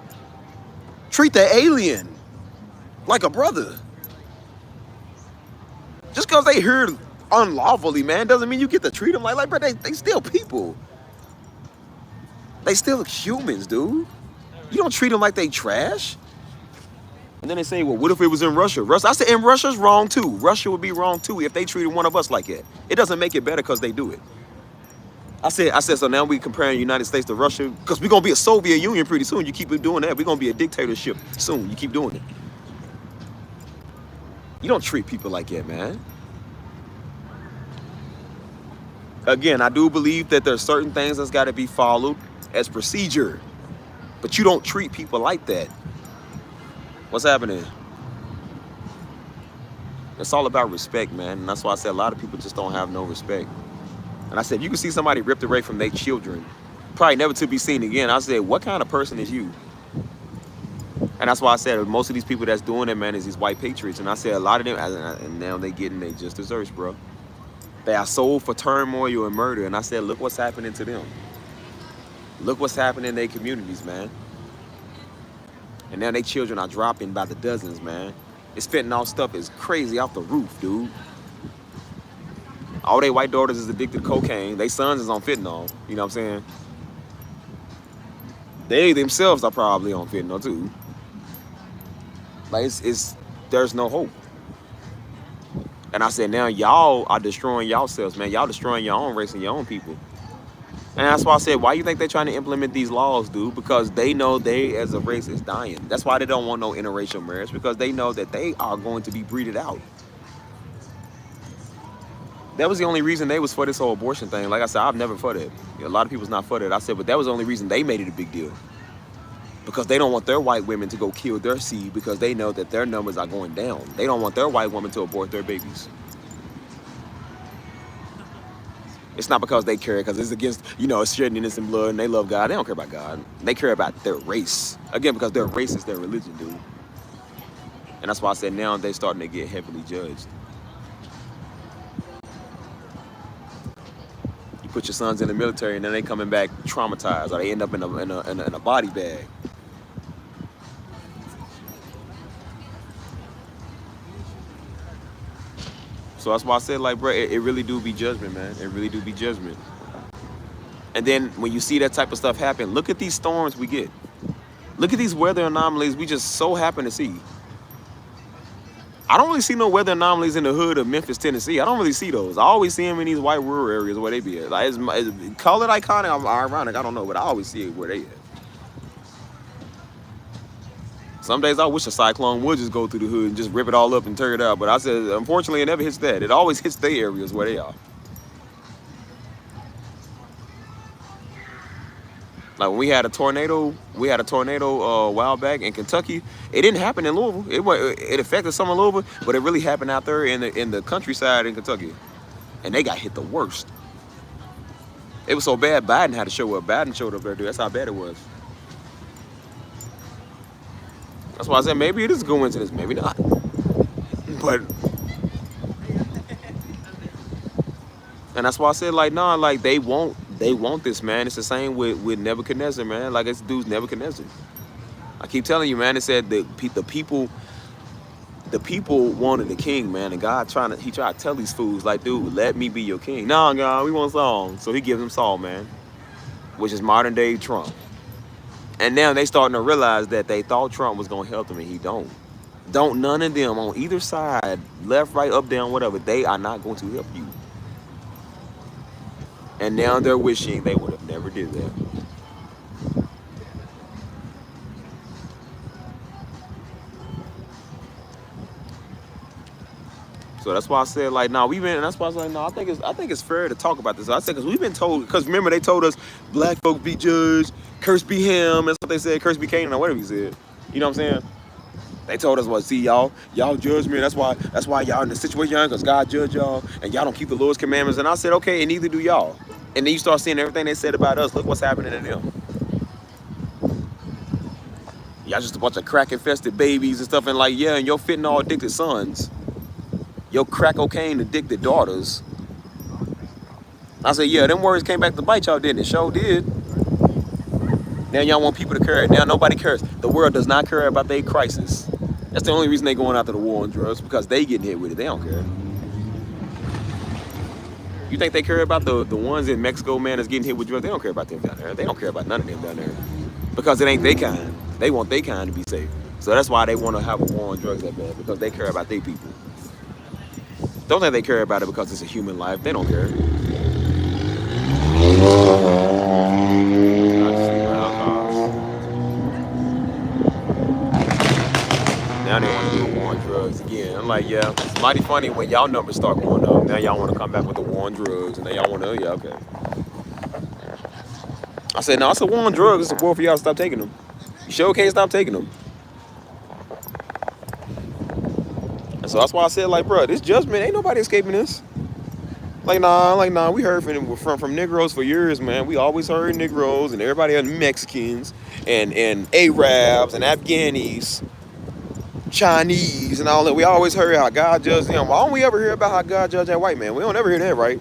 Treat the alien like a brother. Just because they here unlawfully, man, doesn't mean you get to treat them like bro, they still people. They still humans, dude. You don't treat them like they trash. And then they say, well, what if it was in Russia? I said, and Russia's wrong too. Russia would be wrong too if they treated one of us like that. It doesn't make it better because they do it. I said, so now we comparing the United States to Russia because we're going to be a Soviet Union pretty soon. You keep doing that. We're going to be a dictatorship soon. You keep doing it. You don't treat people like that, man. Again, I do believe that there's certain things that's got to be followed as procedure, but you don't treat people like that. What's happening? It's all about respect, man. And that's why I said a lot of people just don't have no respect. And I said, you can see somebody ripped away from their children, probably never to be seen again. I said, what kind of person is you? And that's why I said most of these people that's doing it, man, is these white patriots. And I said a lot of them, and now they getting their just desserts, bro. They are sold for turmoil and murder. And I said, look what's happening to them. Look what's happening in their communities, man. And now their children are dropping by the dozens, man. This fentanyl stuff is crazy off the roof, dude. All their white daughters is addicted to cocaine. Their sons is on fentanyl. You know what I'm saying? They themselves are probably on fentanyl too. Like it's there's no hope. And I said, now y'all are destroying yourselves, man. Y'all destroying your own race and your own people. And that's why I said, why you think they're trying to implement these laws, dude? Because they know they, as a race, is dying. That's why they don't want no interracial marriage, because they know that they are going to be breeded out. That was the only reason they was for this whole abortion thing. Like I said, I've never for that. A lot of people's not for that. I said, but that was the only reason they made it a big deal. Because they don't want their white women to go kill their seed, because they know that their numbers are going down. They don't want their white women to abort their babies. It's not because they care, because it's against, it's shedding innocent blood and they love God. They don't care about God. They care about their race. Again, because their race is their religion, dude. And that's why I said now they're starting to get heavily judged. You put your sons in the military and then they coming back traumatized, or they end up in a body bag. So that's why I said, like, bro, it really do be judgment, man. It really do be judgment. And then when you see that type of stuff happen, look at these storms we get. Look at these weather anomalies we just so happen to see. I don't really see no weather anomalies in the hood of Memphis, Tennessee. I don't really see those. I always see them in these white rural areas where they be at. Like, call it iconic or ironic, I don't know, but I always see it where they at. Some days I wish a cyclone would just go through the hood and just rip it all up and tear it out. But I said, unfortunately, it never hits that. It always hits their areas where they are. Like when we had a tornado a while back in Kentucky. It didn't happen in Louisville. It affected some of Louisville, but it really happened out there in the countryside in Kentucky. And they got hit the worst. It was so bad, Biden had to show up. Biden showed up there, dude. That's how bad it was. That's why I said maybe it is a coincidence, maybe not. But, and that's why I said, like, nah, like they want this, man. It's the same with Nebuchadnezzar, man. Like, it's dude's Nebuchadnezzar. I keep telling you, man. It said the people wanted a king, man, and God tried to tell these fools, like, dude, let me be your king. Nah, God, we want Saul. So he gives them Saul, man, which is modern day Trump. And now they starting to realize that they thought Trump was gonna help them, and he don't. Don't none of them on either side, left, right, up, down, whatever, they are not going to help you. And now they're wishing they would have never did that. So that's why I said, like, nah, and that's why I was like, no, I think it's fair to talk about this. I said, because we've been told, because remember they told us black folk be judged, curse be him, that's what they said, curse be Canaan, or whatever he said. You know what I'm saying? They told us, well, see, y'all judge me, that's why y'all in the situation y'all in, because God judge y'all, and y'all don't keep the Lord's commandments. And I said, okay, and neither do y'all. And then you start seeing everything they said about us. Look what's happening to them. Y'all just a bunch of crack-infested babies and stuff, and like, yeah, and your fentanyl-addicted sons. Your crack cocaine addicted daughters. I said, yeah, them words came back to bite y'all, didn't it? Sure did. Now y'all want people to care. Now nobody cares. The world does not care about their crisis. That's the only reason they going after the war on drugs, because they getting hit with it. They don't care. You think they care about the ones in Mexico, man, that's getting hit with drugs? They don't care about them down there. They don't care about none of them down there. Because it ain't their kind. They want their kind to be safe. So that's why they want to have a war on drugs that bad, because they care about their people. Don't think they care about it because it's a human life. They don't care. Now they want to do a war on drugs again. I'm like, yeah, it's mighty funny when y'all numbers start going up. Now y'all want to come back with a war on drugs, and then y'all want to, yeah, okay. I said, no, it's a war on drugs. It's a war for y'all to stop taking them. You sure can't stop taking them. So that's why I said, like, bro, this judgment, ain't nobody escaping this. Like, nah, we heard from Negroes for years, man. We always heard Negroes and everybody else, Mexicans and Arabs and Afghanis, Chinese and all that. We always heard how God judged them. Why don't we ever hear about how God judged that white man? We don't ever hear that, right?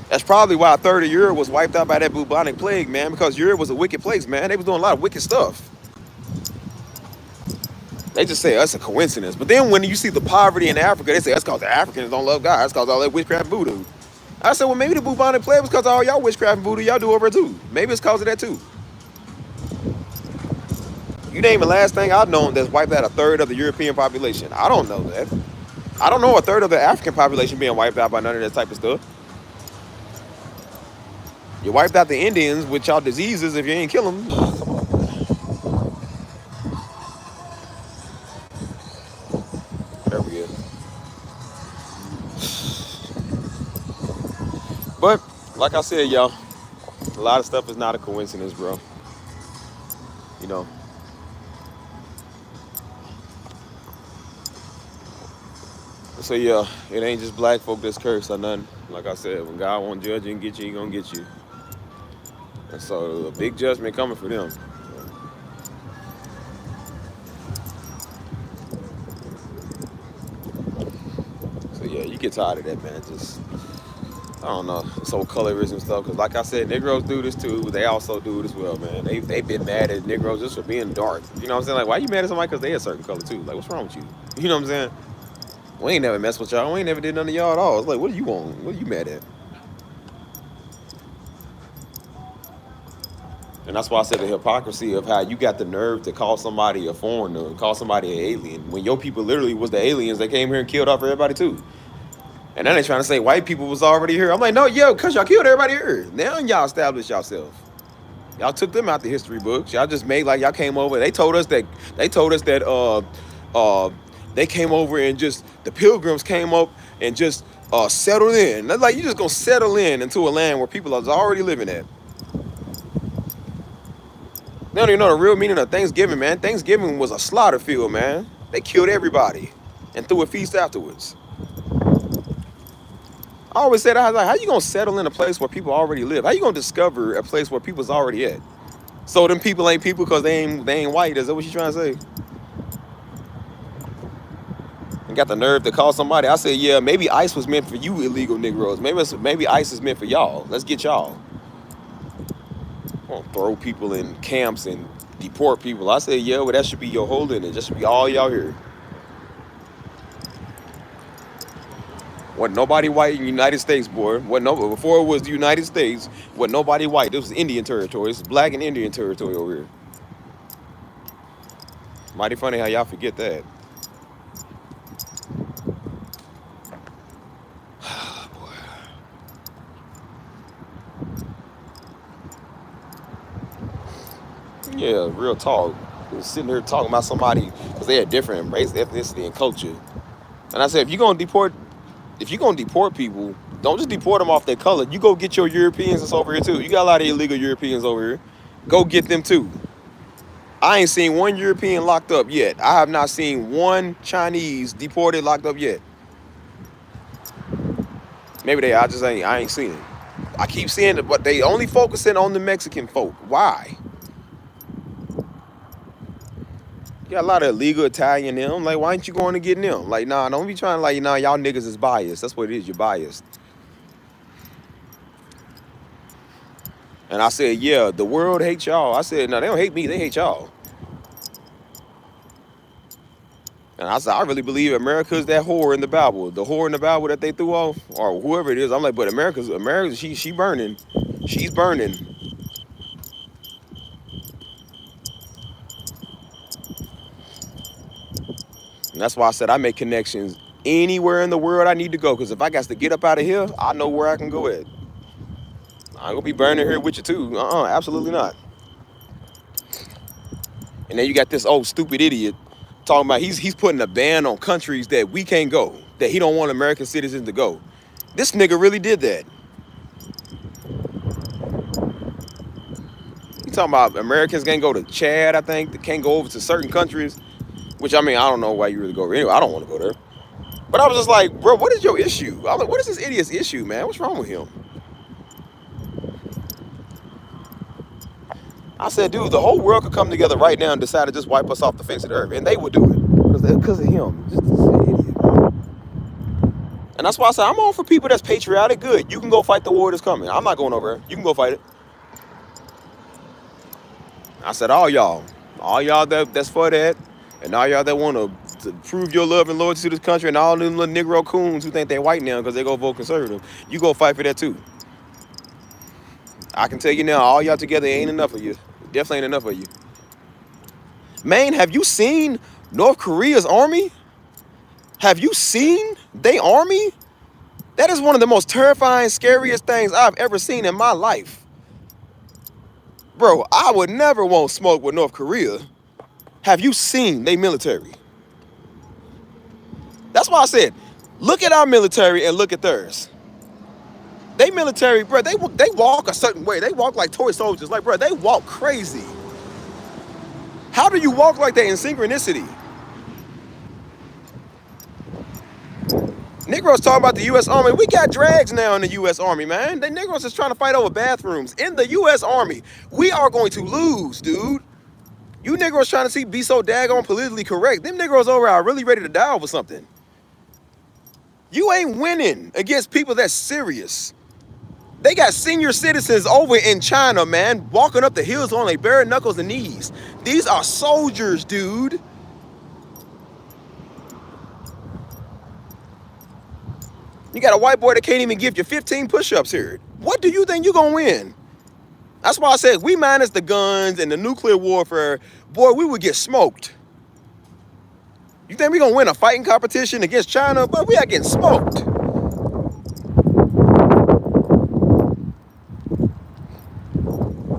That's probably why a third of Europe was wiped out by that bubonic plague, man, because Europe was a wicked place, man. They was doing a lot of wicked stuff. They just say that's a coincidence. But then when you see the poverty in Africa, they say that's because the Africans don't love God. That's because all that witchcraft and voodoo. I said, well, maybe the bubonic plague was because all y'all witchcraft and voodoo y'all do over there too. Maybe it's because of that too. You name the last thing I've known that's wiped out a third of the European population. I don't know that. I don't know a third of the African population being wiped out by none of that type of stuff. You wiped out the Indians with y'all diseases if you ain't kill them. Come on. There we go. But, like I said, y'all, a lot of stuff is not a coincidence, bro. You know. So, yeah, it ain't just black folk that's cursed or nothing. Like I said, when God won't judge you and get you, he gonna get you. And so, a big judgment coming for them. So, yeah, you get tired of that, man. Just, I don't know, this whole colorism stuff. Because like I said, Negroes do this too, but they also do it as well, man. They've been mad at Negroes just for being dark. You know what I'm saying? Like, why you mad at somebody because they a certain color too? Like, what's wrong with you? You know what I'm saying? We ain't never messed with y'all. We ain't never did none of y'all at all. It's like, what do you want? What are you mad at? And that's why I said the hypocrisy of how you got the nerve to call somebody a foreigner, call somebody an alien, when your people literally was the aliens that came here and killed off everybody too. And then they trying to say white people was already here. I'm like, no, yo, because y'all killed everybody here. Now y'all established yourself. Y'all took them out the history books. Y'all just made like y'all came over. They told us that they came over and just the pilgrims came up and just settled in. That's like you just gonna settle in into a land where people are already living at. They don't even know the real meaning of Thanksgiving, man. Thanksgiving was a slaughter field, man. They killed everybody and threw a feast afterwards. I always said, I was like, how you gonna settle in a place where people already live? How you gonna discover a place where people's already at? So them people ain't people because they ain't white. Is that what you trying to say? And got the nerve to call somebody. I said, yeah, maybe ICE was meant for you illegal Negroes. Maybe ICE is meant for y'all. Let's get y'all. Won't throw people in camps and deport people. I said, yeah, well, that should be your holding. It just should be all y'all here. Wasn't nobody white in the United States, boy. Before it was the United States, wasn't nobody white. It was Indian territory. It's black and Indian territory over here. Mighty funny how y'all forget that. Boy. Yeah, real talk. Sitting here talking about somebody because they had different race, ethnicity, and culture. And I said, if you're gonna deport people, don't just deport them off their color. You go get your Europeans that's over here too. You got a lot of illegal Europeans over here. Go get them too. I ain't seen one European locked up yet. I have not seen one Chinese deported locked up yet. Maybe I ain't seen it. I keep seeing it, but they only focusing on the Mexican folk. Why? You got a lot of illegal Italian them. Like, why ain't you going to get them? Like, nah, don't be trying to like, nah, y'all niggas is biased. That's what it is. You're biased. And I said, yeah, the world hates y'all. I said, no, they don't hate me. They hate y'all. And I said, I really believe America is that whore in the Bible. The whore in the Bible that they threw off, or whoever it is. I'm like, but America, she burning. She's burning. And that's why I said I make connections anywhere in the world I need to go. Because if I got to get up out of here, I know where I can go at. I ain't gonna be burning here with you too. Absolutely not. And then you got this old stupid idiot talking about he's putting a ban on countries that we can't go, that he don't want American citizens to go. This nigga really did that. He talking about Americans can't go to Chad, I think. They can't go over to certain countries. Which, I mean, I don't know why you really go over. Anyway, I don't want to go there. But I was just like, bro, what is your issue? I was like, what is this idiot's issue, man? What's wrong with him? I said, dude, the whole world could come together right now and decide to just wipe us off the face of the earth. And they would do it. Because of him. Just an idiot, man. And that's why I said, I'm all for people that's patriotic. Good. You can go fight the war that's coming. I'm not going over there. You can go fight it. I said, all y'all that's for that, And all y'all that want to prove your love and loyalty to this country, and all them little Negro coons who think they white now because they go vote conservative, you go fight for that too. I can tell you now, all y'all together ain't enough of you. Definitely ain't enough of you. Man, have you seen North Korea's army? Have you seen their army? That is one of the most terrifying, scariest things I've ever seen in my life. Bro, I would never want smoke with North Korea. Have you seen their military? That's why I said, look at our military and look at theirs. They military, bro, they walk a certain way. They walk like toy soldiers. Like, bro, they walk crazy. How do you walk like that in synchronicity? Negroes talking about the U.S. Army. We got drags now in the U.S. Army, man. The Negroes is trying to fight over bathrooms in the U.S. Army. We are going to lose, dude. You Negroes trying to be so daggone politically correct. Them Negroes over are really ready to die over something. You ain't winning against people that's serious. They got senior citizens over in China, man, walking up the hills on their bare knuckles and knees. These are soldiers, dude. You got a white boy that can't even give you 15 push-ups here. What do you think you're going to win? That's why I said, we minus the guns and the nuclear warfare, boy, we would get smoked. You think we're going to win a fighting competition against China? But we are getting smoked.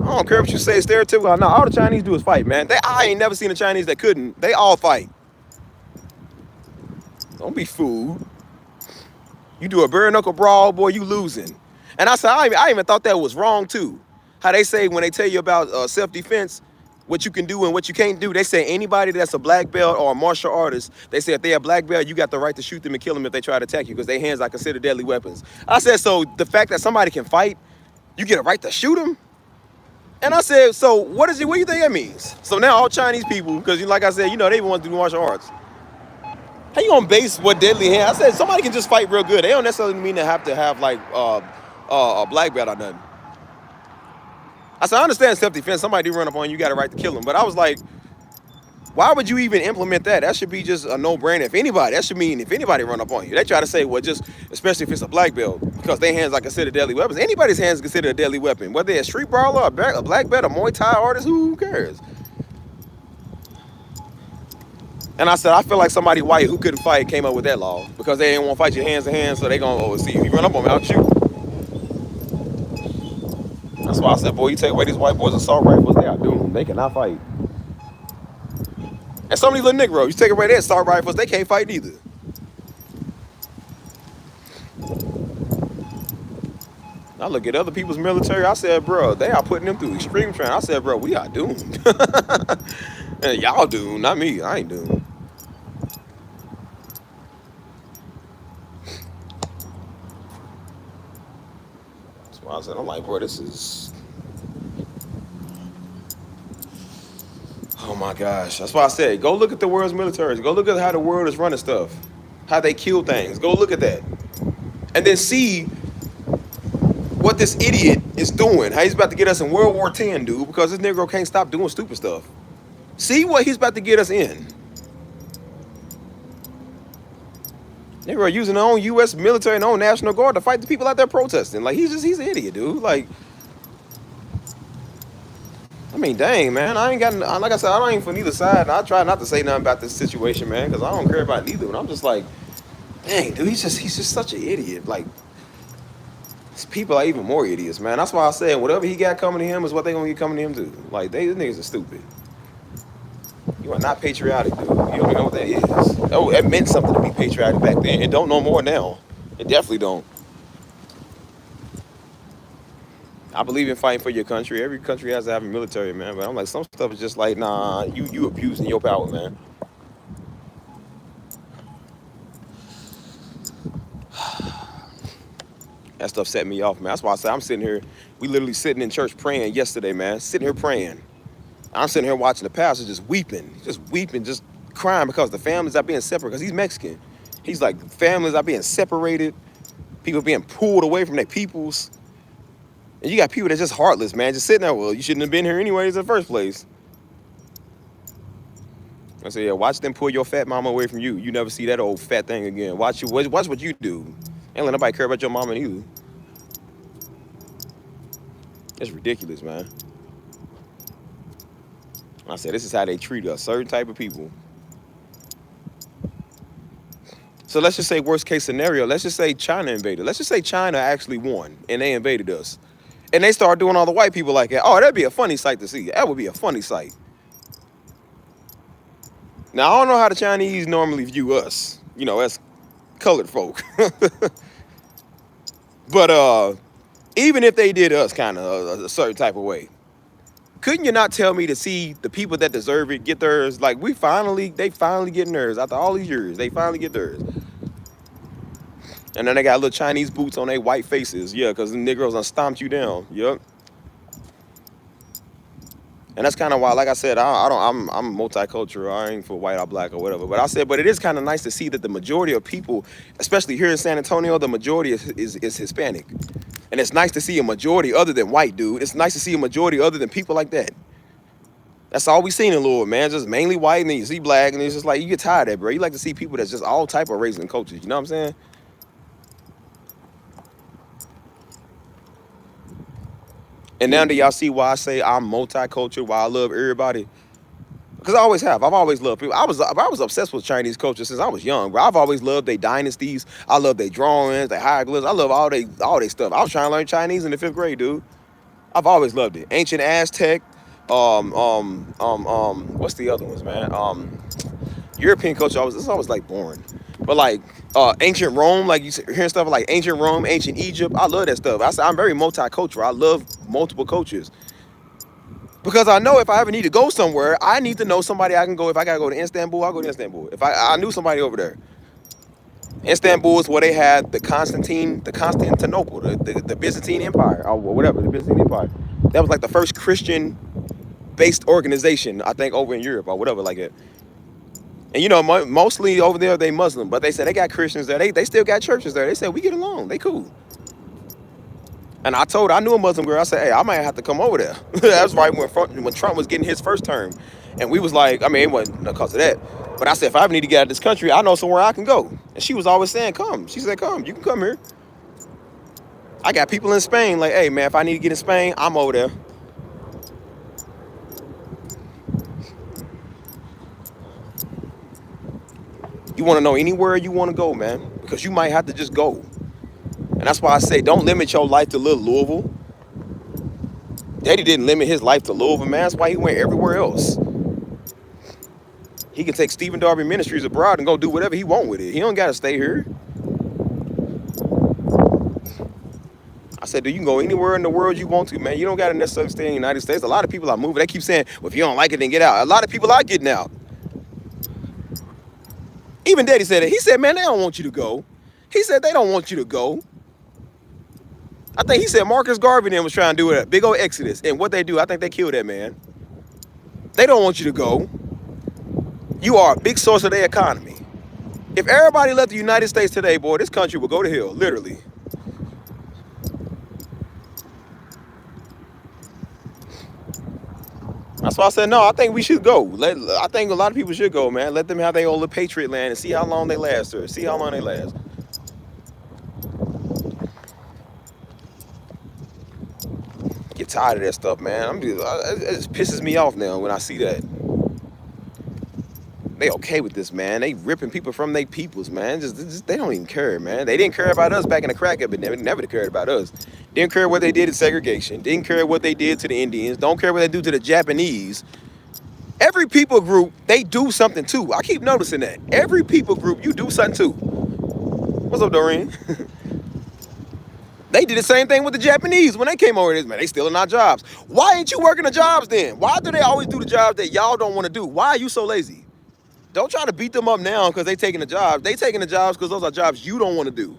I don't care if you say stereotypical. No, all the Chinese do is fight, man. I ain't never seen a Chinese that couldn't. They all fight. Don't be fooled. You do a bare knuckle brawl, boy, you losing. And I said, I even thought that was wrong too. How they say when they tell you about self-defense, what you can do and what you can't do. They say anybody that's a black belt or a martial artist, they say if they're a black belt, you got the right to shoot them and kill them if they try to attack you because their hands are considered deadly weapons. I said, so the fact that somebody can fight, you get a right to shoot them? And I said, so what do you think that means? So now all Chinese people, because like I said, you know, they want to do martial arts. How you gonna base what deadly hand? I said somebody can just fight real good. They don't necessarily mean to have like a black belt or nothing. I said I understand self-defense. Somebody do run up on you, got a right to kill them. But I was like, why would you even implement that? That should be just a no-brainer. If anybody, that should mean if anybody run up on you. They try to say, well, just especially if it's a black belt, because their hands are considered deadly weapons. Anybody's hands is considered a deadly weapon, whether they're a street brawler, a black belt, a Muay Thai artist, who cares? And I said, I feel like somebody white who couldn't fight came up with that law because they didn't want to fight you hands to hands, so they gonna see if you run up on me, I'll shoot. That's why I said, boy, you take away these white boys' assault rifles, they are doomed. They cannot fight. And some of these little Negroes, you take away their assault rifles, they can't fight either. I look at other people's military, I said, bro, they are putting them through extreme training. I said, bro, we are doomed. And y'all doomed, not me, I ain't doomed. That's why I said, I'm like, bro, this is... Oh my gosh. That's why I said, go look at the world's militaries. Go look at how the world is running stuff. How they kill things. Go look at that. And then see what this idiot is doing. How he's about to get us in World War X, dude, because this Negro can't stop doing stupid stuff. See what he's about to get us in. Negro using their own U.S. military and their own National Guard to fight the people out there protesting. Like, he's an idiot, dude. Like, I mean, dang, man. I ain't got, like I said, I don't ain't for neither side. And I try not to say nothing about this situation, man, because I don't care about neither. And I'm just like, dang, dude, he's just such an idiot. Like, these people are even more idiots, man. That's why I said whatever he got coming to him is what they gonna get coming to him too. Like, these niggas are stupid. You are not patriotic, dude. You don't even know what that is. Oh, it meant something to be patriotic back then. It don't no more now. It definitely don't. I believe in fighting for your country. Every country has to have a military, man. But I'm like, some stuff is just like, nah, you abusing your power, man. That stuff set me off, man. That's why I said I'm sitting here. We literally sitting in church praying yesterday, man. Sitting here praying. I'm sitting here watching the pastor just weeping, just crying because the families are being separated. Because he's Mexican. He's like, families are being separated. People being pulled away from their peoples. And you got people that's just heartless, man. Just sitting there, well, you shouldn't have been here anyways in the first place. I said, yeah, watch them pull your fat mama away from you. You never see that old fat thing again. Watch what you do. Ain't let nobody care about your mama either. It's ridiculous, man. I said, this is how they treat us, certain type of people. So let's just say worst case scenario. Let's just say China invaded. Let's just say China actually won and they invaded us. And they start doing all the white people like that. Oh, that'd be a funny sight to see. That would be a funny sight. Now, I don't know how the Chinese normally view us, you know, as colored folk. But even if they did us kind of a certain type of way, couldn't you not tell me to see the people that deserve it get theirs? Like, they finally getting theirs. After all these years, they finally get theirs. And then they got little Chinese boots on their white faces. Yeah, because the Negroes done stomped you down. Yep. And that's kind of why, like I said, I'm multicultural. I ain't for white or black or whatever. But I said, but it is kind of nice to see that the majority of people, especially here in San Antonio, the majority is Hispanic. And it's nice to see a majority other than white, dude. It's nice to see a majority other than people like that. That's all we seen in Lord, man. Just mainly white, and then you see black, and it's just like, you get tired of that, bro. You like to see people that's just all type of races and cultures. You know what I'm saying? And now do y'all see why I say I'm multicultural, why I love everybody? Because I always have. I've always loved people. I was obsessed with Chinese culture since I was young, bro. I've always loved their dynasties. I love their drawings, their hieroglyphs. I love all they stuff. I was trying to learn Chinese in the 5th grade, dude. I've always loved it. Ancient Aztec. What's the other ones, man? European culture. It's always like boring. But like ancient Rome, like you hearing stuff like ancient Rome, ancient Egypt. I love that stuff. I'm very multicultural. I love multiple cultures. Because I know if I ever need to go somewhere, I need to know somebody I can go. If I gotta go to Istanbul, I'll go to Istanbul. If I knew somebody over there. Istanbul is where they had the Constantinople, the Byzantine Empire, or whatever, the Byzantine Empire. That was like the first Christian-based organization, I think, over in Europe or whatever like that. And you know, mostly over there they Muslim, but they said they got Christians there. They still got churches there. They said we get along. They cool. And I knew a Muslim girl. I said, hey, I might have to come over there. That was right when Trump was getting his first term. And we was like, I mean, it wasn't because of that. But I said, if I ever need to get out of this country, I know somewhere I can go. And she was always saying, come. She said, come. You can come here. I got people in Spain like, hey, man, if I need to get in Spain, I'm over there. You want to know anywhere you want to go, man, because you might have to just go. And that's why I say, don't limit your life to little Louisville. Daddy didn't limit his life to Louisville, man. That's why he went everywhere else. He can take Stephen Darby Ministries abroad and go do whatever he want with it. He don't got to stay here. I said, dude, you can go anywhere in the world you want to, man. You don't got to necessarily stay in the United States. A lot of people are moving. They keep saying, well, if you don't like it, then get out. A lot of people are getting out. Even Daddy said it. He said, man, they don't want you to go. He said, they don't want you to go. I think he said Marcus Garvey then was trying to do a big old exodus. And what they do, I think they killed that man. They don't want you to go. You are a big source of their economy. If everybody left the United States today, boy, this country would go to hell, literally. That's why I said, no, I think we should go. I think a lot of people should go, man. Let them have their own little patriot land and see how long they last, or see how long they last. Get tired of that stuff, man. It just pisses me off now when I see that. They okay with this, man. They ripping people from their peoples, man. Just they don't even care, man. They didn't care about us back in the crack epidemic. Never cared about us. Didn't care what they did in segregation. Didn't care what they did to the Indians. Don't care what they do to the Japanese. Every people group, they do something too. I keep noticing that. Every people group, you do something too. What's up, Doreen? They did the same thing with the Japanese when they came over here. Man, they stealing our jobs. Why ain't you working the jobs then? Why do they always do the jobs that y'all don't want to do? Why are you so lazy? Don't try to beat them up now because they taking the jobs. They taking the jobs because those are jobs you don't want to do.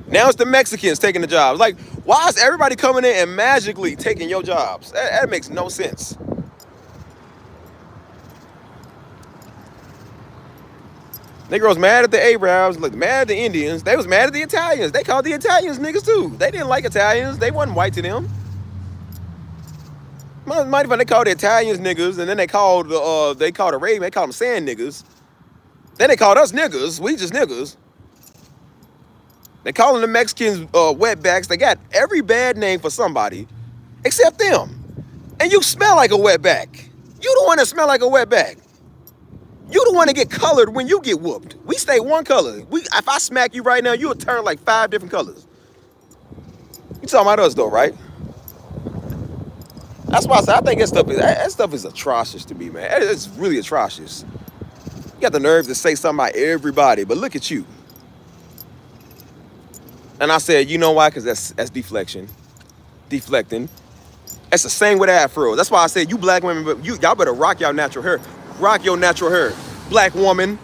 Now it's the Mexicans taking the jobs. Like, why is everybody coming in and magically taking your jobs? That makes no sense. Negroes mad at the Arabs, look, mad at the Indians. They was mad at the Italians. They called the Italians niggas too. They didn't like Italians. They wasn't white to them. Mighty fun. They called the Italians niggas, and then they called the Arabian, they called them sand niggas. Then they called us niggas. We just niggas. They calling the Mexicans wetbacks. They got every bad name for somebody except them. And you smell like a wetback. You the one that smell like a wetback. You the one that get colored when you get whooped. We stay one color. If I smack you right now, you'll turn like 5 different colors. You talking about us though, right? That's why I say I think that stuff is atrocious to me, man. It's really atrocious. You got the nerve to say something about everybody, but look at you. And I said, you know why? Because that's deflecting. That's the same with afros. That's why I said, you black women, but y'all better rock y'all natural hair. Rock your natural hair. Black woman.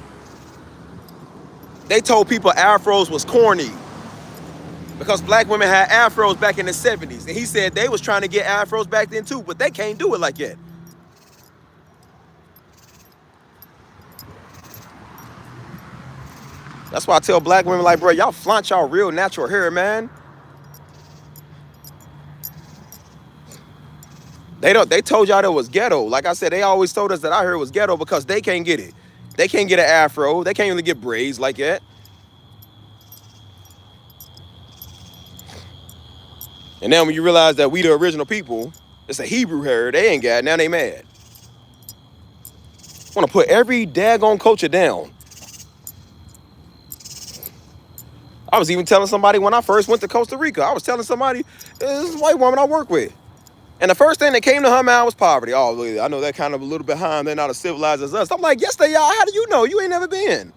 They told people afros was corny because black women had afros back in the 70s. And he said they was trying to get afros back then too, but they can't do it like that. That's why I tell black women, like, bro, y'all flaunt y'all real natural hair, man. They told y'all that was ghetto. Like I said, they always told us that our hair was ghetto because they can't get it. They can't get an afro. They can't even get braids like that. And then when you realize that we the original people, it's a Hebrew hair, they ain't got it. Now they mad. Want to put every daggone culture down. I was even telling somebody when I first went to Costa Rica, I was telling somebody, this white woman I work with. And the first thing that came to her mind was poverty. Oh, I know they're kind of a little behind. They're not as civilized as us. I'm like, yes, they are. How do you know? You ain't never been.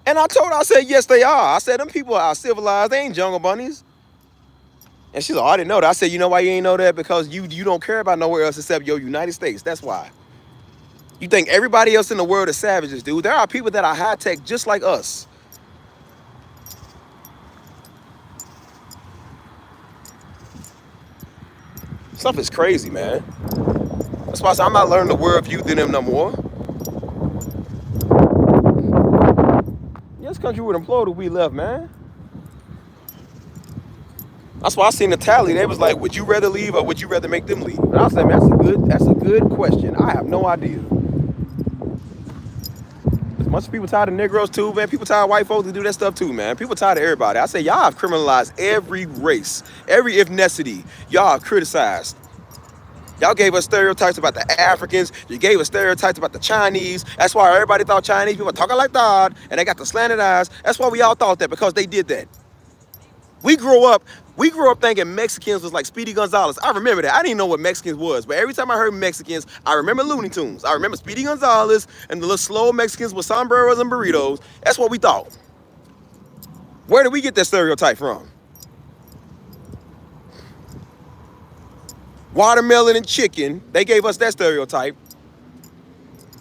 And I told her, I said, yes, they are. I said, them people are civilized. They ain't jungle bunnies. And she's like, oh, I didn't know that. I said, you know why you ain't know that? Because you don't care about nowhere else except your United States. That's why. You think everybody else in the world is savages, dude. There are people that are high-tech just like us. Stuff is crazy, man. That's why I say I'm not learning the worldview than them no more. Yeah, this country would implode if we left, man. That's why I seen the tally. They was like, would you rather leave or would you rather make them leave? And I said, man, that's a good question. I have no idea. As much as people tired of Negroes too, man. People tired of white folks to do that stuff too, man. People tired of everybody. I say, y'all have criminalized every race, every ethnicity. Y'all have criticized. Y'all gave us stereotypes about the Africans. You gave us stereotypes about the Chinese. That's why everybody thought Chinese people were talking like that, and they got the slanted eyes. That's why we all thought that, because they did that. We grew up thinking Mexicans was like Speedy Gonzalez. I remember that. I didn't know what Mexicans was, but every time I heard Mexicans, I remember Looney Tunes. I remember Speedy Gonzalez and the little slow Mexicans with sombreros and burritos. That's what we thought. Where did we get that stereotype from? Watermelon and chicken, they gave us that stereotype.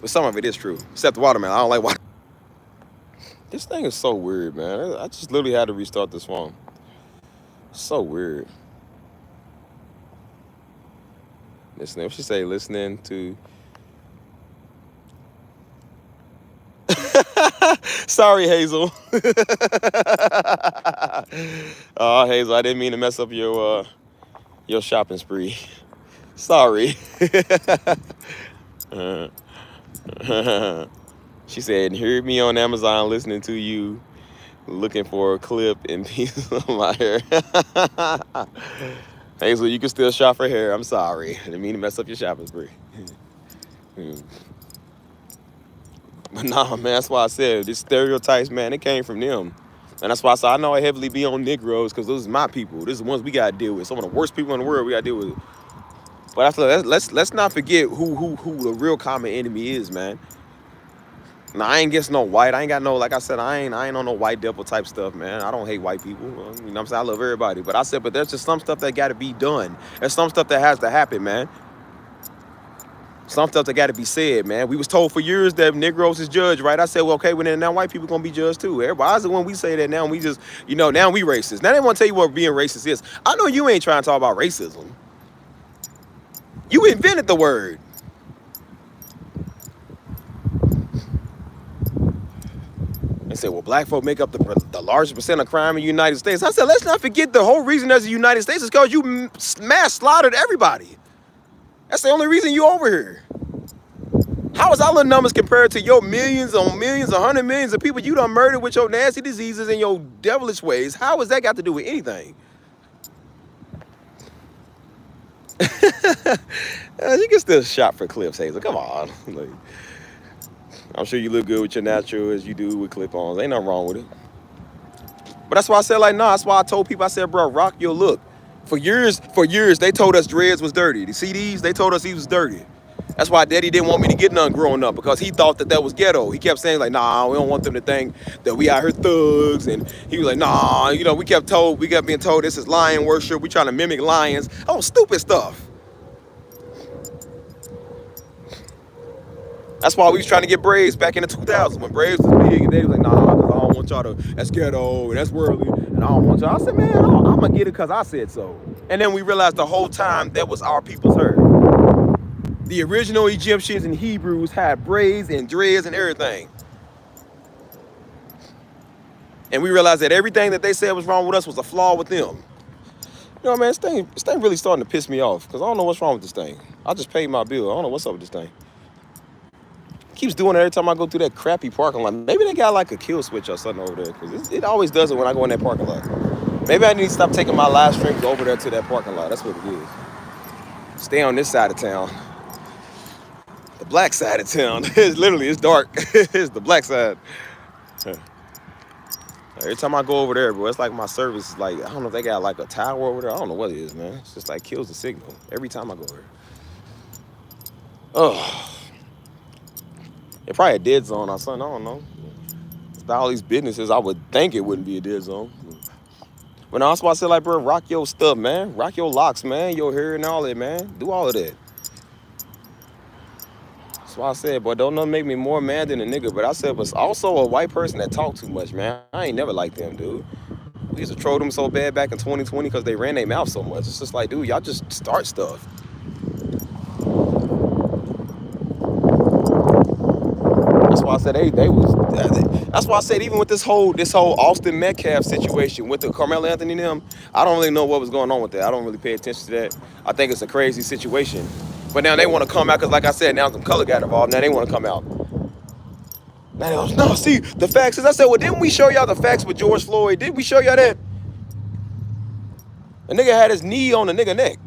But some of it is true, except the watermelon. I don't like watermelon. This thing is so weird, man. I just literally had to restart this phone. So weird. Listening, what she say? Listening to. Sorry, Hazel. Oh, Hazel, I didn't mean to mess up your shopping spree. Sorry. She said, hear me on Amazon listening to you, looking for a clip and piece of my hair. Hazel, you can still shop for hair. I'm sorry. I didn't mean to mess up your shopping spree. But nah, man, that's why I said these stereotypes, man, it came from them. And that's why I said I know I heavily be on Negroes, because those are my people. These are the ones we gotta deal with. Some of the worst people in the world we gotta deal with. But after let's not forget who the real common enemy is, man. Now I ain't guess no white. I ain't got no, like I said, I ain't on no white devil type stuff, man. I don't hate white people. You know what I'm saying? I love everybody. But I said, but there's just some stuff that gotta be done. There's some stuff that has to happen, man. Some stuff that got to be said, man. We was told for years that Negroes is judged, right? I said, well, okay, well, then now white people going to be judged too. Everybody's the one we say that now, we just, now we racist. Now they want to tell you what being racist is. I know you ain't trying to talk about racism. You invented the word. They said, well, black folk make up the largest percent of crime in the United States. I said, let's not forget the whole reason there's the United States is because you mass slaughtered everybody. That's the only reason you over here. How is our little numbers compared to your millions on millions, 100 millions of people you done murdered with your nasty diseases and your devilish ways? How has that got to do with anything? You can still shop for clips, Hazel. Come on. Like, I'm sure you look good with your natural as you do with clip-ons. Ain't nothing wrong with it. But that's why I said, like, nah, that's why I told people, I said, bro, rock your look. For years, they told us dreads was dirty. The CDs, they told us he was dirty. That's why Daddy didn't want me to get none growing up, because he thought that was ghetto. He kept saying, like, nah, we don't want them to think that we out here thugs. And he was like, nah, you know, we kept being told this is lion worship. We trying to mimic lions. Oh, stupid stuff. That's why we was trying to get Braves back in the 2000s when Braves was big, and they was like, nah, because I don't want y'all to, that's ghetto and that's worldly, and I don't want y'all. I said, man, I'm going to get it because I said so. And then we realized the whole time that was our people's herd. The original Egyptians and Hebrews had braids and dreads and everything. And we realized that everything that they said was wrong with us was a flaw with them. You know, man, this thing really starting to piss me off, because I don't know what's wrong with this thing. I just paid my bill. I don't know what's up with this thing. Keeps doing it every time I go through that crappy parking lot. Maybe they got like a kill switch or something over there, because it always does it when I go in that parking lot. Maybe I need to stop taking my live streams over there to that parking lot. That's what it is. Stay on this side of town. The black side of town. It's dark. It's the black side. Every time I go over there, bro, it's like my service is like, I don't know if they got like a tower over there. I don't know what it is, man. It's just like kills the signal every time I go over there. Oh. It's probably a dead zone or something. I don't know. It's all these businesses, I would think it wouldn't be a dead zone. But now that's why I said, like, bro, rock your stuff, man. Rock your locks, man. Your hair and all that, man. Do all of that. That's why I said, boy, don't nothing make me more mad than a nigga. But I said, but also a white person that talk too much, man. I ain't never liked them, dude. We used to troll them so bad back in 2020 because they ran their mouth so much. It's just like, dude, y'all just start stuff. That's why I said they was. That's why I said even with this whole Austin Metcalf situation with the Carmelo Anthony and them, I don't really know what was going on with that. I don't really pay attention to that. I think it's a crazy situation. But now they want to come out because, like I said, now some color got involved. Now they want to come out. Now they was, no, see the facts. As I said, well, didn't we show y'all the facts with George Floyd? Did we show y'all that? The nigga had his knee on the nigga neck.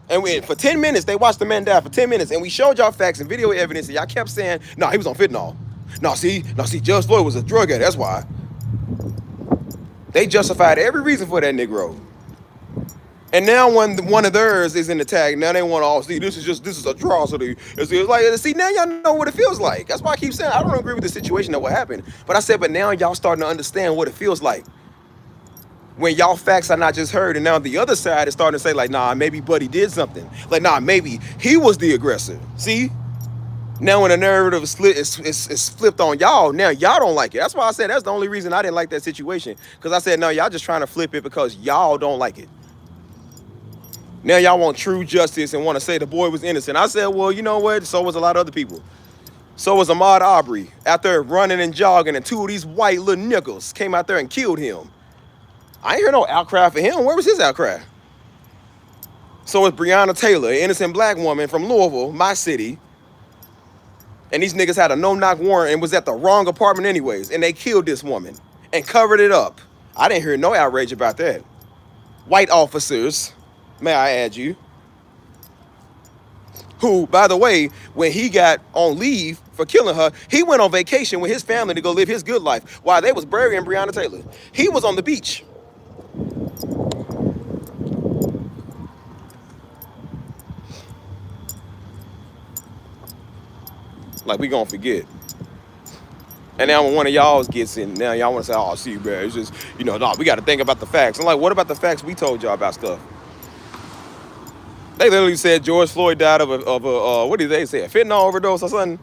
And for 10 minutes, they watched the man die for 10 minutes. And we showed y'all facts and video evidence. And y'all kept saying, no, he was on fentanyl. No, see, Judge Floyd was a drug addict. That's why. They justified every reason for that Negro. And now when one of theirs is in the tag, now they want to all see, this is atrocity. It's like, see, now y'all know what it feels like. That's why I keep saying, I don't agree with the situation that what happened. But I said, but now y'all starting to understand what it feels like. When y'all facts are not just heard, and now the other side is starting to say, like, nah, maybe Buddy did something. Like, nah, maybe he was the aggressor. See? Now when the narrative is flipped on y'all, now y'all don't like it. That's why I said that's the only reason I didn't like that situation. Because I said, no, y'all just trying to flip it because y'all don't like it. Now y'all want true justice and want to say the boy was innocent. I said, well, you know what? So was a lot of other people. So was Ahmaud Arbery out there running and jogging, and two of these white little nickels came out there and killed him. I ain't hear no outcry for him. Where was his outcry? So it's Breonna Taylor, an innocent black woman from Louisville, my city. And these niggas had a no-knock warrant and was at the wrong apartment anyways. And they killed this woman and covered it up. I didn't hear no outrage about that. White officers, may I add you, who, by the way, when he got on leave for killing her, he went on vacation with his family to go live his good life while they was burying Breonna Taylor. He was on the beach. Like, we gonna forget. And now when one of y'all gets in, now y'all want to say, oh, see, man, it's just, you know, no, we got to think about the facts. I'm like, what about the facts we told y'all about stuff? They literally said George Floyd died of a what did they say, a fentanyl overdose or something?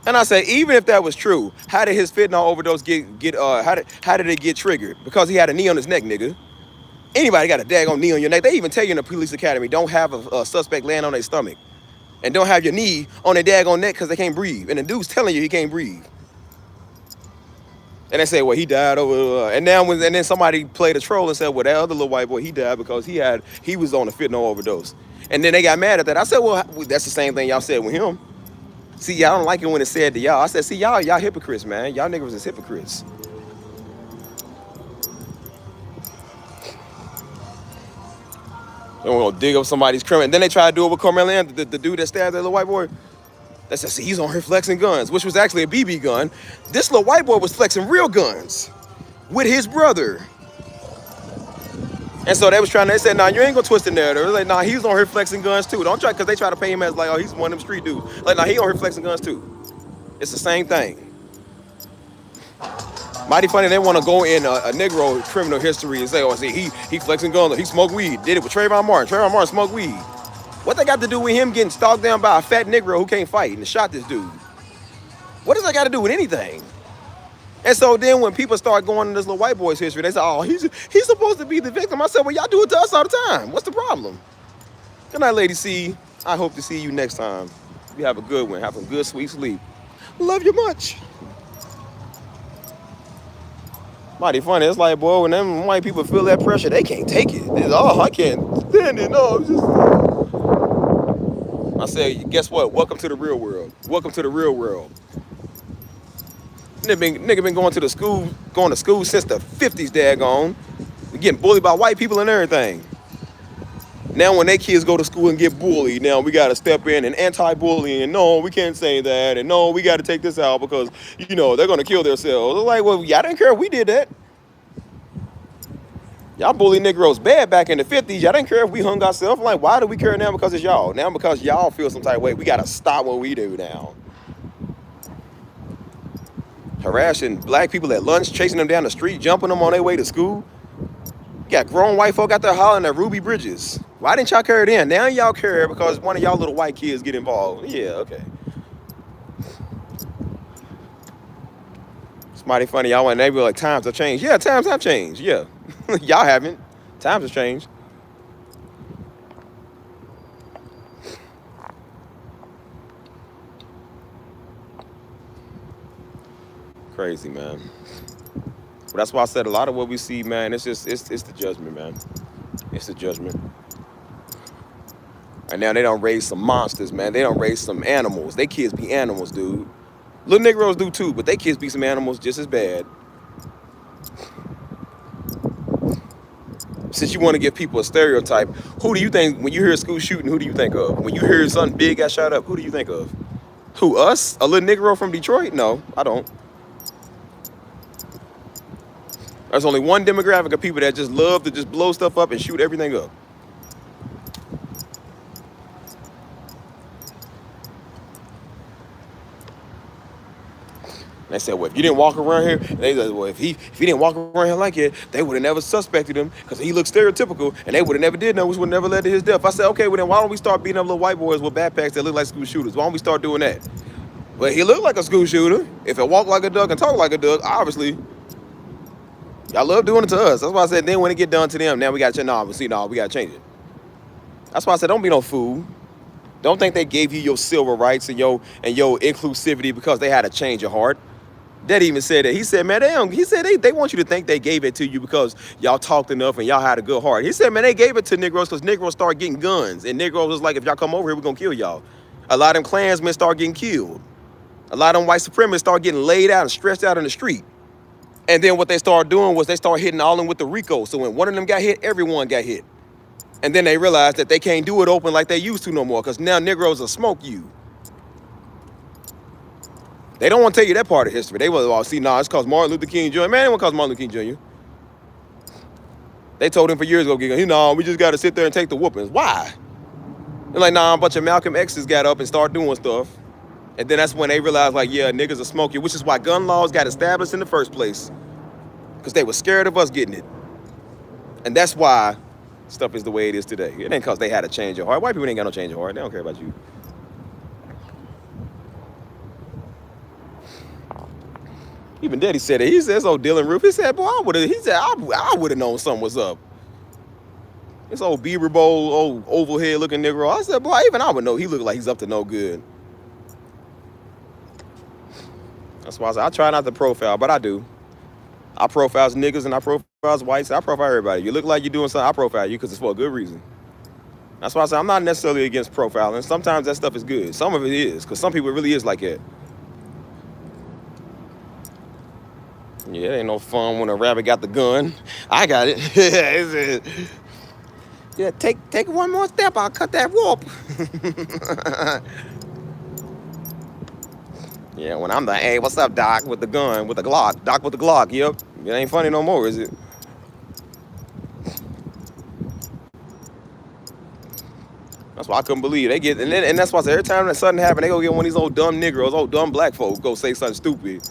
And I said, even if that was true, how did his fentanyl overdose how did it get triggered? Because he had a knee on his neck, nigga. Anybody got a daggone knee on your neck? They even tell you in the police academy, don't have a suspect laying on their stomach. And don't have your knee on their daggone neck because they can't breathe. And the dude's telling you he can't breathe. And they say, well, he died over, and then somebody played a troll and said, well, that other little white boy, he died because he was on a fentanyl overdose. And then they got mad at that. I said, well, that's the same thing y'all said with him. See, y'all don't like it when it's said to y'all. I said, see, y'all hypocrites, man. Y'all niggas is hypocrites. Then we're gonna dig up somebody's criminal. Then they try to do it with Carmelo, the dude that stabbed that little white boy. They said, see, he's on here flexing guns, which was actually a BB gun. This little white boy was flexing real guns with his brother. And so they said, nah, you ain't gonna twist the narrative. They're like, nah, he's on here flexing guns too. Don't try, because they try to pay him as like, oh, he's one of them street dudes. Like, nah, he on here flexing guns too. It's the same thing. Mighty funny, they want to go in a Negro criminal history and say, oh, see, he flexing guns, he smoked weed. Did it with Trayvon Martin. Trayvon Martin smoked weed. What they got to do with him getting stalked down by a fat Negro who can't fight and shot this dude? What does that got to do with anything? And so then when people start going into this little white boy's history, they say, oh, he's supposed to be the victim. I said, well, y'all do it to us all the time. What's the problem? Good night, Lady C. I hope to see you next time. You have a good one. Have a good, sweet sleep. Love you much. Mighty funny. It's like, boy, when them white people feel that pressure, they can't take it. It's, oh, I can't stand it. No, I said, guess what? Welcome to the real world. Welcome to the real world. Nigga been going to school since the 50s, daggone. Getting bullied by white people and everything. Now when they kids go to school and get bullied, now we got to step in and anti-bullying, and no, we can't say that, and no, we got to take this out because, you know, they're going to kill themselves. It's like, well, y'all didn't care if we did that. Y'all bullied Negroes bad back in the 50s. Y'all didn't care if we hung ourselves. Like, why do we care now because it's y'all? Now because y'all feel some type of way, we got to stop what we do now. Harassing black people at lunch, chasing them down the street, jumping them on their way to school. You got grown white folk out there hollering at Ruby Bridges. Why didn't y'all care it in? Now y'all care because one of y'all little white kids get involved. Yeah, okay. It's mighty funny. Y'all want to be like, times have changed. Yeah, times have changed. Yeah. Y'all haven't. Times have changed. Crazy, man. But that's why I said a lot of what we see, man, it's the judgment, man. It's the judgment. And now they don't raise some monsters, man. They don't raise some animals. They kids be animals, dude. Little Negroes do too, but they kids be some animals just as bad. Since you want to give people a stereotype, who do you think, when you hear a school shooting, who do you think of? When you hear something big got shot up, who do you think of? Who, us? A little Negro from Detroit? No, I don't. There's only one demographic of people that just love to just blow stuff up and shoot everything up. They said, well, if you didn't walk around here, they said, well, if he didn't walk around here like it, they would have never suspected him because he looked stereotypical and they would have never did know, which would never led to his death. I said, okay, well then why don't we start beating up little white boys with backpacks that look like school shooters? Why don't we start doing that? Well, he looked like a school shooter. If it walked like a duck and talked like a duck, obviously. Y'all love doing it to us. That's why I said then when it get done to them, now we got to change. We got to change it. That's why I said don't be no fool. Don't think they gave you your civil rights and your inclusivity because they had to change your heart. Dad even said that. He said, man, they want you to think they gave it to you because y'all talked enough and y'all had a good heart. He said, man, they gave it to Negroes because Negroes started getting guns. And Negroes was like, if y'all come over here, we're going to kill y'all. A lot of them Klansmen start getting killed. A lot of them white supremacists start getting laid out and stretched out in the street. And then what they started doing was they started hitting all of them with the RICO. So when one of them got hit, everyone got hit. And then they realized that they can't do it open like they used to no more because now Negroes will smoke you. They don't want to tell you that part of history. They will, see, nah, it's because Martin Luther King Jr. Man, it wasn't because Martin Luther King Jr. They told him for years ago, nah, we just got to sit there and take the whoopings. Why? They're like, nah, a bunch of Malcolm X's got up and started doing stuff. And then that's when they realized, like, yeah, niggas are smoking, which is why gun laws got established in the first place. Because they were scared of us getting it. And that's why stuff is the way it is today. It ain't because they had to change your heart. White people ain't got no change of heart. They don't care about you. Even Daddy said it. He said, "So Dylan Roof." He said, "Boy, I would have known something was up." This old Beaver Bowl, old oval head looking Negro. I said, "Boy, even I would know. He looked like he's up to no good." That's why I said I try not to profile, but I do. I profile niggas and I profile whites. I profile everybody. You look like you're doing something, I profile you because it's for a good reason. That's why I say I'm not necessarily against profiling. Sometimes that stuff is good. Some of it is, because some people it really is like that. Yeah, it ain't no fun when a rabbit got the gun. I got it. Yeah, take one more step, I'll cut that rope. Yeah, when I'm the, hey, what's up, Doc, with the gun, with the Glock. Doc with the Glock, yep. It ain't funny no more, is it? That's why I couldn't believe they get, and that's why I said every time that something happen, they go get one of these old dumb Negroes, old dumb black folks, go say something stupid.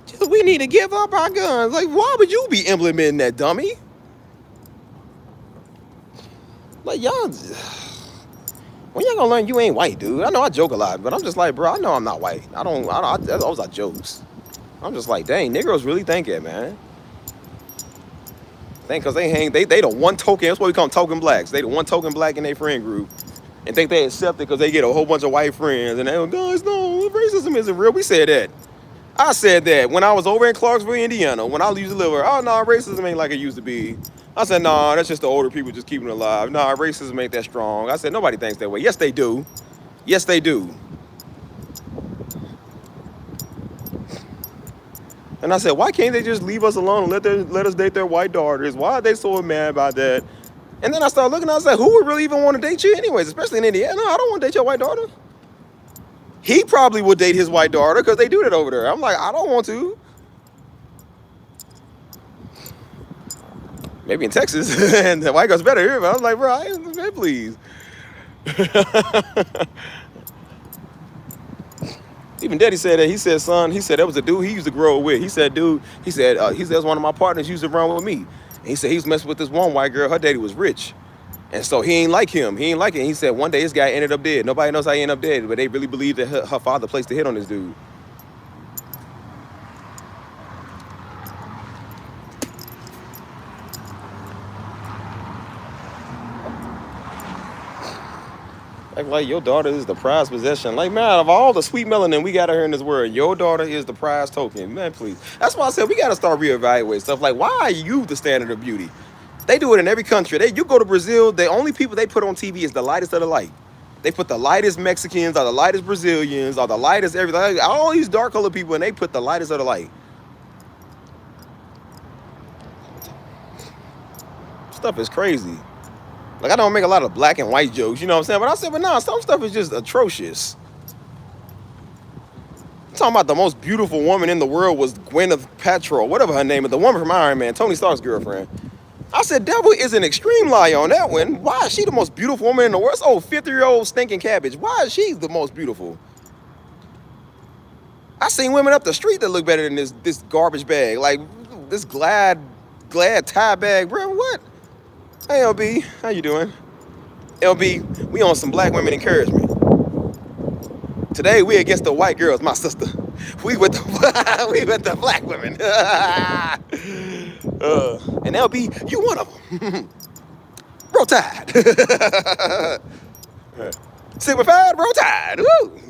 Just, we need to give up our guns. Like, why would you be implementing that, dummy? Like, y'all, when y'all gonna learn you ain't white, dude? I know I joke a lot, but I'm just like, bro, I know I'm not white. Those are jokes. I'm just like, dang, Negroes really think that, man. Think because they the one token, that's what we call them, token blacks. They the one token black in their friend group. And think they accept it because they get a whole bunch of white friends. And they go, guys, no, racism isn't real. We said that. I said that when I was over in Clarksville, Indiana, when I used to live there. Oh, no, racism ain't like it used to be. I said, no, that's just the older people just keeping it alive. No, racism ain't that strong. I said, nobody thinks that way. Yes, they do. Yes, they do. And I said, why can't they just leave us alone and let us date their white daughters? Why are they so mad about that? And then I started looking, I said, who would really even want to date you anyways, especially in Indiana? I don't want to date your white daughter. He probably would date his white daughter because they do that over there. I'm like, I don't want to. Maybe in Texas, and the white girl's better here, but I was like, bro, man, please. Even Daddy said that. He said, son, he said that was a dude he used to grow with. He said, dude, he said that's one of my partners used to run with me. And he said he was messing with this one white girl. Her daddy was rich. And so he ain't like him. He ain't like it. And he said one day this guy ended up dead. Nobody knows how he ended up dead, but they really believe that her father placed a hit on this dude. Like your daughter is the prized possession. Like, man, out of all the sweet melanin we got out here in this world, your daughter is the prized token. Man, please. That's why I said we got to start reevaluating stuff. Like, why are you the standard of beauty? They do it in every country. You go to Brazil, the only people they put on TV is the lightest of the light. They put the lightest Mexicans or the lightest Brazilians or the lightest everything. All these dark colored people, and they put the lightest of the light. Stuff is crazy. Like, I don't make a lot of black and white jokes, you know what I'm saying? But I said, but nah, some stuff is just atrocious. I'm talking about the most beautiful woman in the world was Gwyneth Paltrow, whatever her name is, the woman from Iron Man, Tony Stark's girlfriend. I said, devil is an extreme lie on that one. Why is she the most beautiful woman in the world? This old 50-year-old stinking cabbage. Why is she the most beautiful? I seen women up the street that look better than this garbage bag. Like, this Glad tie bag, bro, what? Hey, LB, how you doing? LB, we on some black women encouragement. Today, we against the white girls, my sister. We with the black women. And LB, you one of them. Roll Tide. Signified, Roll Tide. Woo!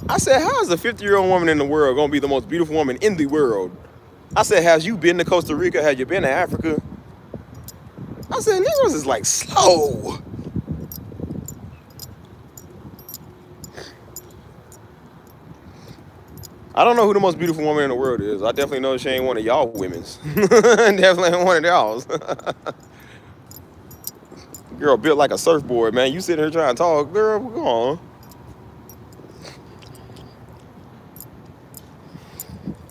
I said, how is a 50-year-old woman in the world going to be the most beautiful woman in the world? I said, has you been to Costa Rica? Have you been to Africa? I said, niggas is like slow. I don't know who the most beautiful woman in the world is. I definitely know she ain't one of y'all women's. Definitely ain't one of y'all's. Girl built like a surfboard, man. You sitting here trying to talk, girl, go on.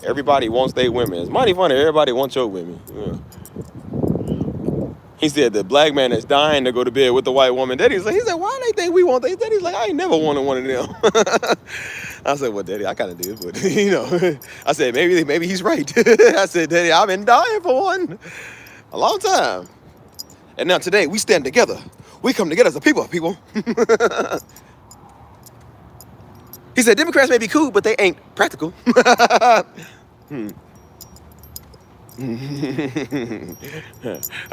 Everybody wants their women. It's mighty funny. Everybody wants your women. Yeah. He said the black man is dying to go to bed with the white woman. Daddy's like, he said, why they think we want that? Daddy's like, I ain't never wanted one of them. I said, well, Daddy, I kind of did, but you know, I said, maybe he's right. I said, Daddy, I've been dying for one a long time. And now today we stand together. We come together as a people. He said, Democrats may be cool, but they ain't practical. Have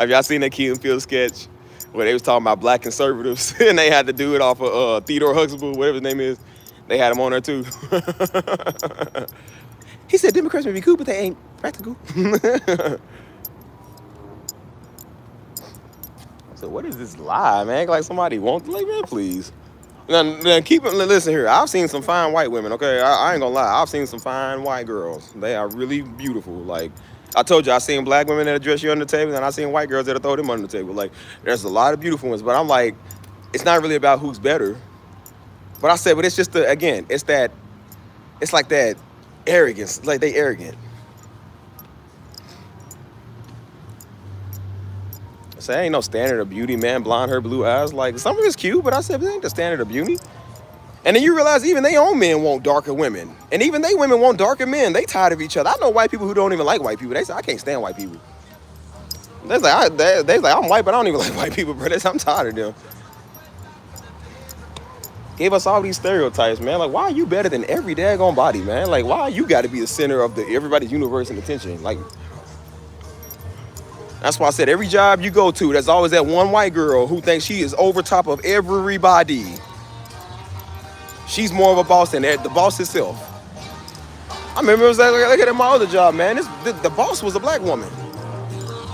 y'all seen that Key and Peele sketch where they was talking about black conservatives and they had to do it off of Theodore Huxtable, whatever his name is? They had him on there too. He said Democrats may be cool, but they ain't practical. So what is this lie, man? Act like somebody wants, like, man, please. Now keep it. Listen here. I've seen some fine white women. Okay, I ain't gonna lie. I've seen some fine white girls. They are really beautiful. Like I told you, I seen black women that dress you under the table, and I seen white girls that throw them under the table. Like there's a lot of beautiful ones, but I'm like, it's not really about who's better. But I said, but it's just again, it's like that arrogance. Like they arrogant. So ain't no standard of beauty, man. Blonde hair, blue eyes. Like some of it's cute, but I said, it ain't the standard of beauty. And then you realize even they own men want darker women. And even they women want darker men. They tired of each other. I know white people who don't even like white people. They say, I can't stand white people. They like, I'm white, but I don't even like white people, bro. I'm tired of them. Gave us all these stereotypes, man. Like, why are you better than every daggone body, man? Like, why you got to be the center of everybody's universe and attention? Like, that's why I said every job you go to, there's always that one white girl who thinks she is over top of everybody. She's more of a boss than the boss itself. I remember it was like, look at my other job, man. The boss was a black woman.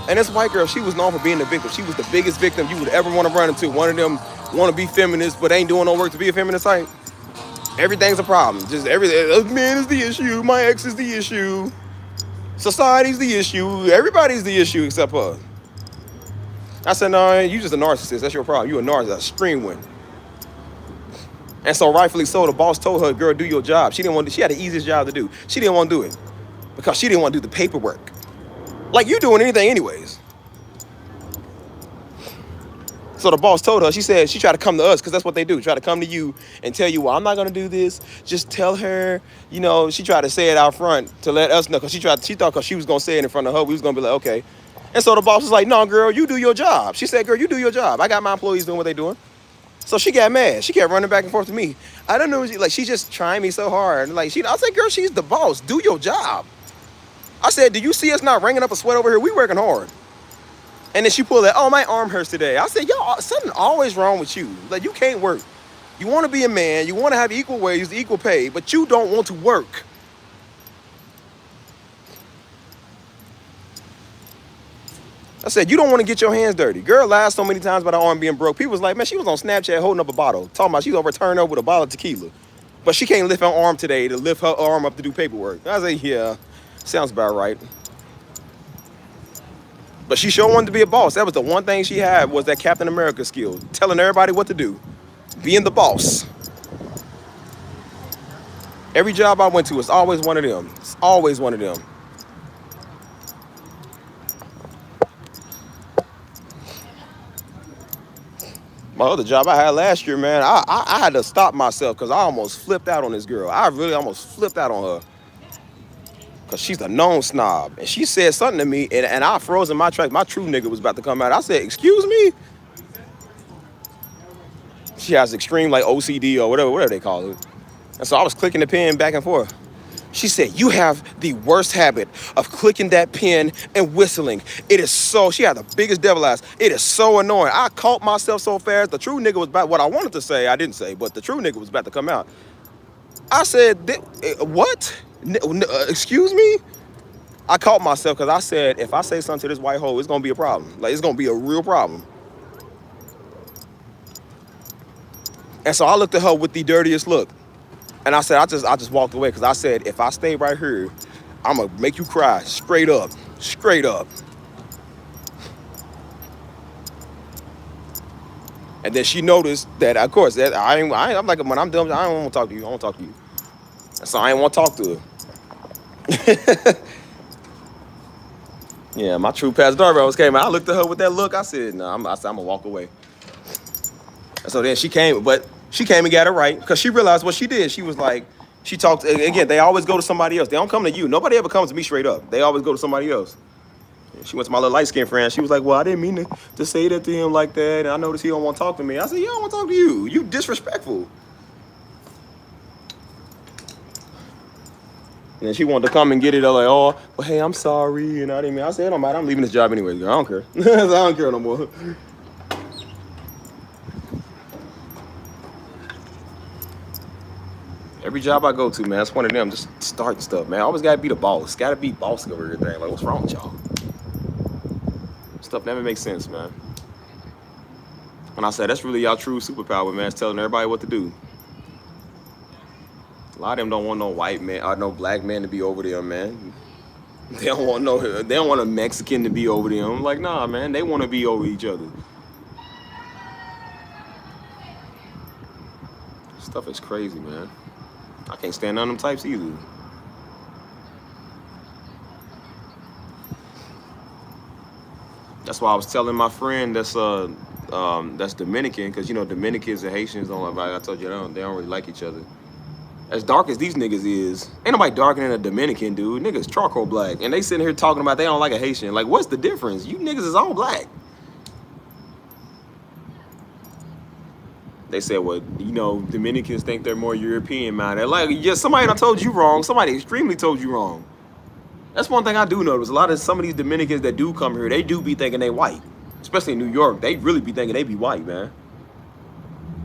And this white girl, she was known for being the victim. She was the biggest victim you would ever want to run into. One of them want to be feminist, but ain't doing no work to be a feminist type. Everything's a problem. Just everything. Man is the issue. My ex is the issue. Society's the issue. Everybody's the issue except her. I said, no, you just a narcissist. That's your problem. You a narcissist, a extreme one. And so rightfully so, the boss told her, girl, do your job. She had the easiest job to do. She didn't want to do it because she didn't want to do the paperwork. Like you doing anything anyways. So the boss told her, she said, she tried to come to us because that's what they do. Try to come to you and tell you, well, I'm not going to do this. Just tell her, you know, she tried to say it out front to let us know because she thought because she was going to say it in front of her, we was going to be like, okay. And so the boss was like, no, girl, you do your job. She said, girl, you do your job. I got my employees doing what they doing. So she got mad. She kept running back and forth to me. I don't know, like she just trying me so hard. Like I said, girl, she's the boss. Do your job. I said, do you see us not wringing up a sweat over here? We working hard. And then she pulled that, oh, my arm hurts today. I said, y'all, something always wrong with you. Like, you can't work. You want to be a man. You want to have equal wages, equal pay, but you don't want to work. I said, you don't want to get your hands dirty. Girl lied so many times about her arm being broke. People was like, man, she was on Snapchat holding up a bottle, talking about she's over turning over with a bottle of tequila. But she can't lift her arm today to lift her arm up to do paperwork. I said, yeah, sounds about right. But she sure wanted to be a boss. That was the one thing she had was that Captain America skill, telling everybody what to do, being the boss. Every job I went to, it's always one of them. It's always one of them. My other job I had last year, man, I had to stop myself because I almost flipped out on this girl. I really almost flipped out on her. Because she's a known snob. And she said something to me, and I froze in my tracks. My true nigga was about to come out. I said, excuse me? She has extreme, like, OCD or whatever they call it. And so I was clicking the pen back and forth. She said, you have the worst habit of clicking that pen and whistling. It is so, she had the biggest devil eyes. It is so annoying. I caught myself so fast. The true nigga was about, what I wanted to say, I didn't say, but the true nigga was about to come out. I said, what? Excuse me? I caught myself because I said, if I say something to this white hole, it's going to be a problem. Like, it's going to be a real problem. And so I looked at her with the dirtiest look. And I said, I just walked away because I said, if I stay right here, I'm going to make you cry straight up, straight up. And then she noticed that, of course, that I'm like, when I'm done, I don't want to talk to you. I want to talk to you. So I ain't want to talk to her. Yeah, my true past doorbell came out. I looked at her with that look. I said, no, I'm going to walk away. And so then she came, but she came and got it right because she realized what she did. She was like, she talked, again, they always go to somebody else. They don't come to you. Nobody ever comes to me straight up. They always go to somebody else. She went to my little light-skinned friend. She was like, well, I didn't mean to say that to him like that. And I noticed he don't want to talk to me. I said, yeah, I don't want to talk to you. You disrespectful. And she wanted to come and get it. I was like, oh, well, hey, I'm sorry. And I didn't mean, I said, it don't matter. I'm leaving this job anyway. I don't care. I don't care no more. Every job I go to, man, it's one of them. Just starting stuff, man. I always gotta be the boss. Gotta be bossing over everything. Like, what's wrong with y'all? Stuff never makes sense, man. When I say that's really y'all true superpower, man, it's telling everybody what to do. A lot of them don't want no white man or no black man to be over them, man. They don't want a Mexican to be over them. Like, nah, man, they want to be over each other. Stuff is crazy, man. I can't stand none of them types either. That's why I was telling my friend that's Dominican, because you know Dominicans and Haitians don't like. I told you they don't really like each other. As dark as these niggas is, ain't nobody darker than a Dominican dude. Niggas charcoal black, and they sitting here talking about they don't like a Haitian. Like, what's the difference? You niggas is all black. They said, well, you know, Dominicans think they're more European minded. Like, yeah, somebody done told you wrong. Somebody extremely told you wrong. That's one thing I do notice. A lot of some of these Dominicans that do come here, they do be thinking they white. Especially in New York, they really be thinking they be white, man.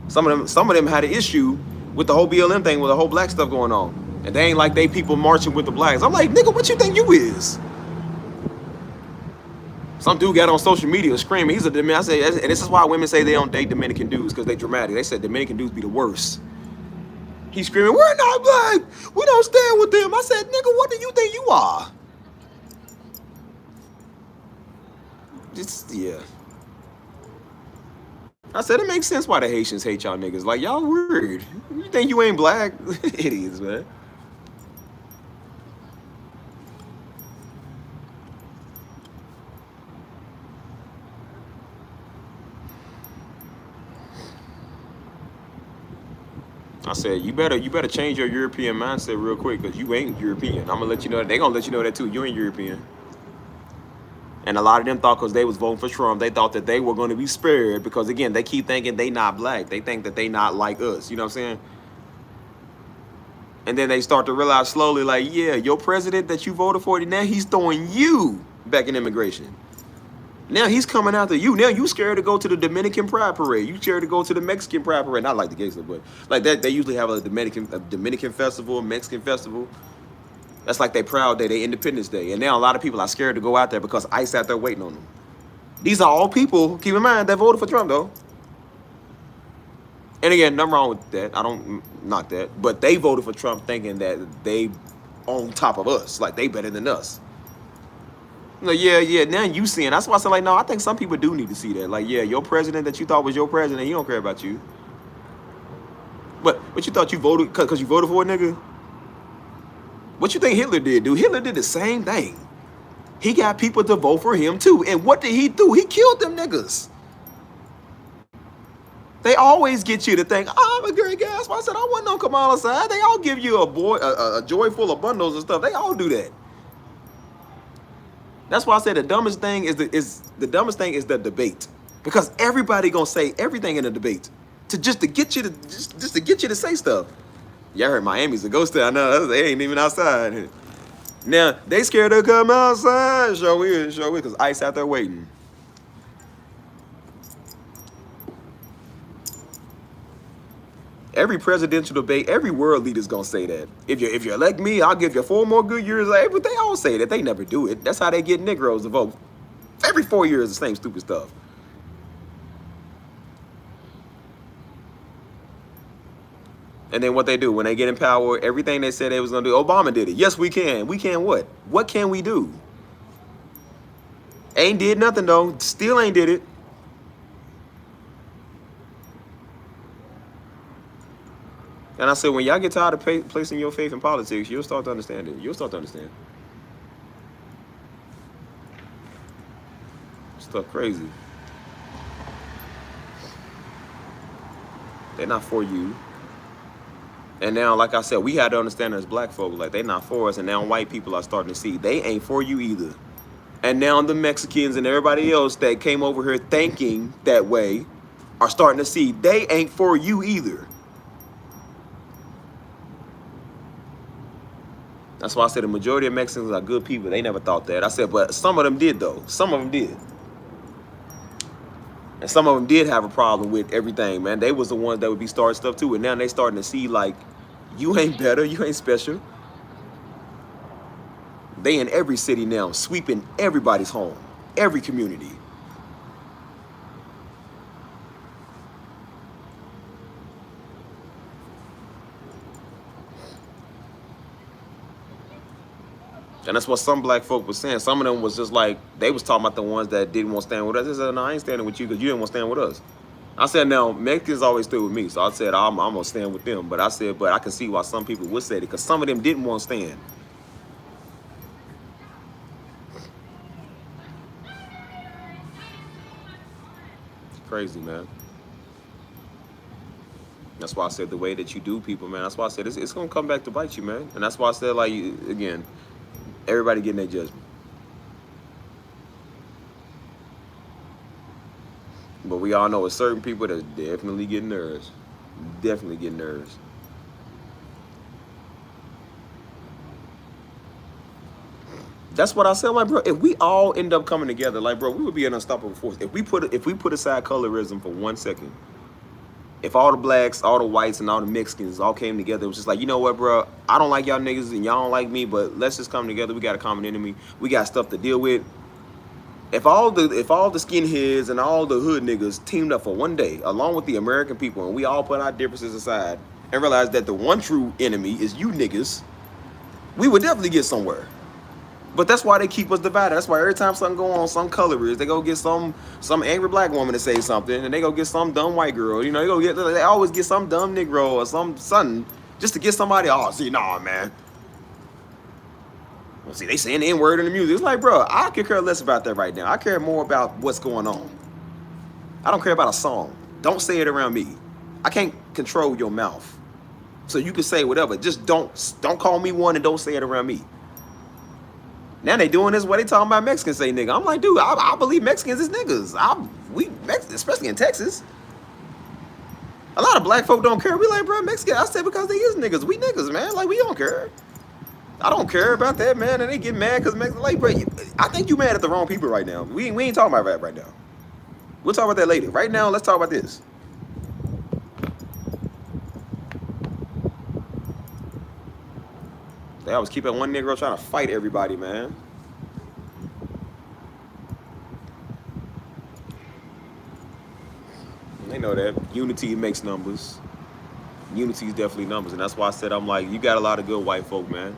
Some of them had an issue with the whole BLM thing, with the whole black stuff going on. And they ain't like they people marching with the blacks. I'm like, nigga, what you think you is? Some dude got on social media screaming, he's a Dominican. I said, and this is why women say they don't date Dominican dudes, because they dramatic. They said Dominican dudes be the worst. He's screaming, we're not black. We don't stand with them. I said, nigga, what do you think you are? Just, yeah. I said, it makes sense why the Haitians hate y'all niggas. Like, y'all weird. You think you ain't black? Idiots, man. I said, you better change your European mindset real quick, because you ain't European. I'm gonna let you know that. They gonna let you know that too. You ain't European. And a lot of them thought because they was voting for Trump, they thought that they were going to be spared because, again, they keep thinking they not black. They think that they not like us. You know what I'm saying? And then they start to realize slowly, like, yeah, your president that you voted for, now he's throwing you back in immigration. Now he's coming after you. Now you scared to go to the Dominican Pride Parade. You scared to go to the Mexican Pride Parade. Not like the gangster, but like that. They usually have a Dominican festival, a Mexican festival. That's like their Proud Day, their Independence Day. And now a lot of people are scared to go out there because ICE out there waiting on them. These are all people, keep in mind, that voted for Trump, though. And again, nothing wrong with that. I don't knock that. But they voted for Trump thinking that they on top of us, like they better than us. Like, yeah, now you seeing. That's why I said, like, no, I think some people do need to see that. Like, yeah, your president that you thought was your president, he don't care about you. But you thought you voted because you voted for a nigga? What you think Hitler did, dude? Hitler did the same thing. He got people to vote for him, too. And what did he do? He killed them niggas. They always get you to think, oh, I'm a great guy. That's why I said I wasn't on Kamala's side. They all give you a joy full of bundles and stuff. They all do that. That's why I said the dumbest thing is the debate. Because everybody gonna say everything in a debate to get you to say stuff. Y'all heard Miami's a ghost town. No, they ain't even outside. Now, they scared to come outside. Show we, because ICE out there waiting. Every presidential debate, every world leader's gonna say that. If you elect me, I'll give you 4 more good years. But they all say that. They never do it. That's how they get Negroes to vote. Every 4 years, the same stupid stuff. And then what they do when they get in power, everything they said they was gonna do, Obama did it. Yes, we can. We can what? What can we do? Ain't did nothing though. Still ain't did it. And I said, when y'all get tired of placing your faith in politics, you'll start to understand it. You'll start to understand. Stuff crazy. They're not for you. And now, like I said, we had to understand as black folks, like, they're not for us. And now white people are starting to see they ain't for you either. And now the Mexicans and everybody else that came over here thinking that way are starting to see they ain't for you either. That's why I said the majority of Mexicans are good people. They never thought that. I said, but some of them did, though. Some of them did. And some of them did have a problem with everything, man. They was the ones that would be starting stuff, too. And now they starting to see, like, You ain't better. You ain't special. They in every city now, sweeping everybody's home, every community. And that's what some black folk was saying. Some of them was just like, they was talking about the ones that didn't want to stand with us. They said, no, I ain't standing with you because you didn't want to stand with us. I said, now, Mexicans always stood with me. So I said, I'm going to stand with them. But I said, but I can see why some people would say it because some of them didn't want to stand. It's crazy, man. That's why I said the way that you do people, man. That's why I said it's going to come back to bite you, man. And that's why I said, like, again, everybody getting their judgment. But we all know it's certain people that definitely get nerves. Definitely get nerves. That's what I said, like, bro. If we all end up coming together, like, bro, we would be an unstoppable force. If we put aside colorism for 1 second, if all the blacks, all the whites, and all the Mexicans all came together, it was just like, you know what, bro? I don't like y'all niggas and y'all don't like me, but let's just come together. We got a common enemy. We got stuff to deal with. If all the skinheads and all the hood niggas teamed up for one day, along with the American people, and we all put our differences aside and realized that the one true enemy is you niggas, we would definitely get somewhere. But that's why they keep us divided. That's why every time something go on, some colorist, they go get some angry black woman to say something, and they go get some dumb white girl. You know, they always get some dumb Negro or something just to get somebody. Oh, see, nah, man. Well, see, they saying the N-word in the music. It's like, bro, I could care less about that right now. I care more about what's going on. I don't care about a song. Don't say it around me. I can't control your mouth. So you can say whatever. Just don't call me one and don't say it around me. Now they doing this where they talking about Mexicans say nigga. I'm like, dude, I believe Mexicans is niggas. Especially in Texas. A lot of black folk don't care. We like, bro, Mexican. I said because they is niggas. We niggas, man. Like, we don't care. I don't care about that, man. And they get mad because Mexican. Like, bro, I think you mad at the wrong people right now. We ain't talking about that right now. We'll talk about that later. Right now, let's talk about this. They always keep at one Negro trying to fight everybody, man. They know that. Unity makes numbers. Unity is definitely numbers. And that's why I said, I'm like, you got a lot of good white folk, man,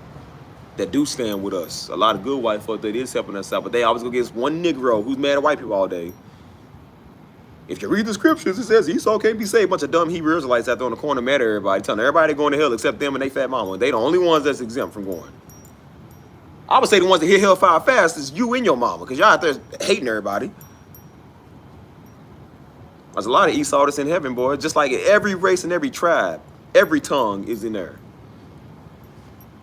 that do stand with us. A lot of good white folk that is helping us out. But they always go get one Negro who's mad at white people all day. If you read the scriptures, it says Esau can't be saved. A bunch of dumb Hebrew Israelites out there on the corner mad at everybody, telling everybody they're going to hell except them and they fat mama. They the only ones that's exempt from going. I would say the ones that hit hellfire fast is you and your mama, because y'all out there hating everybody. There's a lot of Esau that's in heaven, boy. Just like every race and every tribe, every tongue is in there.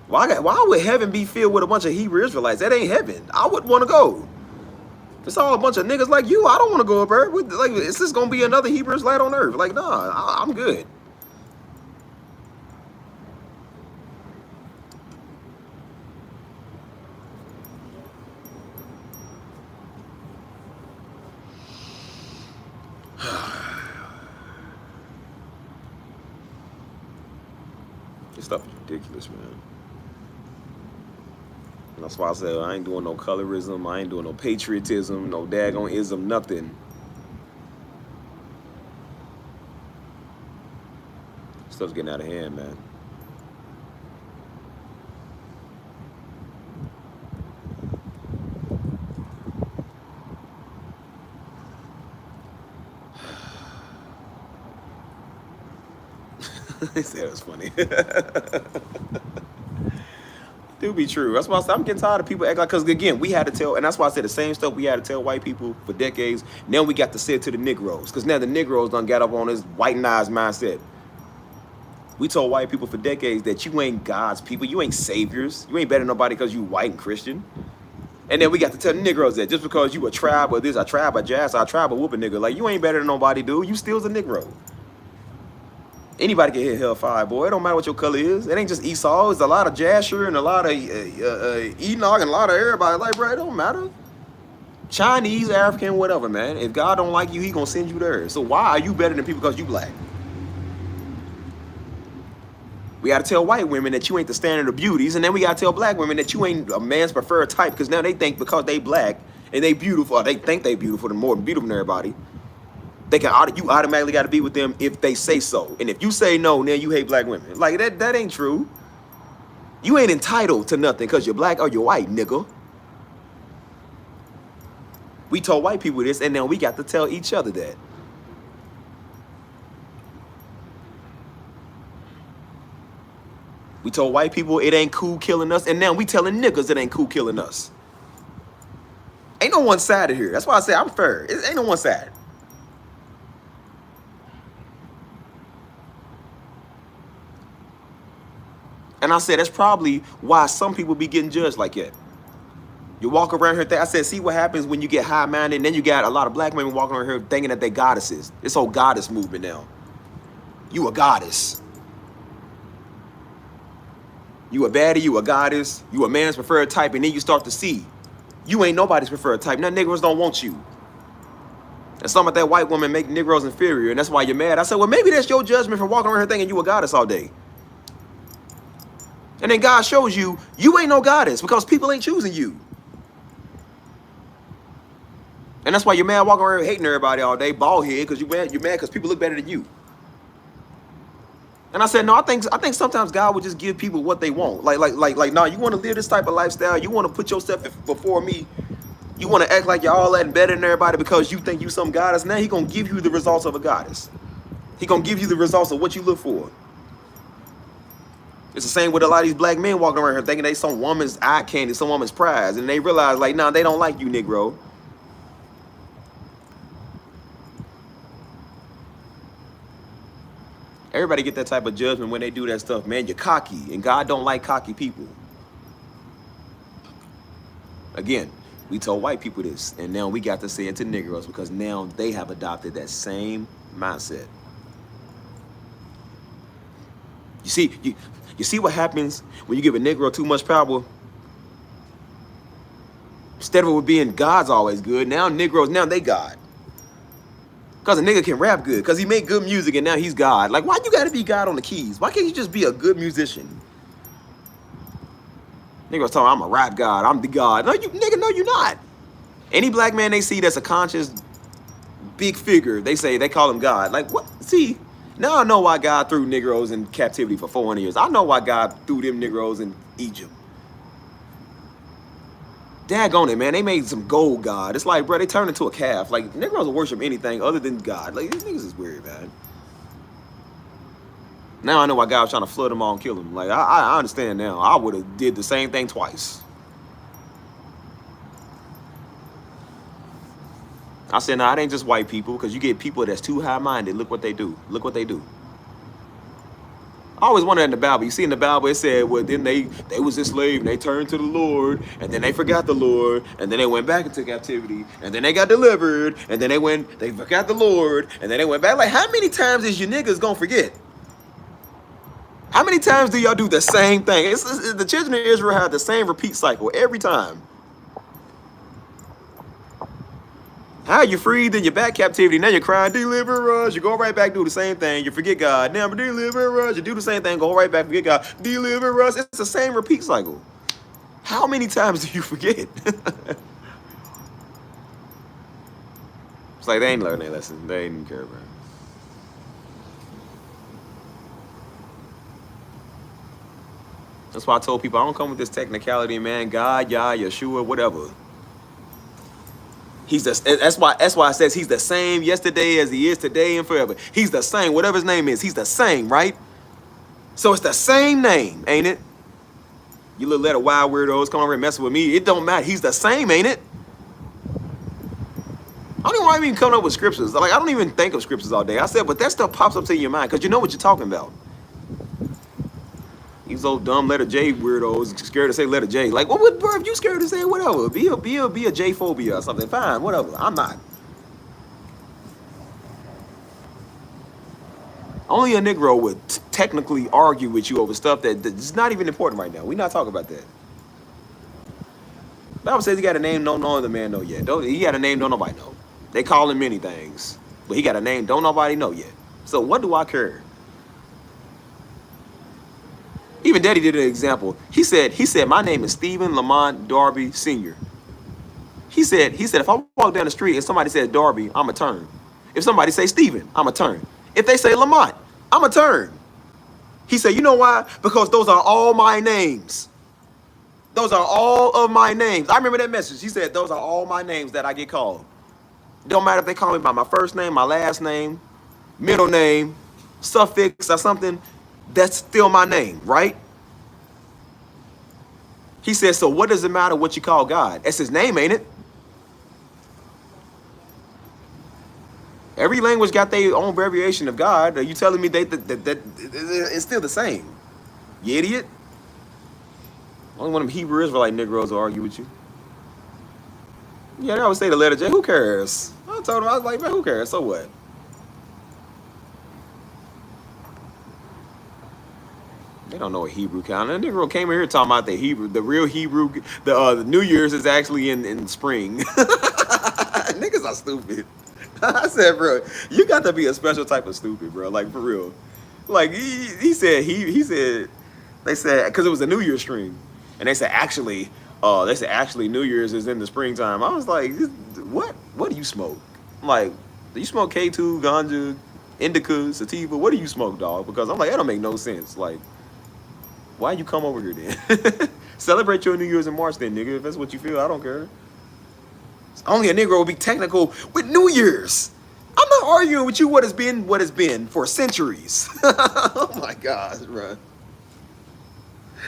Why would heaven be filled with a bunch of Hebrew Israelites? That ain't heaven. I wouldn't want to go. It's all a bunch of niggas like you. I don't want to go up there. Like, is this gonna be another Hebrew Israelite on earth? Like, nah, I'm good. This stuff is ridiculous, man. And that's why I said I ain't doing no colorism, I ain't doing no patriotism, no daggone ism, nothing. Stuff's getting out of hand, man. They said it was funny. Do be true. That's why I said I'm getting tired of people acting like, because again, we had to tell, and that's why I said the same stuff we had to tell white people for decades. Now we got to say it to the Negroes, because now the Negroes done got up on this whitenized mindset. We told white people for decades that you ain't God's people, you ain't saviors, you ain't better than nobody because you white and Christian. And then we got to tell the Negroes that just because you a tribe or this, a tribe of jazz, a tribe of whoop a nigga, like you ain't better than nobody, dude. You still's a Negro. Anybody can hit hellfire, boy. It don't matter what your color is. It ain't just Esau. It's a lot of Jasher and a lot of Enoch and a lot of everybody. Like, bro, it don't matter. Chinese, African, whatever, man. If God don't like you, he gonna send you there. So why are you better than people because you black? We got to tell white women that you ain't the standard of beauties, and then we got to tell black women that you ain't a man's preferred type, because now they think because they black and they beautiful, or they think they beautiful, they're more beautiful than everybody. You automatically got to be with them if they say so. And if you say no, then you hate black women. Like, that ain't true. You ain't entitled to nothing because you're black or you're white, nigga. We told white people this, and now we got to tell each other that. We told white people it ain't cool killing us, and now we telling niggas it ain't cool killing us. Ain't no one sided here. That's why I say I'm fair. It ain't no one sided. And I said that's probably why some people be getting judged like that. You walk around here, I said, see what happens when you get high-minded, and then you got a lot of black women walking around here thinking that they goddesses. This whole goddess movement now. You a goddess. You a baddie, you a goddess, you a man's preferred type, and then you start to see you ain't nobody's preferred type. Now Negroes don't want you. And some of that white woman make Negroes inferior, and that's why you're mad. I said, well, maybe that's your judgment for walking around here thinking you a goddess all day. And then God shows you, you ain't no goddess because people ain't choosing you. And that's why you're mad walking around hating everybody all day, bald head, because you're mad because people look better than you. And I said, no, I think sometimes God would just give people what they want. Like, no, you want to live this type of lifestyle. You want to put yourself before me. You want to act like you're all that and better than everybody because you think you some goddess. Now he going to give you the results of a goddess. He going to give you the results of what you look for. It's the same with a lot of these black men walking around here thinking they some woman's eye candy, some woman's prize. And they realize, like, nah, they don't like you, Negro. Everybody get that type of judgment when they do that stuff, man. You're cocky, and God don't like cocky people. Again, we told white people this, and now we got to say it to Negroes because now they have adopted that same mindset. You see what happens when you give a Negro too much power? Instead of it being God's always good, now Negroes, now they God. Because a nigga can rap good, because he make good music and now he's God. Like, why you gotta be God on the keys? Why can't you just be a good musician? Niggas talking, I'm a rap God, I'm the God. No, nigga, no, you're not. Any black man they see that's a conscious big figure, they call him God. Like, what? See, now I know why God threw Negroes in captivity for 400 years. I know why God threw them Negroes in Egypt. Daggone it, man. They made some gold God. It's like, bro, they turned into a calf. Like, Negroes will worship anything other than God. Like, these niggas is weird, man. Now I know why God was trying to flood them all and kill them. Like, I understand now. I would have did the same thing twice. I said, nah, it ain't just white people, because you get people that's too high-minded. Look what they do. Look what they do. I always wondered in the Bible. You see in the Bible, it said, well, then they was enslaved, and they turned to the Lord, and then they forgot the Lord, and then they went back into captivity, and then they got delivered, and then they forgot the Lord, and then they went back. Like, how many times is you niggas gonna forget? How many times do y'all do the same thing? The children of Israel had the same repeat cycle every time. How you freed, then you're back captivity. Now you're crying, deliver us. You go right back, do the same thing. You forget God. Now, deliver us. You do the same thing, go right back, forget God. Deliver us. It's the same repeat cycle. How many times do you forget? It's like they ain't learned their lesson. They ain't even care about it. That's why I told people I don't come with this technicality, man. God, Yah, Yeshua, whatever. That's why it says he's the same yesterday as he is today and forever. He's the same, whatever his name is. He's the same, right? So it's the same name, ain't it? You little letter wild weirdos come over and messing with me. It don't matter. He's the same, ain't it? I don't even want to even come up with scriptures. Like, I don't even think of scriptures all day. I said, but that stuff pops up to your mind because you know what you're talking about. These old dumb letter J weirdos scared to say letter J. Like, what, bro, if you scared to say whatever, be a J phobia or something. Fine, whatever. I'm not. Only a Negro would technically argue with you over stuff that's not even important right now. We're not talking about that. Bible says he got a name no other man know yet. He got a name don't nobody know. They call him many things, but he got a name don't nobody know yet. So what do I care? Even Daddy did an example. He said, my name is Stephen Lamont Darby Sr. He said, if I walk down the street and somebody says Darby, I'm a turn. If somebody say Stephen, I'm a turn. If they say Lamont, I'm a turn. He said, you know why? Because those are all my names. Those are all of my names. I remember that message. He said, those are all my names that I get called. Don't matter if they call me by my first name, my last name, middle name, suffix or something, that's still my name, right? He said, so what does it matter what you call God? That's his name, ain't it? Every language got their own variation of God. Are you telling me that it's still the same? You idiot. Only one of them Hebrew Israelite Negroes will argue with you. Yeah, they always say the letter J. Who cares? I told him, I was like, man, who cares? So what? They don't know a Hebrew calendar. The Negro came in here talking about the Hebrew, the real Hebrew. The New Year's is actually in spring. Niggas are stupid. I said, bro, you got to be a special type of stupid, bro. Like, for real. Like, he said, they said, because it was a New Year's stream. And they said, actually, New Year's is in the springtime. I was like, what? What do you smoke? I'm like, do you smoke K2, ganja, indica, sativa? What do you smoke, dog? Because I'm like, that don't make no sense. Like, why you come over here then? Celebrate your New Year's in March then, nigga. If that's what you feel, I don't care. Only a Negro will be technical with New Year's. I'm not arguing with you what has been for centuries. Oh my gosh, bro.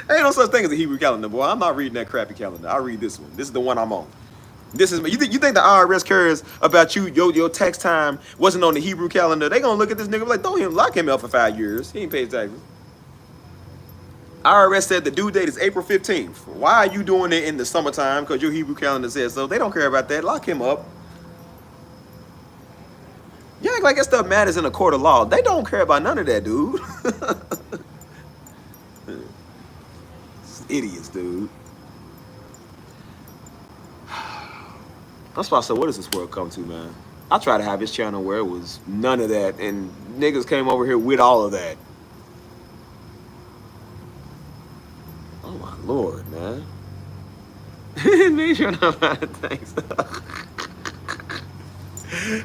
Ain't no such thing as a Hebrew calendar, boy. I'm not reading that crappy calendar. I read this one. This is the one I'm on. This is you think the IRS cares about you? Your tax time wasn't on the Hebrew calendar. They gonna look at this nigga like, don't lock him up for 5 years. He ain't paid taxes. IRS said the due date is April 15th. Why are you doing it in the summertime? Because your Hebrew calendar says so. They don't care about that. Lock him up. You act like that stuff matters in a court of law. They don't care about none of that, dude. Idiots, dude. That's why I said, what does this world come to, man? I tried to have this channel where it was none of that, and niggas came over here with all of that. Oh my Lord, man. Make sure not thanks.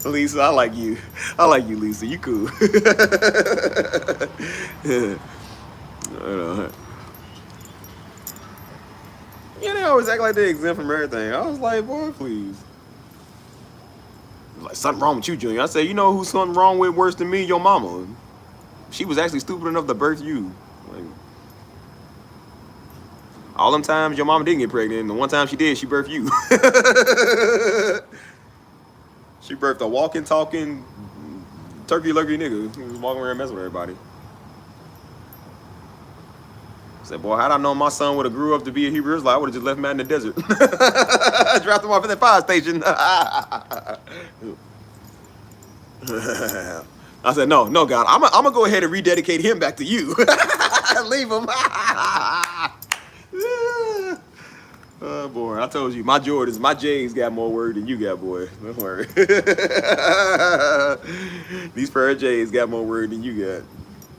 Lisa, I like you. I like you, Lisa. You cool. Yeah, they always act like they exempt from everything. I was like, boy, please. Like, something wrong with you, Junior. I said, you know who's something wrong with worse than me? Your mama. She was actually stupid enough to birth you. Like, all them times your mama didn't get pregnant, and the one time she did, she birthed you. She birthed a walking, talking, turkey-lurkey nigga who was walking around messing with everybody. I said, boy, how'd I know my son would have grew up to be a Hebrew Israelite? I would have just left him out in the desert. Dropped him off at the fire station. I said, no, God, I'm gonna go ahead and rededicate him back to you. Leave him. Oh, boy, I told you, my Jordans, my J's got more word than you got, boy. Don't worry. These pair of J's got more word than you got.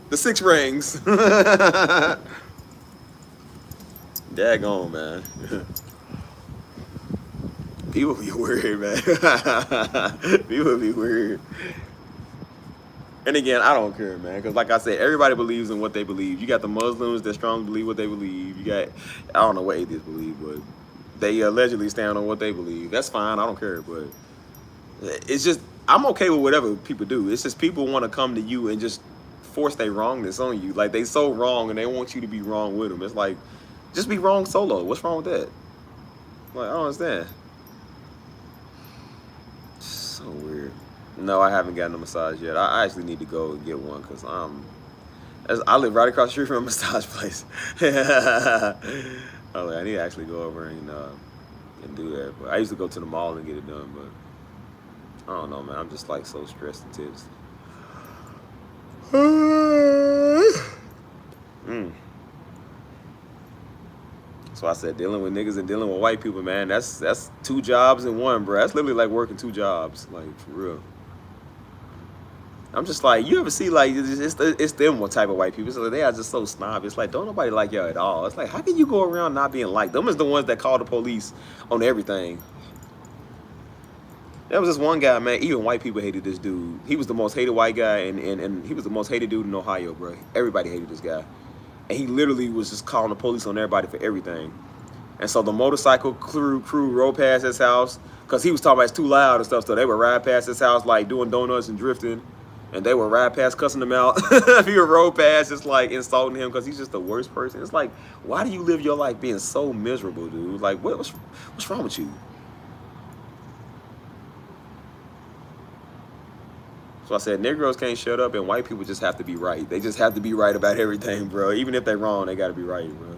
The 6 rings. Daggone, man. People be weird, man. People be weird. And again, I don't care, man, because like I said, everybody believes in what they believe. You got the Muslims that strongly believe what they believe. You got, I don't know what atheists believe, but they allegedly stand on what they believe. That's fine. I don't care, but it's just, I'm okay with whatever people do. It's just people want to come to you and just force their wrongness on you. Like, they so wrong and they want you to be wrong with them. It's like, just be wrong solo. What's wrong with that? Like, I don't understand. So weird. No, I haven't gotten a massage yet. I actually need to go and get one because I live right across the street from a massage place. I need to actually go over and do that. But I used to go to the mall and get it done, but I don't know, man. I'm just like so stressed and tense. So I said, dealing with niggas and dealing with white people, man, that's 2 jobs in one, bro. That's literally like working 2 jobs, like, for real. I'm just like, you ever see like it's them what type of white people? So they are just so snob. It's like don't nobody like y'all at all. It's like how can you go around not being liked? Them is the ones that call the police on everything. There was this one guy, man. Even white people hated this dude. He was the most hated white guy, and he was the most hated dude in Ohio, bro. Everybody hated this guy, and he literally was just calling the police on everybody for everything. And so the motorcycle crew rode past his house because he was talking about it's too loud and stuff. So they would ride past his house like doing donuts and drifting. And they would ride past cussing him out. If he would roll past, it's like insulting him because he's just the worst person. It's like, why do you live your life being so miserable, dude? Like, what's wrong with you? So I said, Negroes can't shut up and white people just have to be right. They just have to be right about everything, bro. Even if they're wrong, they got to be right, bro.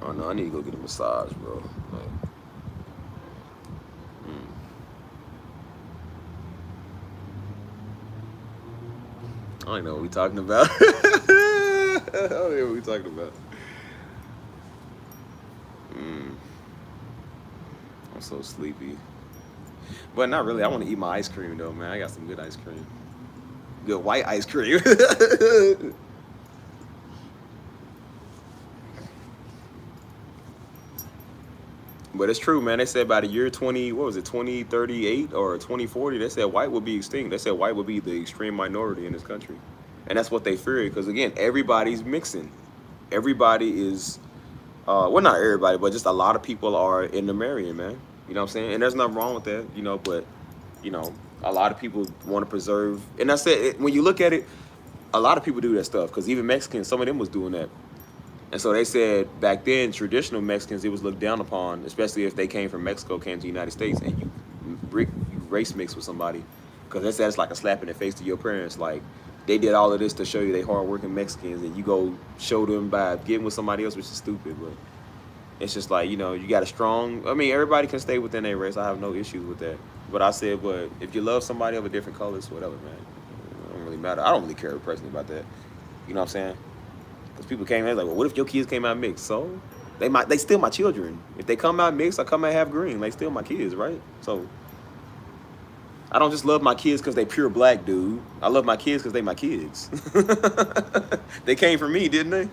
Oh, no, I need to go get a massage, bro. Like, I don't know what we talking about. I don't know what we talking about. I'm so sleepy. But not really. I want to eat my ice cream, though, man. I got some good ice cream. Good white ice cream. But it's true, man. They said by the year 2038 or 2040, they said white will be extinct. They said white will be the extreme minority in this country. And that's what they fear, because again, everybody's mixing. Everybody is, well, not everybody, but just a lot of people are intermarrying, man. You know what I'm saying? And there's nothing wrong with that, you know, but, you know, a lot of people want to preserve. And I said, when you look at it, a lot of people do that stuff, because even Mexicans, some of them was doing that. And so they said back then, traditional Mexicans, it was looked down upon, especially if they came from Mexico, came to the United States, and you race mix with somebody. Because they said it's like a slap in the face to your parents. Like, they did all of this to show you they hardworking Mexicans, and you go show them by getting with somebody else, which is stupid. But it's just like, you know, you got a strong, I mean, everybody can stay within their race. I have no issues with that. But I said, but if you love somebody of a different color, it's whatever, man. It don't really matter. I don't really care personally about that. You know what I'm saying? Because people came in like, well, what if your kids came out mixed? So they still my children. If they come out mixed, I come out half green. They still my kids, right? So I don't just love my kids because they pure black, dude. I love my kids because they my kids. They came from me, didn't they?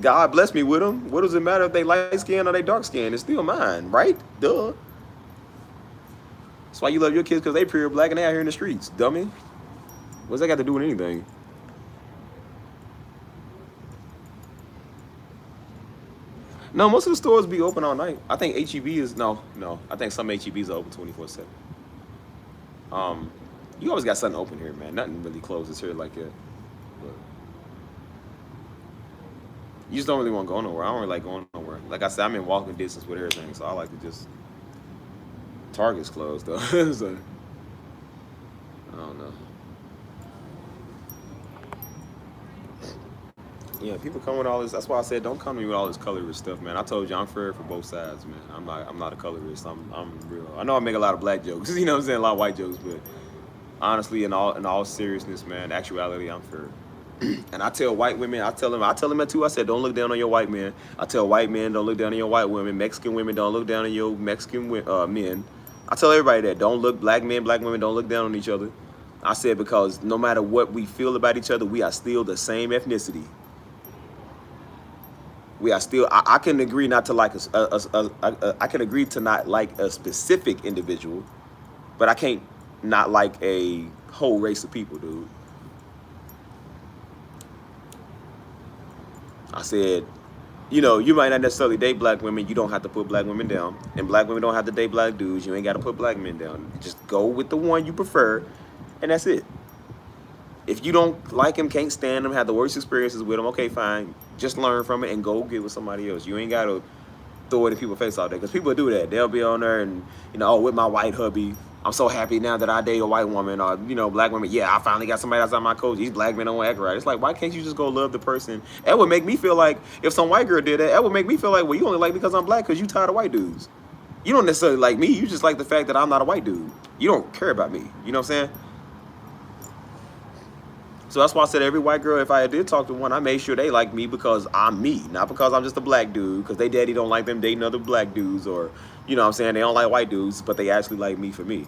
God blessed me with them. What does it matter if they light skin or they dark skin? It's still mine, right? Duh. That's why you love your kids, because they pure black and they out here in the streets, dummy. What's that got to do with anything? No, most of the stores be open all night. I think HEB is, no. I think some HEBs are open 24/7. You always got something open here, man. Nothing really closes here like that. But you just don't really want to go nowhere. I don't really like going nowhere. Like I said, I'm in walking distance with everything, so I like to just, Target's closed though. So, I don't know. Yeah, people come with all this. That's why I said don't come to me with all this colorist stuff, man. I told you I'm fair for both sides, man. I'm not a colorist. I'm real. I know I make a lot of black jokes, you know what I'm saying, a lot of white jokes, but honestly, in all seriousness, man, actuality, I'm fair. And I tell white women, I tell them that too. I said don't look down on your white men. I tell white men don't look down on your white women. Mexican women don't look down on your Mexican men. I tell everybody that don't look, black men, black women don't look down on each other. I said because no matter what we feel about each other, we are still the same ethnicity. We are still. I can agree not to like I can agree to not like a specific individual, but I can't not like a whole race of people, dude. I said, you know, you might not necessarily date black women. You don't have to put black women down, and black women don't have to date black dudes. You ain't got to put black men down. Just go with the one you prefer, and that's it. If you don't like him, can't stand him, have the worst experiences with him, okay, fine. Just learn from it and go get with somebody else. You ain't got to throw it in people's face all day, because people do that. They'll be on there and, you know, oh, with my white hubby, I'm so happy now that I date a white woman, or, you know, black women. Yeah, I finally got somebody outside my coach. These black men don't act right. It's like, why can't you just go love the person? That would make me feel like, if some white girl did that, that would make me feel like, well, you only like me because I'm black because you tired of white dudes. You don't necessarily like me. You just like the fact that I'm not a white dude. You don't care about me. You know what I'm saying? So that's why I said every white girl, if I did talk to one, I made sure they like me because I'm me, not because I'm just a black dude, because they daddy don't like them dating other black dudes, or, you know what I'm saying, they don't like white dudes, but they actually like me for me.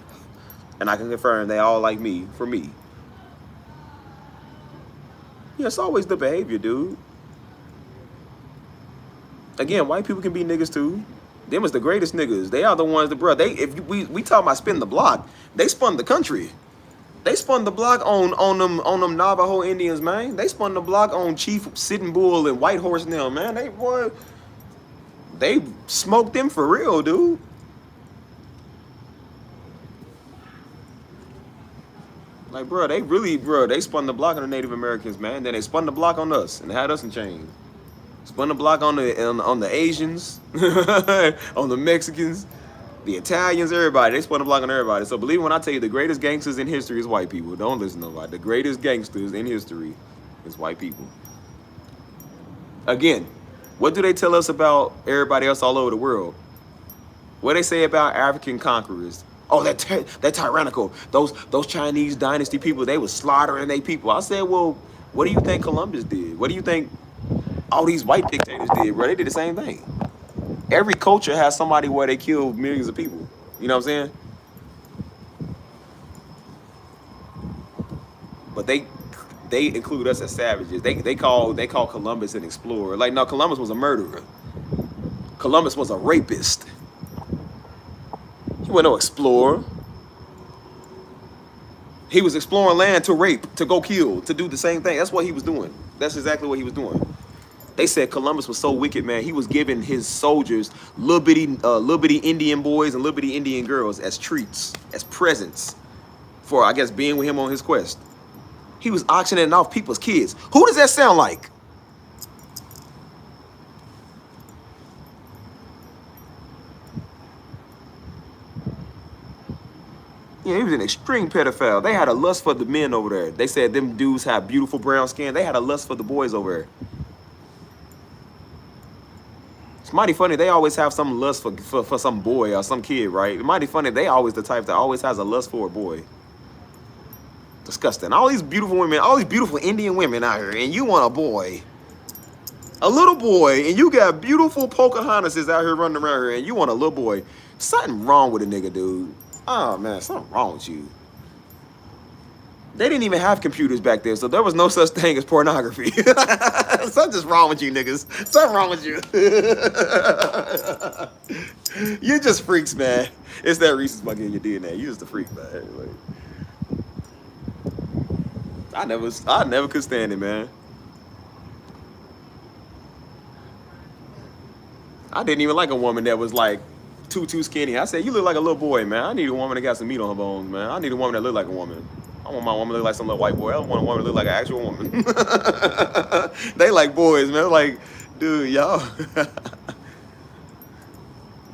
And I can confirm they all like me for me. Yeah, it's always the behavior, dude. Again, white people can be niggas too. Them is the greatest niggas. They are the ones that, bro, we talk about spin the block, they spun the country. They spun the block on them Navajo Indians, man. They spun the block on Chief Sitting Bull and White Horse now, man. They smoked them for real, dude. Like, bro, they spun the block on the Native Americans, man. Then they spun the block on us and had us in chains. Spun the block on the Asians, on the Mexicans, the Italians, everybody. They spun the block on everybody. So believe me when I tell you, the greatest gangsters in history is white people. Don't listen to nobody. The greatest gangsters in history is white people. Again, what do they tell us about everybody else all over the world? What they say about African conquerors? Oh, they're tyrannical. Those Chinese dynasty people, they was slaughtering their people. I said, well, what do you think Columbus did? What do you think all these white dictators did, bro? They did the same thing. Every culture has somebody where they kill millions of people. You know what I'm saying? But they include us as savages. They call Columbus an explorer. Like, no, Columbus was a murderer. Columbus was a rapist. He wasn't no explorer. He was exploring land to rape, to go kill, to do the same thing. That's what he was doing. That's exactly what he was doing. They said Columbus was so wicked, man. He was giving his soldiers little bitty Indian boys and little bitty Indian girls as treats, as presents for, I guess, being with him on his quest. He was auctioning off people's kids. Who does that sound like? Yeah, he was an extreme pedophile. They had a lust for the men over there. They said them dudes have beautiful brown skin. They had a lust for the boys over there. It's mighty funny. They always have some lust for some boy or some kid, right? It's mighty funny. They always the type that always has a lust for a boy. Disgusting. All these beautiful women, all these beautiful Indian women out here, and you want a boy. A little boy, and you got beautiful Pocahontases out here running around here, and you want a little boy. Something wrong with a nigga, dude. Oh, man, something wrong with you. They didn't even have computers back then, so there was no such thing as pornography. Something's wrong with you, niggas. Something wrong with you. You're just freaks, man. It's that Reese's monkey in your DNA. You're just a freak, man. Like, I never could stand it, man. I didn't even like a woman that was like too skinny. I said, you look like a little boy, man. I need a woman that got some meat on her bones, man. I need a woman that look like a woman. I want my woman to look like some little white boy. I don't want a woman to look like an actual woman. They like boys, man. Like, dude, y'all.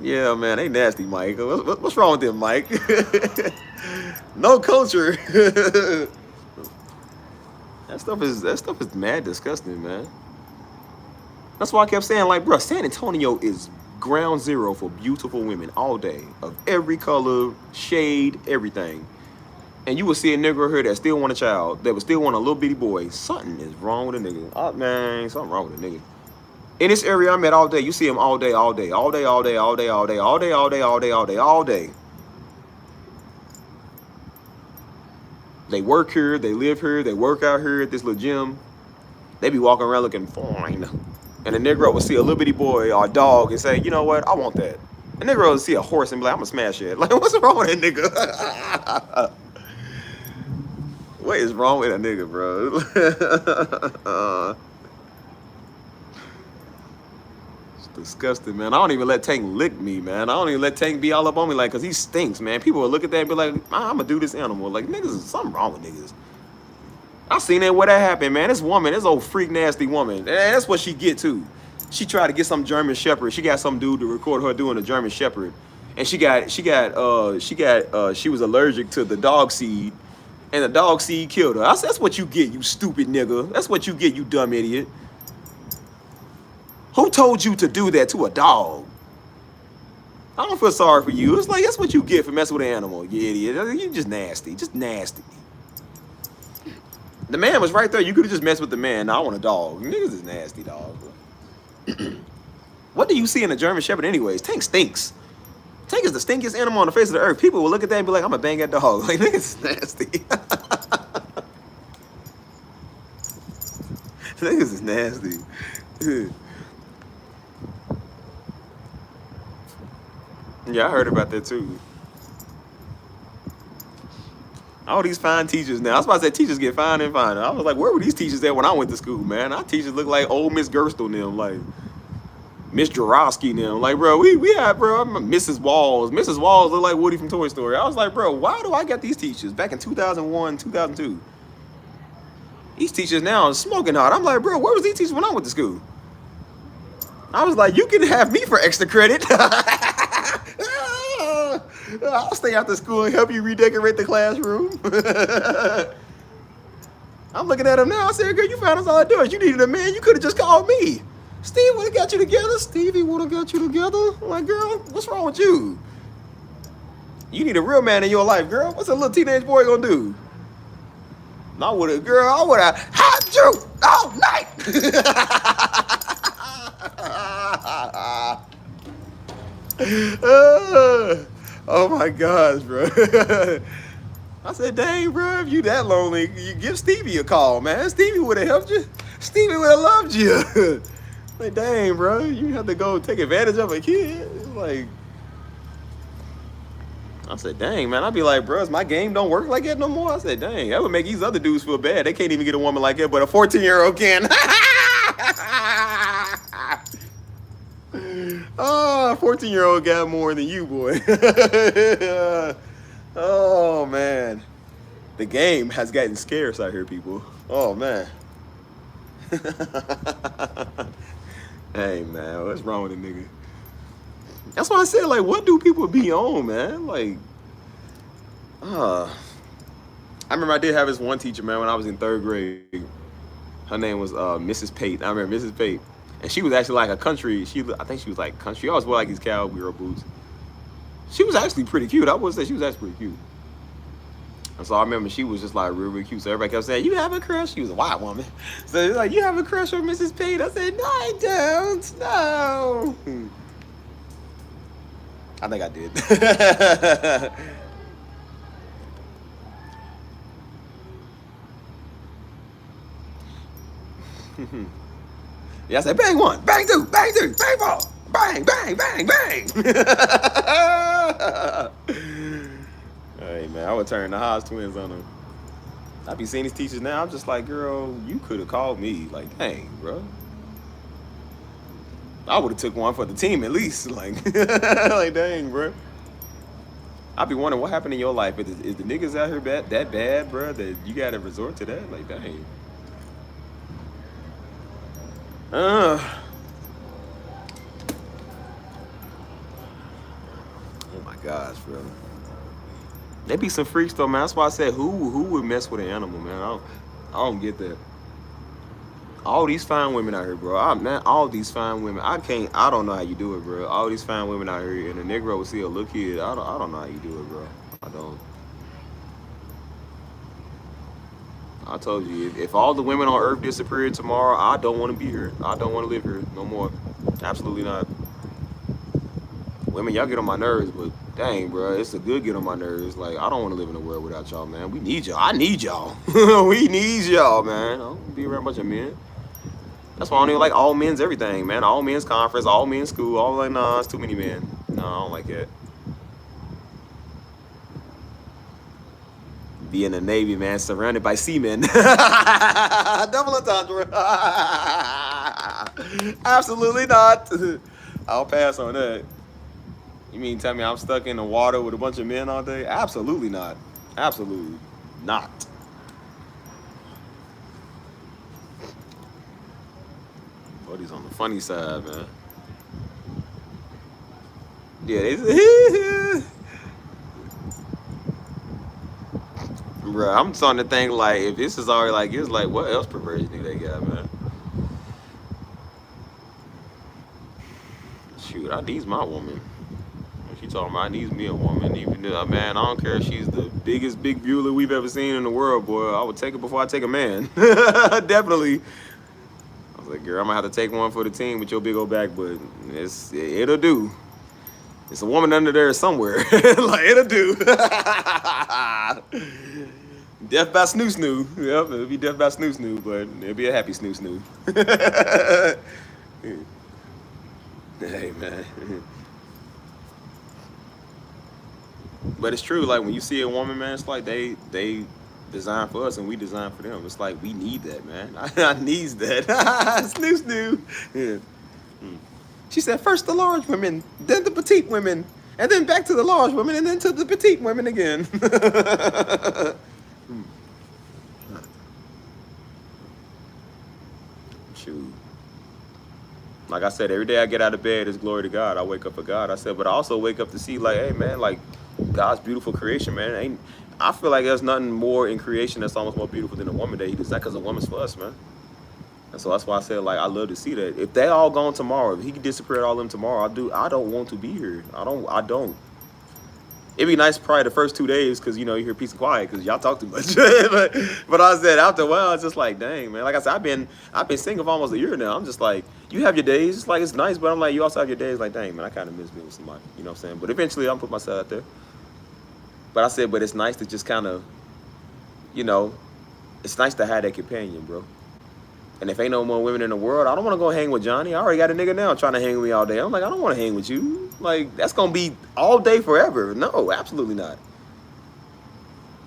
Yeah, man, they nasty, Mike. What's wrong with them, Mike? No culture. That stuff is mad disgusting, man. That's why I kept saying, like, bro, San Antonio is ground zero for beautiful women all day, of every color, shade, everything. And you will see a nigga here that still want a child, that would still want a little bitty boy. Something is wrong with a nigga. Oh, man, something wrong with a nigga. In this area I'm at all day, you see them all day, all day, all day, all day, all day, all day, all day, all day, all day, all day, all day. They work here, they live here, they work out here at this little gym. They be walking around looking fine. And a Negro will see a little bitty boy or a dog and say, you know what, I want that. A Negro will see a horse and be like, I'm gonna smash it. Like, what's wrong with that nigga? What is wrong with that nigga, bro? It's disgusting, man. I don't even let Tank lick me, man. I don't even let Tank be all up on me, like, cause he stinks, man. People will look at that and be like, I'm gonna do this animal. Like, niggas, something wrong with niggas. I seen that where that happened, man. This woman, this old freak nasty woman, and that's what she get too. She tried to get some German Shepherd. She got some dude to record her doing a German Shepherd, and she was allergic to the dog seed, and the dog seed killed her. I said, that's what you get, you stupid nigga. That's what you get, you dumb idiot. Who told you to do that to a dog? I don't feel sorry for you. It's like, that's what you get for messing with an animal, you idiot. You just nasty, just nasty. The man was right there. You could have just messed with the man. Now I want a dog. Niggas is nasty, dog. What do you see in a German Shepherd anyways? Tank stinks. Tank is the stinkiest animal on the face of the earth. People will look at that and be like, I'm gonna bang that dog. Like, niggas is nasty. Niggas is nasty. Yeah, I heard about that too. All these fine teachers now. I was about to say teachers get finer and finer. I was like, where were these teachers at when I went to school, man? Our teachers look like old Miss Gerstle and them, like Miss Jarowski and them. Like, bro, we had, bro, Mrs. Walls. Mrs. Walls look like Woody from Toy Story. I was like, bro, why do I get these teachers back in 2001, 2002? These teachers now are smoking hot. I'm like, bro, where was these teachers when I went to school? I was like, you can have me for extra credit. I'll stay after school and help you redecorate the classroom. I'm looking at him now. I said, girl, you found us all outdoors. You needed a man. You could have just called me. Steve would have got you together. Stevie would have got you together. I'm like, girl, what's wrong with you? You need a real man in your life, girl. What's a little teenage boy gonna do? I would have, girl, I would have had you all night. Oh my gosh, bro. I said, dang, bro, if you that lonely, you give Stevie a call, man. Stevie would have helped you. Stevie would have loved you. Like, dang, bro, you have to go take advantage of a kid. Like, I said, dang, man. I'd be like, bro, my game don't work like that no more. I said, dang, that would make these other dudes feel bad. They can't even get a woman like that, but a 14-year-old can. Oh, 14-year-old got more than you, boy. Oh, man. The game has gotten scarce out here, people. Oh, man. Hey, man, what's wrong with a nigga? That's why I said, like, what do people be on, man? Like, I remember I did have this one teacher, man, when I was in 3rd grade. Her name was Mrs. Pate. I remember Mrs. Pate. And she was actually like a country, I think she was like country. She always wore like these cowgirl boots. She was actually pretty cute. I would say she was actually pretty cute. And so I remember she was just like real cute. So everybody kept saying, you have a crush? She was a white woman. So it's like, you have a crush on Mrs. Pate? I said, no, I don't. No. I think I did. Yeah, I said, bang one, bang two, bang three, bang four, bang, bang, bang, bang. Hey, man, I would turn the Hodge twins on them. I be seeing these teachers now. I'm just like, girl, you could have called me. Like, dang, bro. I would have took one for the team at least. Like, like, dang, bro. I be wondering what happened in your life. Is the niggas out here that bad, bro, that you got to resort to that? Like, dang. Oh my gosh, bro. They be some freaks though, man. That's why I said who would mess with an animal, man. I don't get that. All these fine women out here, bro. Man, all these fine women. I don't know how you do it, bro. All these fine women out here, and a Negro will see a little kid. I don't know how you do it, bro. I don't. I told you, if all the women on Earth disappeared tomorrow, I don't want to be here. I don't want to live here no more. Absolutely not. Women, y'all get on my nerves, but dang, bro, it's a good get on my nerves. Like, I don't want to live in a world without y'all, man. We need y'all. I need y'all. We need y'all, man. I don't be around a bunch of men. That's why I don't even like all men's everything, man. All men's conference, all men's school. All like, nah, it's too many men. No, I don't like that. Be in the Navy, man, surrounded by seamen. Double entendre. Absolutely not. I'll pass on that. You mean tell me I'm stuck in the water with a bunch of men all day? Absolutely not. Absolutely not. Buddy's on the funny side, man. Yeah, bro, I'm starting to think like if this is already like it's like what else perversion do they got, man? Shoot, I needs my woman. She told me I needs me a woman. Even man, I don't care if she's the biggest big Bueller we've ever seen in the world, boy. I would take her before I take a man. Definitely. I was like, girl, I'm gonna have to take one for the team with your big old back, but it'll do. It's a woman under there somewhere. Like, it'll do. Death by snoo snoo. Yep, it'll be death by snoo snoo, but it'll be a happy snoo snoo. Hey, man. But it's true, like when you see a woman, man, it's like they design for us and we design for them. It's like we need that, man. I needs that. Snoo snoo. Yeah. She said, first the large women, then the petite women, and then back to the large women, and then to the petite women again. Shoot. Like I said, every day I get out of bed, it's glory to God. I wake up for God. I said, but I also wake up to see, like, hey, man, like, God's beautiful creation, man. I feel like there's nothing more in creation that's almost more beautiful than a woman that he designed, because a woman's for us, man. And so that's why I said, like, I love to see that. If they all gone tomorrow, if he could disappear all of them tomorrow, I don't want to be here. I don't. It'd be nice probably the first 2 days because, you know, you hear peace and quiet because y'all talk too much. but I said after a while, it's just like, dang, man. Like I said, I've been single for almost a year now. I'm just like, you have your days. It's like, it's nice, but I'm like, you also have your days like, dang, man, I kind of miss being with somebody. You know what I'm saying? But eventually, I'm going to put myself out there. But I said, but it's nice to just kind of, you know, it's nice to have that companion, bro. And if ain't no more women in the world, I don't want to go hang with Johnny. I already got a nigga now trying to hang with me all day. I'm like, I don't want to hang with you. Like, that's going to be all day forever. No, absolutely not.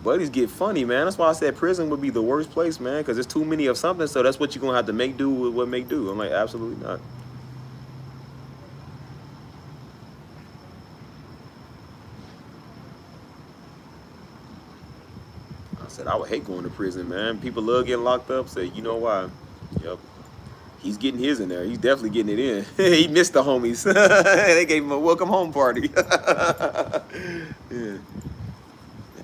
Buddies get funny, man. That's why I said prison would be the worst place, man, because there's too many of something, so that's what you're going to have to make do with what make do. I'm like, absolutely not. I said, I would hate going to prison, man. People love getting locked up. Say, you know why? Yep. He's getting his in there. He's definitely getting it in. He missed the homies. They gave him a welcome home party. Yeah.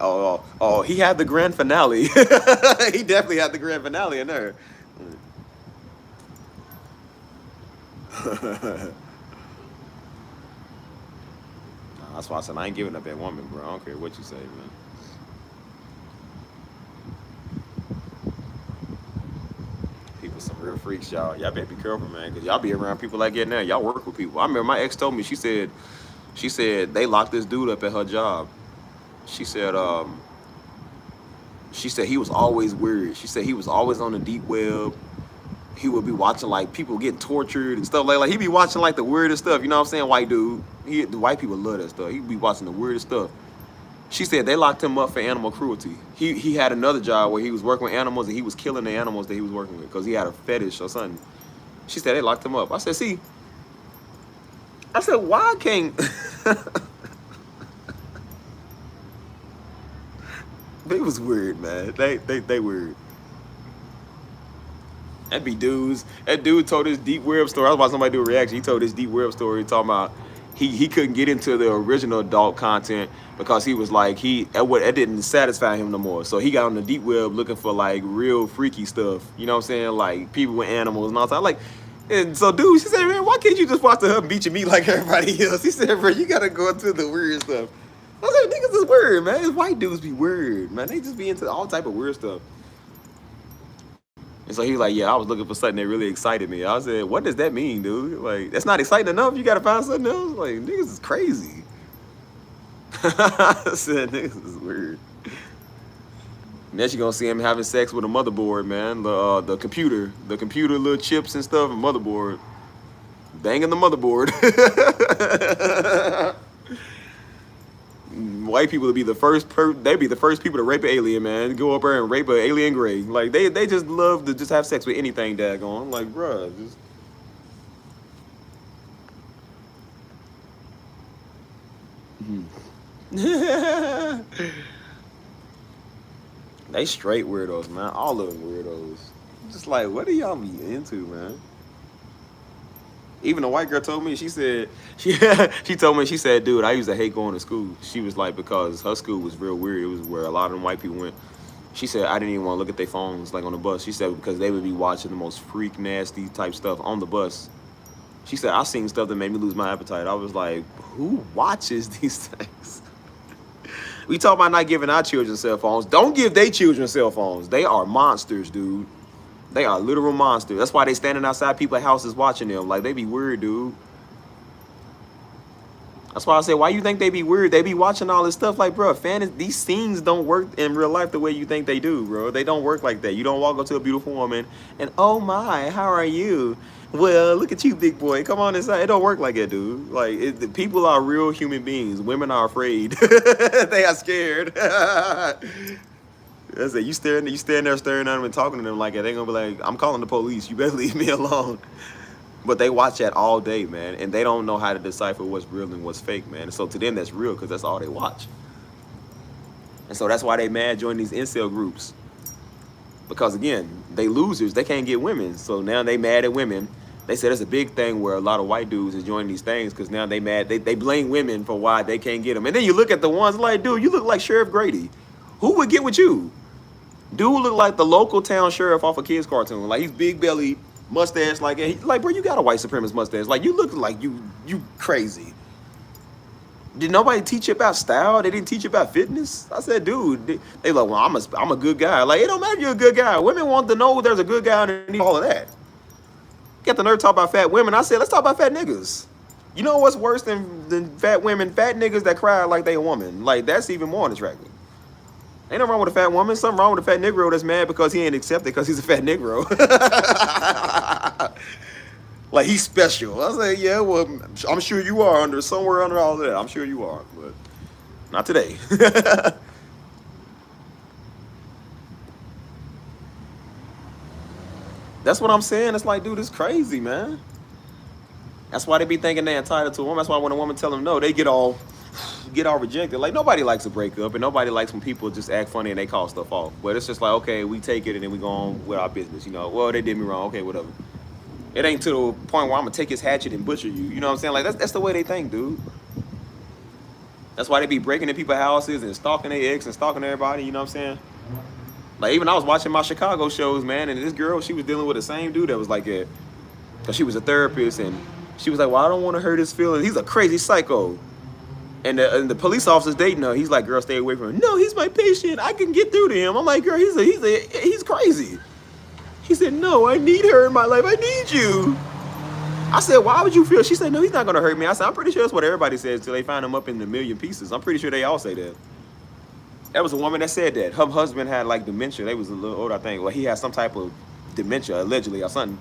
Oh, he had the grand finale. He definitely had the grand finale in there. That's why I said I ain't giving up that woman, bro. I don't care what you say, man. People some real freaks, y'all. Y'all better be careful, man, because y'all be around people like that now. Y'all work with people. I remember my ex told me, she said they locked this dude up at her job. She said he was always weird. She said he was always on the deep web. He would be watching like people getting tortured and stuff like he'd be watching like the weirdest stuff. You know what I'm saying? White dude. The white people love that stuff. He'd be watching the weirdest stuff. She said they locked him up for animal cruelty. He had another job where he was working with animals and he was killing the animals that he was working with because he had a fetish or something. She said they locked him up. I said, why can't It was weird, man. They weird. That'd be dudes. That dude told his deep web story. I was watching somebody do a reaction. He told his deep web story talking about he couldn't get into the original adult content because he was like it didn't satisfy him no more. So he got on the deep web looking for like real freaky stuff. You know what I'm saying? Like people with animals and all that. Like, and so dude, she said, man, why can't you just watch the hub beat your meat like everybody else? He said, bro, you gotta go into the weird stuff. I said, niggas is weird, man. These white dudes be weird, man. They just be into all type of weird stuff. And so he was like, yeah, I was looking for something that really excited me. I said, what does that mean, dude? Like, that's not exciting enough. You got to find something else? Like, niggas is crazy. I said, niggas is weird. And then you're going to see him having sex with a motherboard, man. The computer little chips and stuff, and motherboard. Banging the motherboard. White people would be the first they'd be the first people to rape an alien, man. Go up there and rape an alien gray. Like they just love to just have sex with anything daggone. Like, bruh, just They straight weirdos, man. All of them weirdos. Just like, what do y'all be into, man? Even the white girl told me, she said, she told me, she said, dude, I used to hate going to school. She was like, because her school was real weird. It was where a lot of them white people went. She said, I didn't even want to look at their phones, like on the bus. She said, because they would be watching the most freak, nasty type stuff on the bus. She said, I seen stuff that made me lose my appetite. I was like, who watches these things? We talk about not giving our children cell phones. Don't give their children cell phones. They are monsters, dude. They are literal monsters. That's why they standing outside people's houses watching them. Like, they be weird, dude. That's why I say, why you think they be weird? They be watching all this stuff like, bro, these scenes don't work in real life the way you think they do, bro. They don't work like that. You don't walk up to a beautiful woman and, oh my, how are you? Well, look at you, big boy. Come on inside. It don't work like that, dude. Like, people are real human beings. Women are afraid. They are scared. That's it. You stand there staring at them and talking to them like that. They're going to be like, I'm calling the police. You better leave me alone. But they watch that all day, man. And they don't know how to decipher what's real and what's fake, man. And so to them, that's real because that's all they watch. And so that's why they mad joining these incel groups. Because, again, they losers. They can't get women. So now they mad at women. They said it's a big thing where a lot of white dudes is joining these things because now they mad. They blame women for why they can't get them. And then you look at the ones like, dude, you look like Sheriff Grady. Who would get with you? Dude look like the local town sheriff off a kid's cartoon. Like, he's big belly, mustache. Like, bro, you got a white supremacist mustache. Like, you look like you crazy. Did nobody teach you about style? They didn't teach you about fitness? I said, dude, they like, well, I'm a good guy. Like, it don't matter if you're a good guy. Women want to know there's a good guy underneath all of that. Get the nerve to talk about fat women. I said, let's talk about fat niggas. You know what's worse than fat women? Fat niggas that cry like they a woman. Like, that's even more unattractive. Ain't nothing wrong with a fat woman. Something wrong with a fat Negro that's mad because he ain't accepted because he's a fat Negro. Like, he's special. I say, yeah, well, I'm sure you are somewhere under all of that. I'm sure you are, but not today. That's what I'm saying. It's like, dude, it's crazy, man. That's why they be thinking they're entitled to a woman. That's why when a woman tell them no, they get all rejected. Like, nobody likes a breakup, and nobody likes when people just act funny and they call stuff off. But it's just like, okay, we take it and then we go on with our business, you know. Well, they did me wrong. Okay, whatever. It ain't to the point where I'm gonna take his hatchet and butcher you. You know what I'm saying? Like, that's the way they think, dude. That's why they be breaking in people's houses and stalking their ex and stalking everybody. You know what I'm saying? Like, even I was watching my Chicago shows, man, and this girl, she was dealing with the same dude that was like that. Because she was a therapist, and she was like, well, I don't want to hurt his feelings. He's a crazy psycho. And the police officer's dating her. He's like, girl, stay away from him. No, he's my patient. I can get through to him. I'm like, girl, he's crazy. He said, no, I need her in my life. I need you. I said, why would you feel? She said, no, he's not going to hurt me. I said, I'm pretty sure that's what everybody says until they find him up in a million pieces. I'm pretty sure they all say that. That was a woman that said that. Her husband had, like, dementia. They was a little old, I think. Well, he had some type of dementia, allegedly, or something.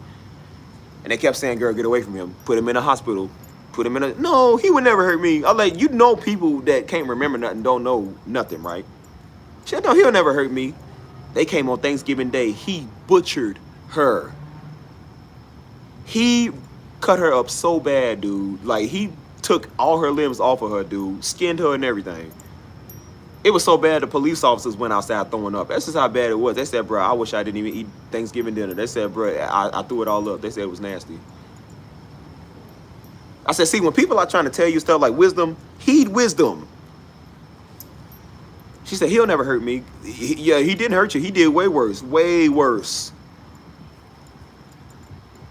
And they kept saying, girl, get away from him. Put him in a hospital. Put him in a... No, he would never hurt me. I'm like, you know people that can't remember nothing, don't know nothing, right? She said, no, he'll never hurt me. They came on Thanksgiving Day. He butchered her. He cut her up so bad, dude. Like, he took all her limbs off of her, dude. Skinned her and everything. It was so bad the police officers went outside throwing up. That's just how bad it was. They said, bro, I wish I didn't even eat Thanksgiving dinner. They said, bro, I threw it all up. They said it was nasty. I said, see, when people are trying to tell you stuff like wisdom, heed wisdom. She said, he'll never hurt me. Yeah, he didn't hurt you. He did way worse. Way worse.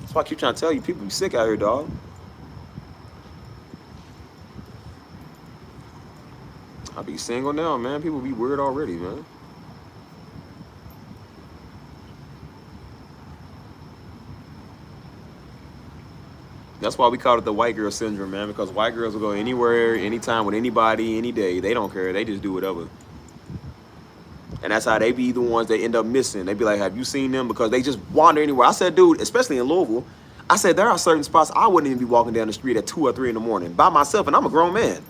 That's why I keep trying to tell you, people be sick out here, dog. I be single now, man. People be weird already, man. That's why we call it the white girl syndrome, man. Because white girls will go anywhere, anytime, with anybody, any day. They don't care. They just do whatever. And that's how they be the ones that end up missing. They be like, have you seen them? Because they just wander anywhere. I said, dude, especially in Louisville, I said, there are certain spots I wouldn't even be walking down the street at 2 or 3 in the morning by myself, and I'm a grown man.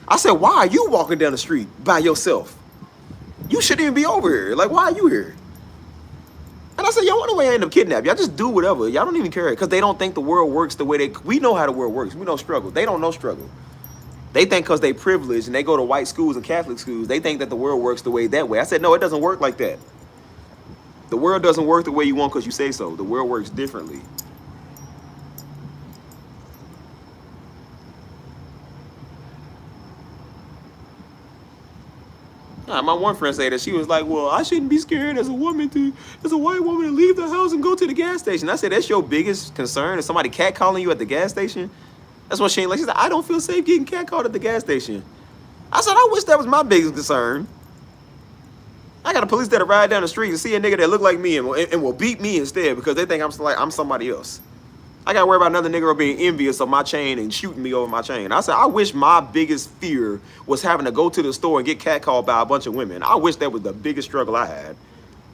I said, why are you walking down the street by yourself? You shouldn't even be over here. Like, why are you here? And I said, y'all wonder why I end up kidnapped. Y'all just do whatever. Y'all don't even care because they don't think the world works the way we know how the world works. We know struggle. They don't know struggle. They think because they privileged and they go to white schools and Catholic schools, they think that the world works the way that way. I said, no, it doesn't work like that. The world doesn't work the way you want because you say so. The world works differently. My one friend said that she was like, well, I shouldn't be scared as a white woman to leave the house and go to the gas station. I said, that's your biggest concern? Is somebody catcalling you at the gas station? That's what she ain't like. She said, I don't feel safe getting catcalled at the gas station. I said, I wish that was my biggest concern. I got a police that'll ride down the street and see a nigga that look like me and will beat me instead because they think I'm somebody else. I gotta worry about another nigga being envious of my chain and shooting me over my chain. I said, I wish my biggest fear was having to go to the store and get catcalled by a bunch of women. I wish that was the biggest struggle I had.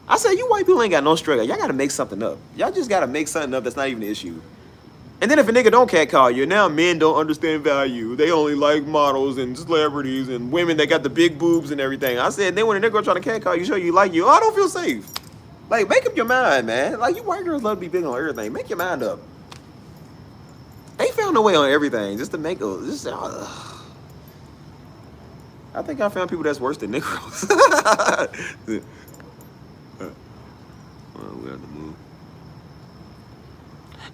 I said, you white people ain't got no struggle. Y'all gotta make something up. Y'all just gotta make something up that's not even an issue. And then if a nigga don't catcall you, now men don't understand value. They only like models and celebrities and women that got the big boobs and everything. I said, then when a nigga trying to catcall you, show you like you, oh, I don't feel safe. Like, make up your mind, man. Like, you white girls love to be big on everything. Make your mind up. They found a way on everything just to make a. I think I found people that's worse than Negroes. We have to move.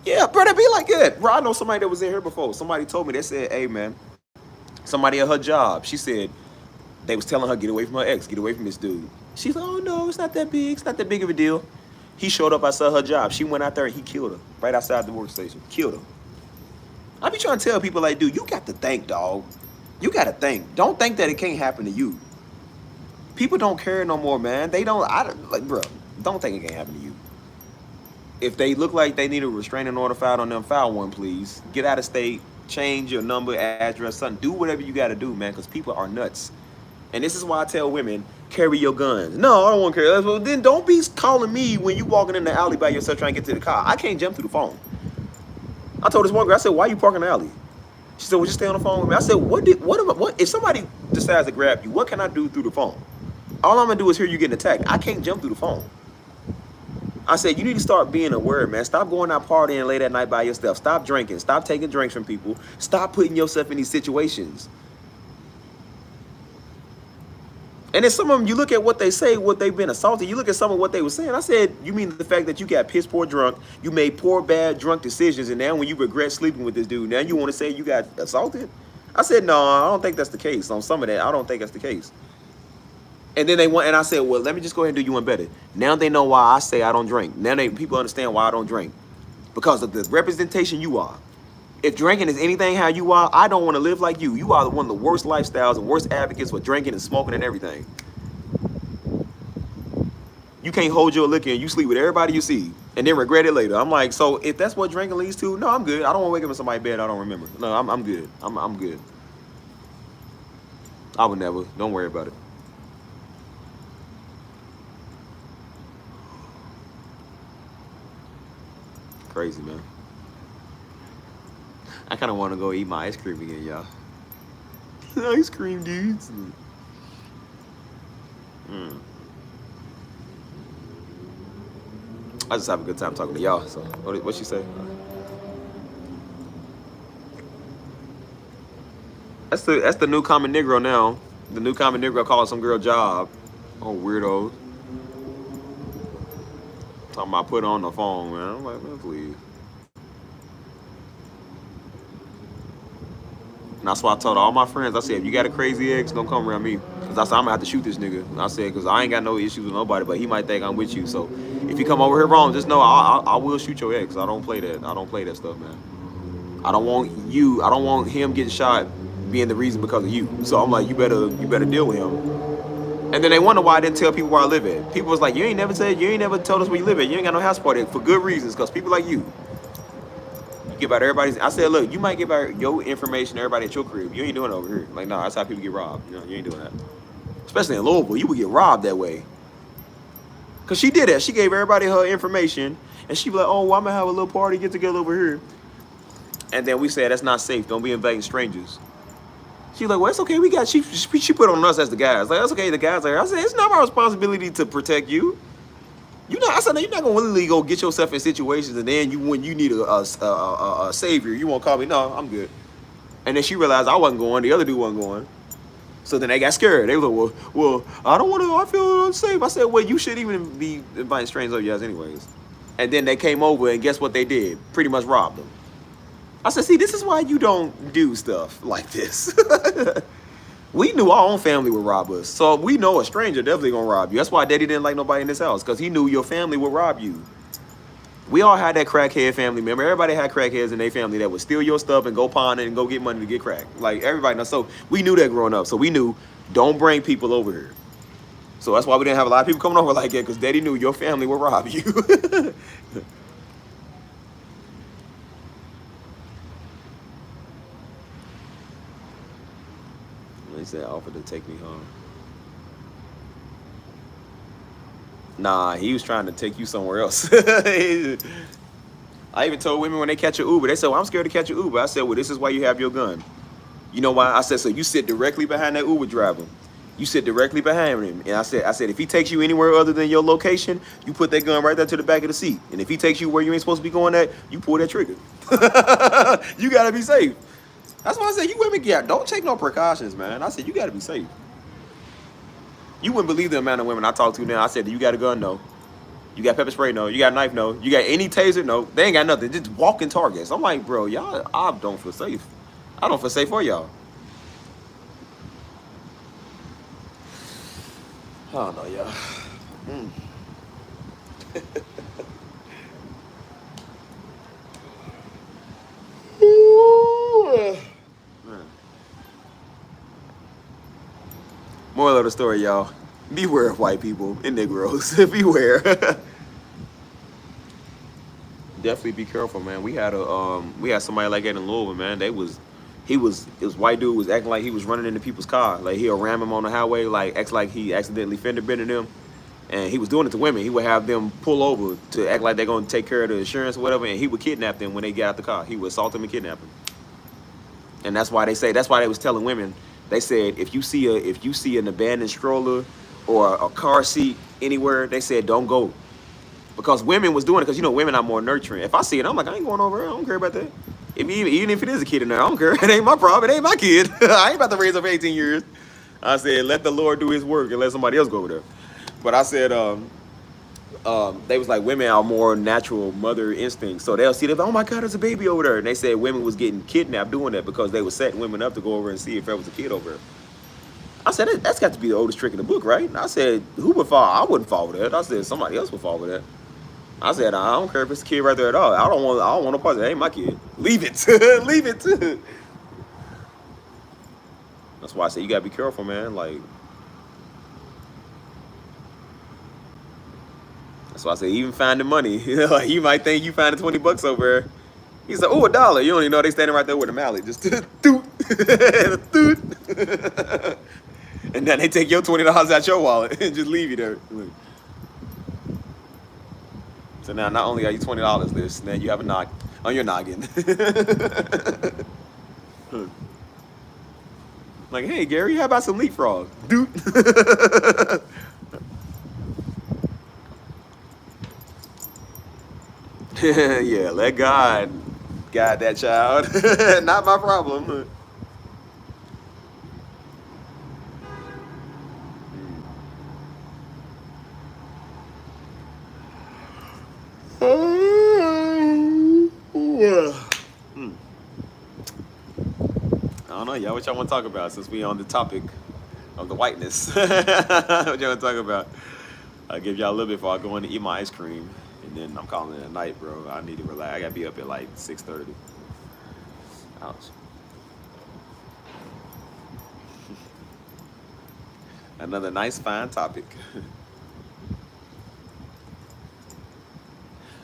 Yeah, bro, that be like that. Bro, I know somebody that was in here before. Somebody told me, they said, hey, man, somebody at her job, she said, they was telling her, get away from her ex, get away from this dude. She's like, oh, no, it's not that big. It's not that big of a deal. He showed up outside her job. She went out there and he killed her right outside the workstation. Killed her. I be trying to tell people, like, dude, you got to think, dog. You got to think. Don't think that it can't happen to you. People don't care no more, man. They don't, like, bro, don't think it can't happen to you. If they look like they need a restraining order filed on them, file one, please. Get out of state, change your number, address, something. Do whatever you got to do, man, because people are nuts. And this is why I tell women, carry your guns. No, I don't want to carry. Well, then don't be calling me when you walking in the alley by yourself trying to get to the car. I can't jump through the phone. I told this one girl, I said, why you parking in the alley? She said, well, just stay on the phone with me. I said, what if somebody decides to grab you, what can I do through the phone? All I'm gonna do is hear you getting attacked. I can't jump through the phone. I said, you need to start being aware, man. Stop going out partying late at night by yourself. Stop drinking. Stop taking drinks from people. Stop putting yourself in these situations. And then some of them, you look at what they say, what they've been assaulted. You look at some of what they were saying. I said, you mean the fact that you got piss poor drunk, you made poor, bad, drunk decisions, and now when you regret sleeping with this dude, now you want to say you got assaulted? I said, no, I don't think that's the case. On some of that, I don't think that's the case. And then and I said, well, let me just go ahead and do you one better. Now they know why I say I don't drink. Now people understand why I don't drink. Because of the representation you are. If drinking is anything how you are, I don't want to live like you. You are one of the worst lifestyles and worst advocates for drinking and smoking and everything. You can't hold your liquor and you sleep with everybody you see and then regret it later. I'm like, so if that's what drinking leads to, no, I'm good. I don't want to wake up in somebody's bed I don't remember. No, I'm good. I'm good. I would never. Don't worry about it. Crazy, man. I kind of want to go eat my ice cream again, y'all. Ice cream, dudes. I just have a good time talking to y'all. So, what she say? That's the new common Negro now. The new common Negro calling some girl job. Oh, weirdos. Talking about put on the phone, man. I'm like, man, please. And that's why I told all my friends, I said, if you got a crazy ex, don't come around me. Because I said, I'm going to have to shoot this nigga. And I said, because I ain't got no issues with nobody, but he might think I'm with you. So if you come over here wrong, just know I will shoot your ex. I don't play that. I don't play that stuff, man. I don't want him getting shot being the reason because of you. So I'm like, you better deal with him. And then they wonder why I didn't tell people where I live at. People was like, you ain't never told us where you live at. You ain't got no house party for good reasons, because people like you give out everybody's. I said, look, you might give out your information to everybody at your crib. You ain't doing it over here. Like, no, that's how people get robbed. You know, you ain't doing that. Especially in Louisville, you would get robbed that way. Because she did that. She gave everybody her information, and she be like, oh, well, I'm going to have a little party, get together over here. And then we said, that's not safe. Don't be inviting strangers. She's like, well, it's okay. She put on us as the guys. Like, that's okay. The guys are. I said, it's not my responsibility to protect you. I said, no, you're not gonna willingly go get yourself in situations, and then when you need a savior, you won't call me. No, I'm good. And then she realized I wasn't going. The other dude wasn't going. So then they got scared. They were like, well, I don't want to. I feel unsafe. I said, well, you shouldn't even be inviting strangers over your house anyways. And then they came over, and guess what they did? Pretty much robbed them. I said, see, this is why you don't do stuff like this. We knew our own family would rob us. So we know a stranger definitely gonna rob you. That's why Daddy didn't like nobody in this house, because he knew your family would rob you. We all had that crackhead family member. Everybody had crackheads in their family that would steal your stuff and go pawn it and go get money to get crack. Like everybody knows. So we knew that growing up. So we knew, don't bring people over here. So that's why we didn't have a lot of people coming over like that, because Daddy knew your family would rob you. They said offered to take me home. Nah, he was trying to take you somewhere else. I even told women when they catch an Uber, they said, well, I'm scared to catch an Uber. I said, well, this is why you have your gun. You know why? I said, so you sit directly behind that Uber driver. You sit directly behind him. And I said, if he takes you anywhere other than your location, you put that gun right there to the back of the seat. And if he takes you where you ain't supposed to be going at, you pull that trigger. You gotta be safe. That's why I said, you women, yeah, don't take no precautions, man. I said, you gotta be safe. You wouldn't believe the amount of women I talk to now. I said, you got a gun? No. You got pepper spray? No. You got a knife? No. You got any taser? No. They ain't got nothing. Just walking targets. I'm like, bro, y'all, I don't feel safe. I don't feel safe for y'all. I don't know, y'all. Moral of the story, y'all. Beware of white people and Negroes. Beware. Definitely be careful, man. We had somebody like that in Louisville, man. It was white dude was acting like he was running into people's car. Like he'll ram him on the highway, like acts like he accidentally fender bended them. And he was doing it to women. He would have them pull over to act like they're gonna take care of the insurance or whatever, and he would kidnap them when they get out the car. He would assault them and kidnap them. And that's why they was telling women, they said if you see an abandoned stroller or a car seat anywhere, they said don't go. Because women was doing it, because women are more nurturing. If I see it, I'm like, I ain't going over there. I don't care about that. Even if it is a kid in there, I don't care. It ain't my problem. It ain't my kid. I ain't about to raise up 18 years. I said, let the Lord do his work and let somebody else go over there. But I said, they was like, women are more natural mother instincts. So they'll see them, oh my God, there's a baby over there. And they said women was getting kidnapped doing that because they were setting women up to go over and see if there was a kid over there. I said, that's got to be the oldest trick in the book, right? And I said, who would fall? I wouldn't fall for that. I said, somebody else would fall for that. I said, I don't care if it's a kid right there at all. I don't want no part of that. Ain't my kid. Leave it. Leave it. That's why I say you gotta be careful, man. Like, that's why I say even finding money. Like you might think you finding $20 over there. He said, oh, $1. You don't even know they standing right there with a mallet. Just doot. And then they take your $20 out your wallet and just leave you there. So now not only are you $20 list, now you have a knock on your noggin. Like, hey Gary, how about some leapfrog? Dude. Yeah, let God guide that child. Not my problem. I don't know, y'all. What y'all want to talk about since we on the topic of the whiteness? What y'all want to talk about? I'll give y'all a little bit before I go in to eat my ice cream, and then I'm calling it a night, bro. I need to relax. I gotta be up at like 6:30. Ouch. Another nice, fine topic.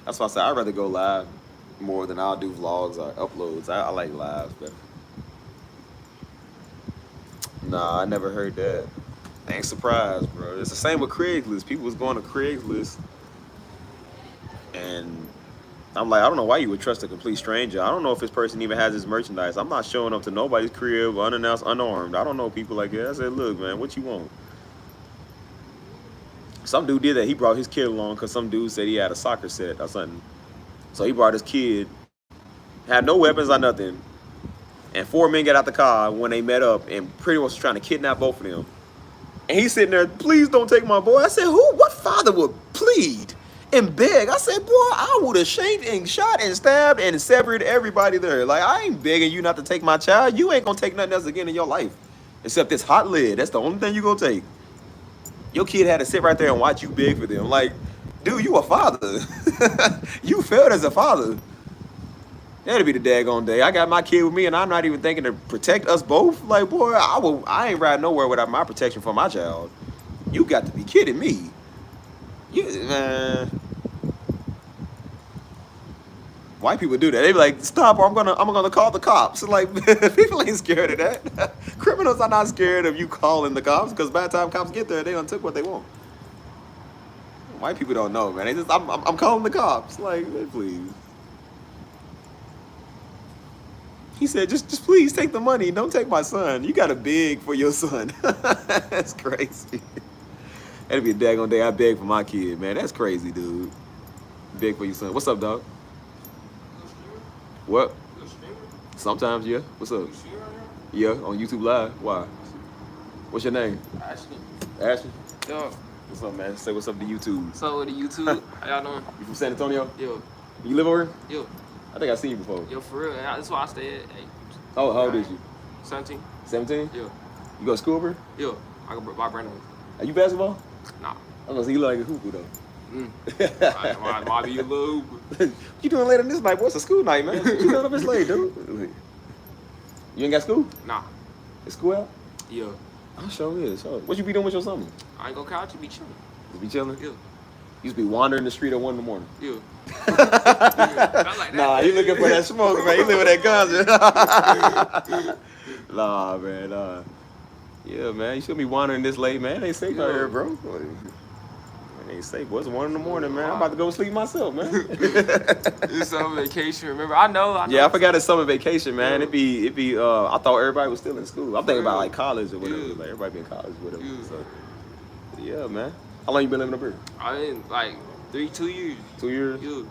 That's why I said I'd rather go live more than I'll do vlogs or uploads. I like lives better. Nah, I never heard that. I ain't surprised, bro. It's the same with Craigslist. People was going to Craigslist, and I'm like, I don't know why you would trust a complete stranger. I don't know if this person even has his merchandise. I'm not showing up to nobody's crib unannounced, unarmed. I don't know people like that. I said, look, man, what you want? Some dude did that. He brought his kid along because some dude said he had a soccer set or something. So he brought his kid, had no weapons or nothing. And 4 men got out the car when they met up and pretty much was trying to kidnap both of them. And he's sitting there, please don't take my boy. I said, who? What father would plead and beg? I said, boy, I would have shanked and shot and stabbed and severed everybody there. Like, I ain't begging you not to take my child. You ain't going to take nothing else again in your life. Except this hot lid. That's the only thing you gonna take. Your kid had to sit right there and watch you beg for them. Like, dude, you a father. You failed as a father. That'll be the daggone day. I got my kid with me, and I'm not even thinking to protect us both. Like, boy, I ain't riding nowhere without my protection for my child. You got to be kidding me. Man. White people do that. They be like, stop, or I'm gonna call the cops. Like, people ain't scared of that. Criminals are not scared of you calling the cops, because by the time cops get there, they done took what they want. White people don't know, man. They just, I'm calling the cops. Like, please. He said, just please take the money. Don't take my son. You gotta beg for your son. That's crazy. That'd be a daggone day I beg for my kid, man. That's crazy, dude. Beg for your son. What's up, dog? What? Sometimes, yeah. What's up? Yeah, on YouTube Live. Why? What's your name? Ashley. Ashley? Yo, What's up, man? Say what's up to YouTube. so with the YouTube, how y'all doing? You from San Antonio? Yo, You live over here? yo, I think I've seen you before. yo, for real. That's why I stay at Oh, how old is you? 17. 17? Yo, You go to school over here? yo, I can buy brand new. Are you basketball? Nah. I'm gonna say you look like a hooper though. Might be a little Uber. What you doing later this night? Boy, it's a school night, man. What you doing up this late, dude? You ain't got school? Nah. Is school out? Yo, I sure is. Sure. What you be doing with your summer? I ain't gonna couch you, be chilling. You be chilling? Yo, You used to be wandering the street at 1 in the morning. yo. I like that. Nah, you looking for that smoke, man. You live with that ganja. Nah, man. Nah. Yeah, man. You shouldn't be wandering this late, man. It ain't safe out here, bro. It ain't safe. Boy, it's 1 in the morning, man. I'm about to go sleep myself, man. It's summer vacation. Remember, I know. Yeah, I forgot it's summer vacation, man. It be. I thought everybody was still in school. I'm thinking about like college or whatever. Yeah. Like everybody be in college or whatever. Yeah. So, yeah, man. How long you been living up here? I in like 2 years. 2 years. Yo,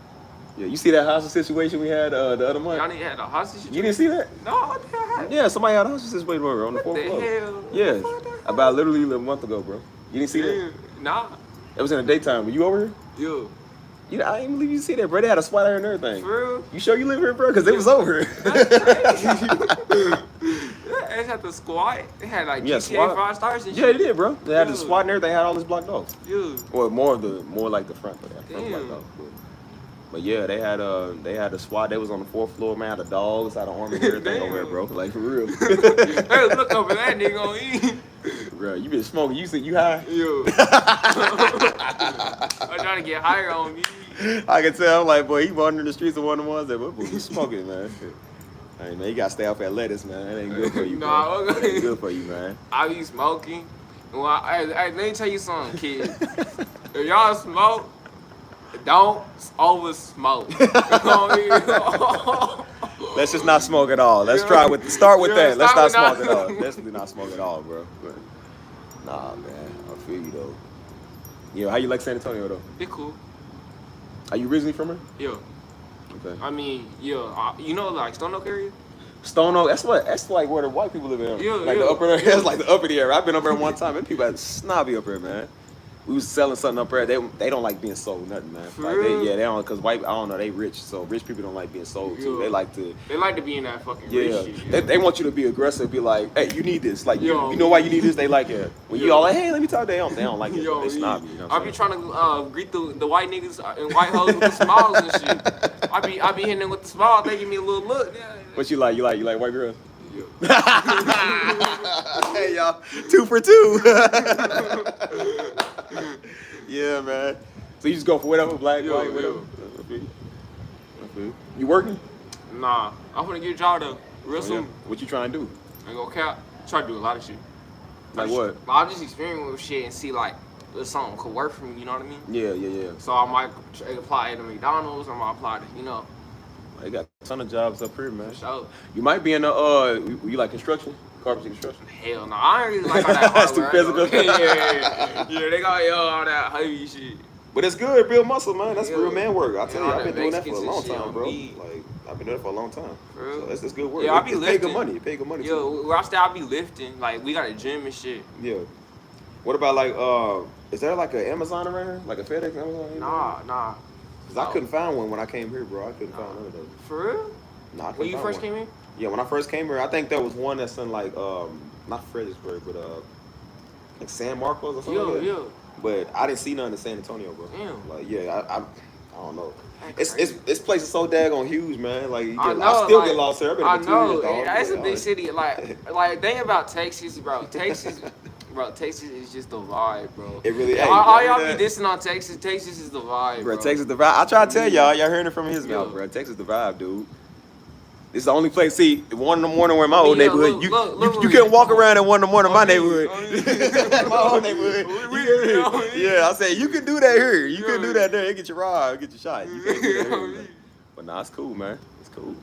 Yeah. You see that hostage situation we had the other month? y'all need had a hostage. You didn't see that? No, what the hell? Yeah, somebody had a hostage situation over on the What fourth the floor. hell? Yeah, What the hell? about literally a month ago, bro. You didn't see that? Yeah, nah. It was in the daytime. Were you over here? Yo, I didn't believe you see that, bro. They had a SWAT out here and everything. for real? You sure you live here, bro? Because it was over. They had the squad. They had like Yeah, GTA SWAT. 5 stars and Yeah, shit. they did, bro. They had the Dude. SWAT and everything. They had all this blocked off. Yo, Well, more like the front, but that front blocked Damn. off. But yeah, they had the SWAT. They was on the fourth floor, man. Had the dogs, had the army and everything over there, bro. Like for real. hey, look over that nigga on E. Bro, you been smoking. You said you high? Yo. I'm trying to get higher on me. I can tell. I'm like, boy, he wandering the streets of one of the ones that boy, you smoking, man. Hey, man, you gotta stay off that lettuce, man. That ain't good for you, bro. Nah, That ain't good for you, man. I be smoking. Well, hey, let me tell you something, kid. If y'all smoke, don't over smoke. Let's just not smoke at all. Let's start with that. Let's not start smoke with at all. Let's not smoke at all, bro. But, nah, man, I feel you though. Yeah, how you like San Antonio though? Be cool. Are you originally from here? Yo, Okay. I mean, yo, you know, like Stone Oak area? Stone Oak, that's like where the white people live in. Yeah, like yeah. the upper area. That's like the uppity area. I've been up there one time, and people had snobby up there, man. We was selling something up there. They don't like being sold nothing, man. For Like real? they don't, cause white, I don't know, they rich, so rich people don't like being sold to. Yeah. They like to. They like to be in that fucking Yeah, rich shit. they want you to be aggressive. Be like, hey, you need this. Like, Yo. you know why you need this? They like it. When you Yo. all like, hey, let me talk. They don't like it. Yo, They snobby. You know what I I'm be saying? trying to greet the white niggas and white hoes with the smiles and shit. I be hitting them with the smile. They give me a little look. Yeah. What you like? You like white girls? Yo. Hey y'all, 2 for 2. Yeah, man. So you just go for whatever, black, Yo, white, whatever. yo. I feel you. You working? Nah, I'm gonna get a job though, real Oh, yeah. soon. What you trying to do? I go cap. Try to do a lot of shit. Like what? I just experience with shit and see like if something could work for me. You know what I mean? Yeah. So I might apply to McDonald's. I might apply to They got a ton of jobs up here, man. so. You might be in the you like construction, carpentry construction. Hell no, I ain't really like all that That's too hardware. physical. yeah, they got all that heavy shit. But it's good, build muscle, man. That's Yeah. real man work. I tell Yeah, you, all I've been that doing that for a Mexicans long and shit time, on bro. me. Like I've been doing it for a long time. For real? So that's good work. Yeah, I be It's pay lifting. good money. You pay good money too. Yo, where I stay, I be lifting. Like we got a gym and shit. Yeah. What about like is there like an Amazon around here? Like a FedEx Amazon? Nah. Cause I couldn't find one when I came here, bro. I couldn't find none of those. For real? Nah, I couldn't When you find first one. came in? Yeah, when I first came here, I think there was one that's in like not Fredericksburg, but like San Marcos or something like that. Yeah. But I didn't see nothing in San Antonio, bro. Damn. Like, yeah, I don't know. That's It's crazy. this place is so daggone huge, man. Like, I I still like, get lost here. I've been I here 2 know. years, dog. It's a Like, big city. Like thing about Texas, bro. Texas is just the vibe, bro. It really. All Hey, y'all that- be dissing on Texas. Texas is the vibe, bro. Texas the vibe. I try to tell y'all hearing it from his Yo. mouth, bro. Texas the vibe, dude. This is the only place. See, 1 in the morning, we're in my old Yeah, neighborhood. look, You can't walk around at 1 in the morning in my Oh, me. neighborhood. Oh, me. My old neighborhood. Yeah, I said you can do that here. You can do that there. It get you robbed, get you shot. You can't do that here, man. But nah, it's cool, man. It's cool.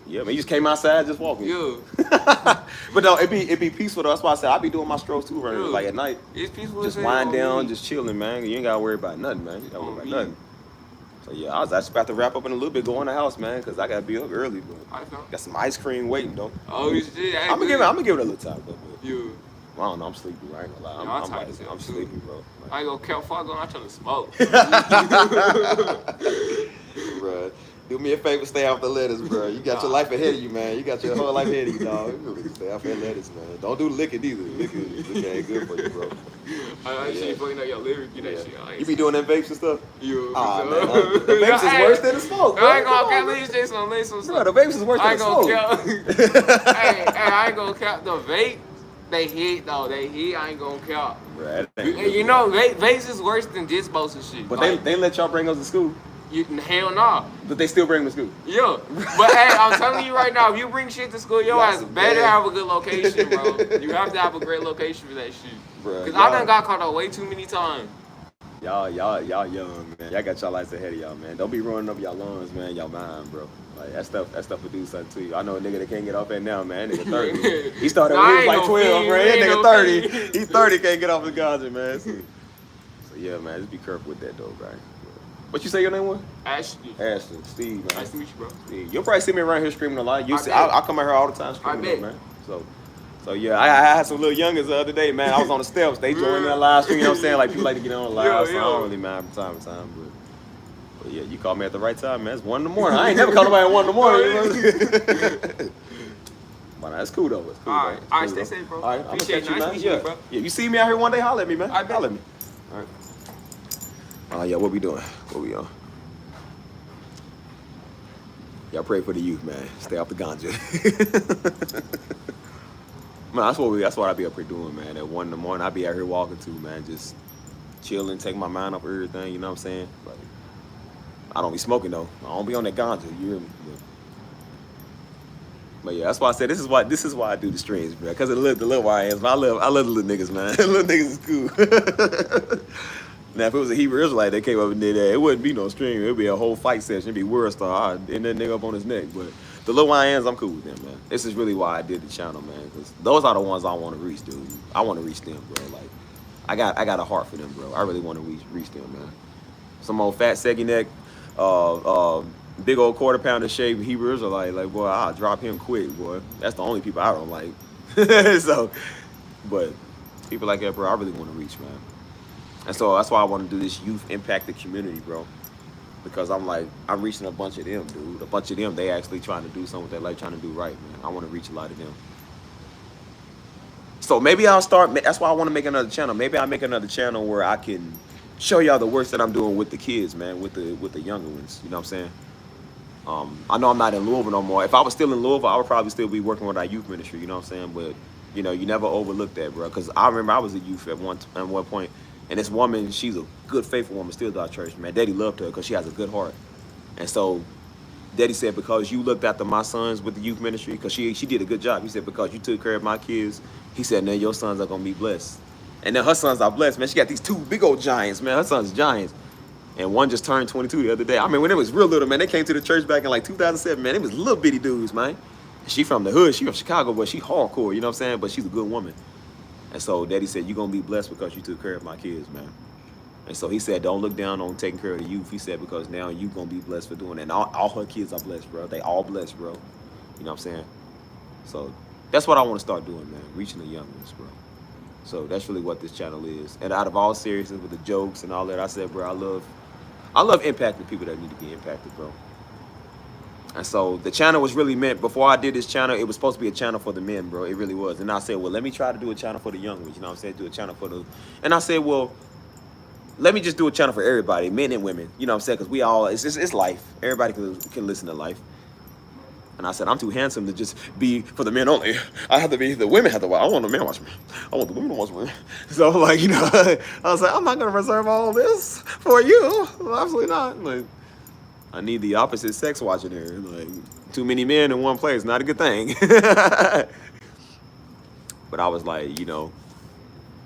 Yeah, man. You just came outside, just walking. Yeah. But no, it be peaceful though. That's why I said I be doing my strolls too, right? Yeah. Like at night, It's peaceful. just as wind hell. down, just chilling, man. You ain't gotta worry about nothing, man. You gotta worry Oh, about me. nothing. So yeah, I was actually about to wrap up in a little bit, go in the house, man, because I gotta be up early, but I know. got some ice cream waiting though. Oh shit. I'm gonna give it a little time, but You. I don't know. I'm sleepy. Right? I ain't gonna lie. Yeah, I'm tired as hell, I'm too. sleepy, bro. I ain't gonna count fuck on. I'm trying to smoke. Bro, do me a favor, stay off the letters, bro. You got your life ahead of you, man. You got your whole life ahead of you, dog. Stay off that letters, man. Don't do licking either. Licking ain't good for you, bro. I shit fucking up your lyrics. You that Yeah. shit. I ain't You be doing them vapes and stuff? You. Ah, man. The vapes is worse than the smoke, bro. I ain't Come gonna on, count. Let me say some. Bro, the vapes is worse I than ain't the gonna smoke. count. hey, I ain't gonna count the vape. They hit though. They hit. I ain't gonna count. Bro, that ain't good, You bro. know, vapes is worse than dispos and shit. But Like, they let y'all bring us to school. hell nah. But they still bring them to school. Yeah. But hey, I'm telling you right now, if you bring shit to school, your That's ass better bad. have a good location, bro. You have to have a great location for that shit. Bruh, Cause I done y'all- got caught up way too many times. Y'all young, man. Y'all got y'all lights ahead of y'all, man. Don't be running up y'all lungs, man. Y'all mind, bro. Like that stuff will do something to you. I know a nigga that can't get off that now, man. That nigga 30. He started Nah, when I he was ain't like no 12, fiend. bro. We That ain't nigga no 30. fiend. He 30, can't get off the ganja, man. So yeah, man, just be careful with that though, right? What you say your name was? Ashley. Ashton, Steve, man. Nice to meet you, bro. Steve. You'll probably see me around here screaming a lot. You I see, bet. I come out here all the time screaming, bet. though, man. So yeah, I had some little youngins the other day, man. I was on the steps. They joined in the live stream. You know what I'm saying? Like people like to get on live, Yeah, so I yeah. don't really mind from time to time. But yeah, you called me at the right time, man. It's 1 in the morning. I ain't never called nobody at 1 in the morning. You know? But nah, it's cool though. It's cool. All right. Though. It's All right, cool, stay though. safe, bro. All right, I'm gonna Appreciate catch you, it. Nice man. meeting you, Yeah, bro. yeah. You see me out here one day? Holler at me, man. I bet. Holler at me. All right. Oh yeah, what we doing? What we on? Y'all pray for the youth, man. Stay off the ganja. Man, that's what I be up here doing, man. At 1 in the morning, I be out here walking too, man. Just chilling, take my mind off everything, you know what I'm saying? Like, I don't be smoking though. I don't be on that ganja, you hear me? But yeah, that's why I said this is why I do the streams, bro. Cause of the little YNs. I love the little niggas, man. The little niggas is cool. Now, if it was a Hebrew Israelite that came up and did that, it wouldn't be no stream. It'd be a whole fight session. It'd be World Star. I'd end that nigga up on his neck. But the little YNs, I'm cool with them, man. This is really why I did the channel, man. Because those are the ones I want to reach, dude. I want to reach them, bro. Like, I got a heart for them, bro. I really want to reach them, man. Some old fat, saggy neck, big old quarter pounder shape Hebrew Israelite, like, boy, I'll drop him quick, boy. That's the only people I don't like. So, but people like that, bro, I really want to reach, man. And so that's why I want to do this youth impacted community, bro. Because I'm reaching a bunch of them, dude. A bunch of them, they actually trying to do something with their life, trying to do right, man. I want to reach a lot of them. So maybe I'll start, that's why I want to make another channel. Maybe I'll make another channel where I can show y'all the work that I'm doing with the kids, man, with the younger ones. You know what I'm saying? I know I'm not in Louisville no more. If I was still in Louisville, I would probably still be working with our youth ministry, you know what I'm saying? But, you know, you never overlook that, bro. Because I remember I was a youth at one point. And this woman, she's a good, faithful woman, still to our church, man. Daddy loved her because she has a good heart. And so Daddy said, because you looked after my sons with the youth ministry, because she did a good job. He said, because you took care of my kids, he said, now your sons are going to be blessed. And then her sons are blessed, man. She got these 2 big old giants, man. Her sons giants. And one just turned 22 the other day. I mean, when it was real little, man, they came to the church back in like 2007, man. It was little bitty dudes, man. She from the hood. She from Chicago, but she hardcore, you know what I'm saying? But she's a good woman. And so Daddy said, you're going to be blessed because you took care of my kids, man. And so he said, don't look down on taking care of the youth. He said, because now you're going to be blessed for doing that. And all her kids are blessed, bro. They all blessed, bro. You know what I'm saying? So that's what I want to start doing, man. Reaching the young ones, bro. So that's really what this channel is. And out of all seriousness with the jokes and all that, I said, bro, I love impacting people that need to be impacted, bro. And so the channel was really meant, before I did this channel, it was supposed to be a channel for the men, bro. It really was. And I said, well, let me try to do a channel for the young ones. You know what I'm saying? Do a channel for the, and I said, well, let me just do a channel for everybody, men and women. You know what I'm saying? Because we all, it's life. Everybody can listen to life. And I said, I'm too handsome to just be for the men only. I have to be, the women have to watch. I want the men watch me. I want the women to watch me. So, like, you know, I was like, I'm not going to reserve all this for you. Absolutely not. Like, I need the opposite sex watching here. Like, too many men in one place, not a good thing. But I was like, you know,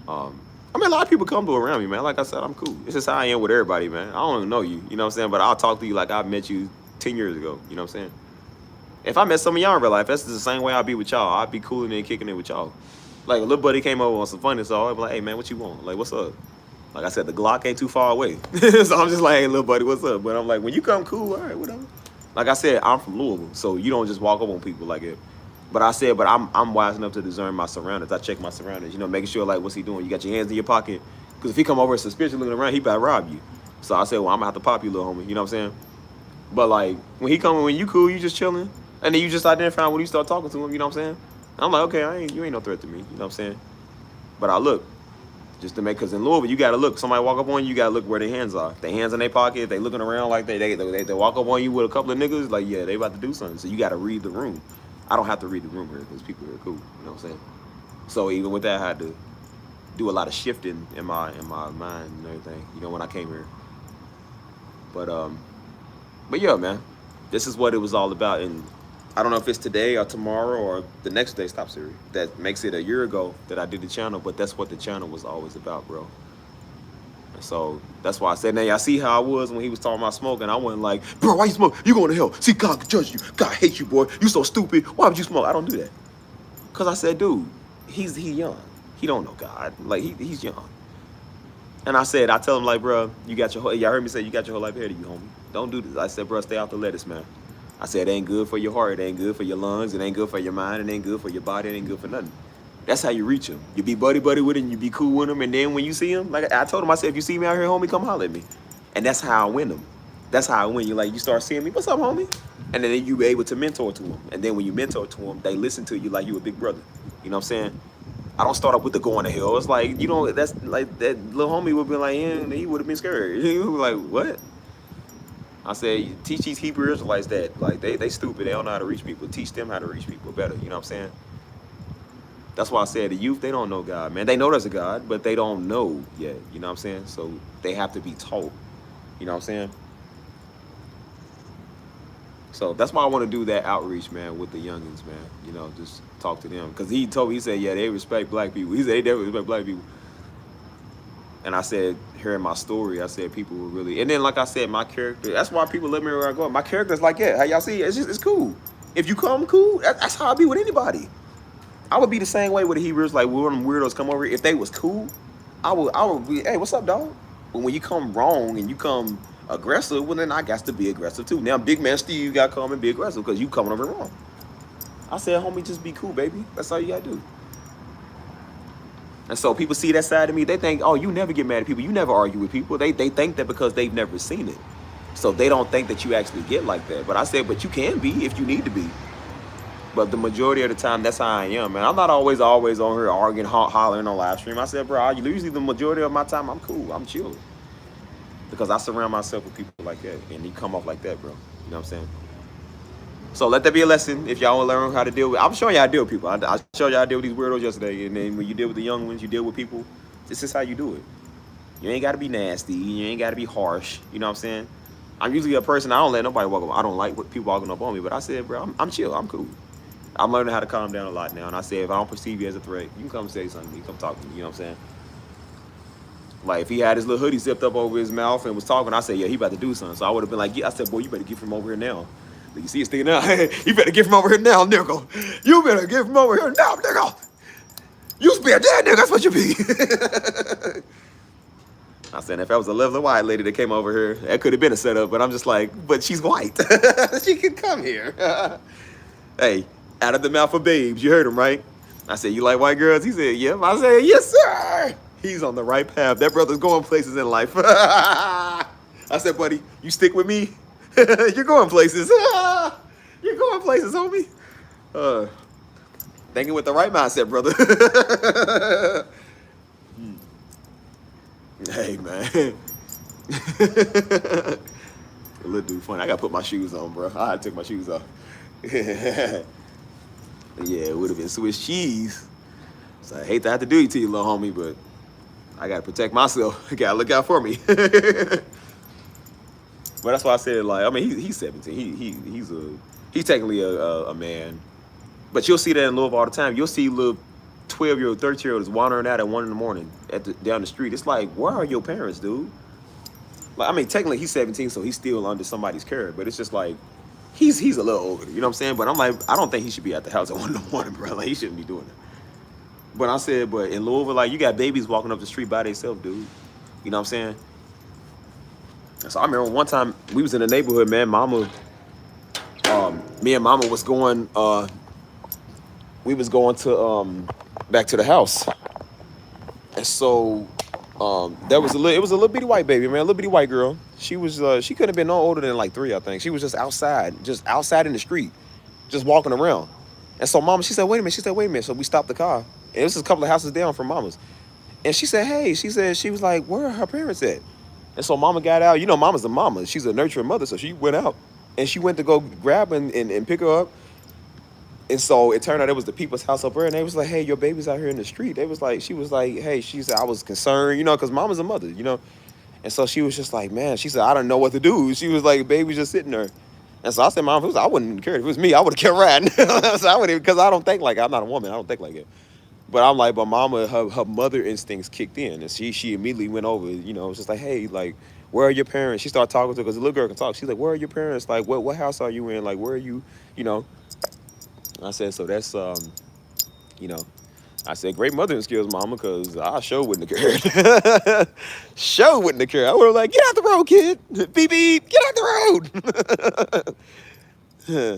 I mean, a lot of people come to around me, man. Like I said, I'm cool. It's just how I am with everybody, man. I don't even know you, you know what I'm saying? But I'll talk to you like I met you 10 years ago, you know what I'm saying? If I met some of y'all in real life, that's the same way I'd be with y'all. I'd be cooling and kicking it with y'all. Like, a little buddy came over on some funny, so I'd be like, hey, man, what you want? Like, what's up? Like I said, the Glock ain't too far away. So I'm just like, hey, little buddy, what's up? But I'm like, when you come, cool, all right, whatever. Like I said, I'm from Louisville, so you don't just walk up on people like it. But I said, but I'm wise enough to discern my surroundings. I check my surroundings, you know, making sure, like, what's he doing? You got your hands in your pocket? Because if he come over suspicious looking around, he better rob you. So I said, well, I'm going to have to pop you, little homie, you know what I'm saying? But, like, when he come, when you cool, you just chilling. And then you just identify when you start talking to him, you know what I'm saying? I'm like, okay, you ain't no threat to me, you know what I'm saying? But I look, just to make, because in Louisville, you got to look. Somebody walk up on you, you got to look where their hands are. If their hands in their pocket, they looking around like they walk up on you with a couple of niggas, like, yeah, they about to do something. So you got to read the room. I don't have to read the room here because people are cool, you know what I'm saying? So even with that, I had to do a lot of shifting in my mind and everything, you know, when I came here. But yeah, man, this is what it was all about. And I don't know if it's today or tomorrow or the next day Stop Series that makes it a year ago that I did the channel, but that's what the channel was always about, bro. And so that's why I said, now y'all see how I was when he was talking about smoking. I wasn't like, bro, why you smoke? You going to hell. See, God could judge you. God hates you, boy. You so stupid. Why would you smoke? I don't do that. Because I said, dude, he's young. He don't know God. Like, he's young. And I tell him, like, bro, you got your whole, y'all heard me say, you got your whole life ahead of you, homie. Don't do this. I said, bro, stay out the lettuce, man. I said, it ain't good for your heart. It ain't good for your lungs. It ain't good for your mind. It ain't good for your body. It ain't good for nothing. That's how you reach him. You be buddy-buddy with him. You be cool with him. And then when you see him, like I told him, I said, if you see me out here, homie, come holler at me. And that's how I win them. That's how I win. You start seeing me, what's up, homie? And then you be able to mentor to them. And then when you mentor to them, they listen to you like you a big brother. You know what I'm saying? I don't start up with the going to hell. It's like, you know, that's like that little homie would be like, yeah, he would have been scared. He would be like, what? I said, teach these Hebrew Israelites that. Like, they stupid. They don't know how to reach people. Teach them how to reach people better. You know what I'm saying? That's why I said the youth, they don't know God, man. They know there's a God, but they don't know yet. You know what I'm saying? So they have to be taught. You know what I'm saying? So that's why I want to do that outreach, man, with the youngins, man. You know, just talk to them. Because he said, yeah, they respect black people. He said, they definitely respect black people. And I said, hearing my story, I said people were really, and then like I said, my character, that's why people let me where I go. My character's like, yeah, how y'all see, it's cool. If you come, cool, that's how I be with anybody. I would be the same way with the Hebrews, like when them weirdos come over here. If they was cool, I would be, hey, what's up, dog? But when you come wrong and you come aggressive, well then I got to be aggressive too. Now big man Steve got to come and be aggressive because you coming over wrong. I said, homie, just be cool, baby. That's all you got to do. And so people see that side of me, they think, oh, you never get mad at people. You never argue with people. They think that because they've never seen it. So they don't think that you actually get like that. But I said, but you can be if you need to be. But the majority of the time, that's how I am, man. I'm not always on here arguing, hollering on live stream. I said, bro, usually the majority of my time, I'm cool. I'm chill. Because I surround myself with people like that. And you come off like that, bro. You know what I'm saying? So let that be a lesson if y'all want to learn how to deal with. I'm showing y'all how to deal with people. I showed y'all how to deal with these weirdos yesterday. And then when you deal with the young ones, you deal with people. This is how you do it. You ain't got to be nasty. You ain't got to be harsh. You know what I'm saying? I'm usually a person, I don't let nobody walk up. I don't like people walking up on me. But I said, bro, I'm chill. I'm cool. I'm learning how to calm down a lot now. And I said, if I don't perceive you as a threat, you can come say something to me. Come talk to me. You know what I'm saying? Like, if he had his little hoodie zipped up over his mouth and was talking, I said, yeah, he about to do something. So I would have been like, yeah. I said, boy, you better get from over here now. You see it sticking out. You better get from over here now, nigga. You better get from over here now, nigga. You be a dead nigga. That's what you be. I said, if that was a lovely white lady that came over here, that could have been a setup. But I'm just like, but she's white. She can come here. Hey, out of the mouth of babes. You heard him, right? I said, you like white girls? He said, yep. I said, yes, sir. He's on the right path. That brother's going places in life. I said, buddy, you stick with me. You're going places. You're going places, homie. Thinking with the right mindset, brother. Hey, man. Little dude funny. I gotta put my shoes on, bro. I had to take my shoes off. Yeah, it would have been Swiss cheese. So I hate to have to do it to you, little homie, but I gotta protect myself. I gotta look out for me. But that's why I said, like, I mean, he's 17. He's technically a man. But you'll see that in Louisville all the time. You'll see little 12-year-old, 13-year-olds wandering out at 1 in the morning down the street. It's like, where are your parents, dude? Like, I mean, technically he's 17, so he's still under somebody's care. But it's just like, he's a little older, you know what I'm saying? But I'm like, I don't think he should be at the house at 1 in the morning, bro. Like, he shouldn't be doing that. But I said, but in Louisville, like, you got babies walking up the street by themselves, dude. You know what I'm saying? So I remember one time we was in the neighborhood, man. Me and Mama was going, we was going to back to the house, and so it was a little bitty white baby, man, a little bitty white girl. She was she couldn't have been no older than like 3, I think. She was just outside in the street, just walking around. And so Mama, she said, wait a minute. So we stopped the car, and it was just a couple of houses down from Mama's. And she said, hey, she was like, where are her parents at? And so Mama got out. You know, Mama's a mama. She's a nurturing mother, so she went out. And she went to go grab and pick her up. And so it turned out it was the people's house up there. And they was like, hey, your baby's out here in the street. They was like, she was like, hey, she said, I was concerned, you know, because Mama's a mother, you know. And so she was just like, man, she said, I don't know what to do. She was like, baby's just sitting there. And so I said, Mom, I wouldn't care. If it was me, I would have kept riding. So I wouldn't, because I don't think like, I'm not a woman. I don't think like it. But I'm like, but Mama, her mother instincts kicked in. And she immediately went over, you know, just like, hey, like, where are your parents? She started talking to her because the little girl can talk. She's like, where are your parents? Like, what house are you in? Like, where are you, you know? I said, so that's, you know, I said, great mothering skills, Mama, because I sure wouldn't have cared. Sure wouldn't have cared. I would have like, get out the road, kid. Beep, beep, get out the road.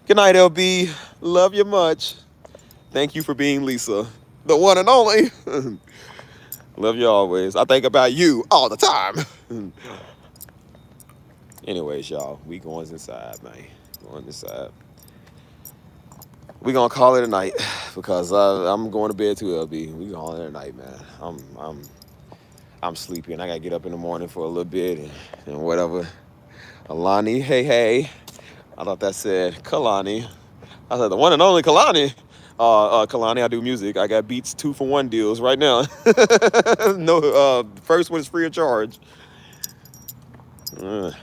Good night, LB. Love you much. Thank you for being Lisa, the one and only. Love you always. I think about you all the time. Anyways, y'all, we going inside, man. Going inside. We gonna call it a night because I'm going to bed too, LB. We call it a night, man. I'm sleepy and I gotta get up in the morning for a little bit and whatever. Alani, hey. I thought that said Kalani. I said the one and only Kalani. Kalani, I do music. I got Beats 2-for-1 deals right now. No, first one is free of charge. I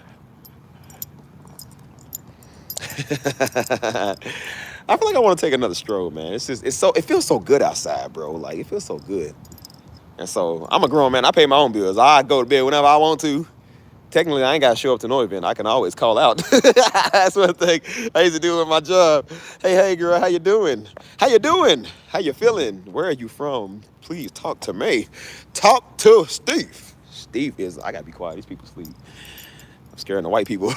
feel like I want to take another stroll, man. It feels so good outside, bro. Like, it feels so good. And so I'm a grown man. I pay my own bills. I go to bed whenever I want to. Technically, I ain't got to show up to no event. I can always call out. That's one thing I used to do with my job. Hey, girl, how you doing? How you feeling? Where are you from? Please talk to me. Talk to Steve. Steve is, I got to be quiet. These people sleep. I'm scaring the white people.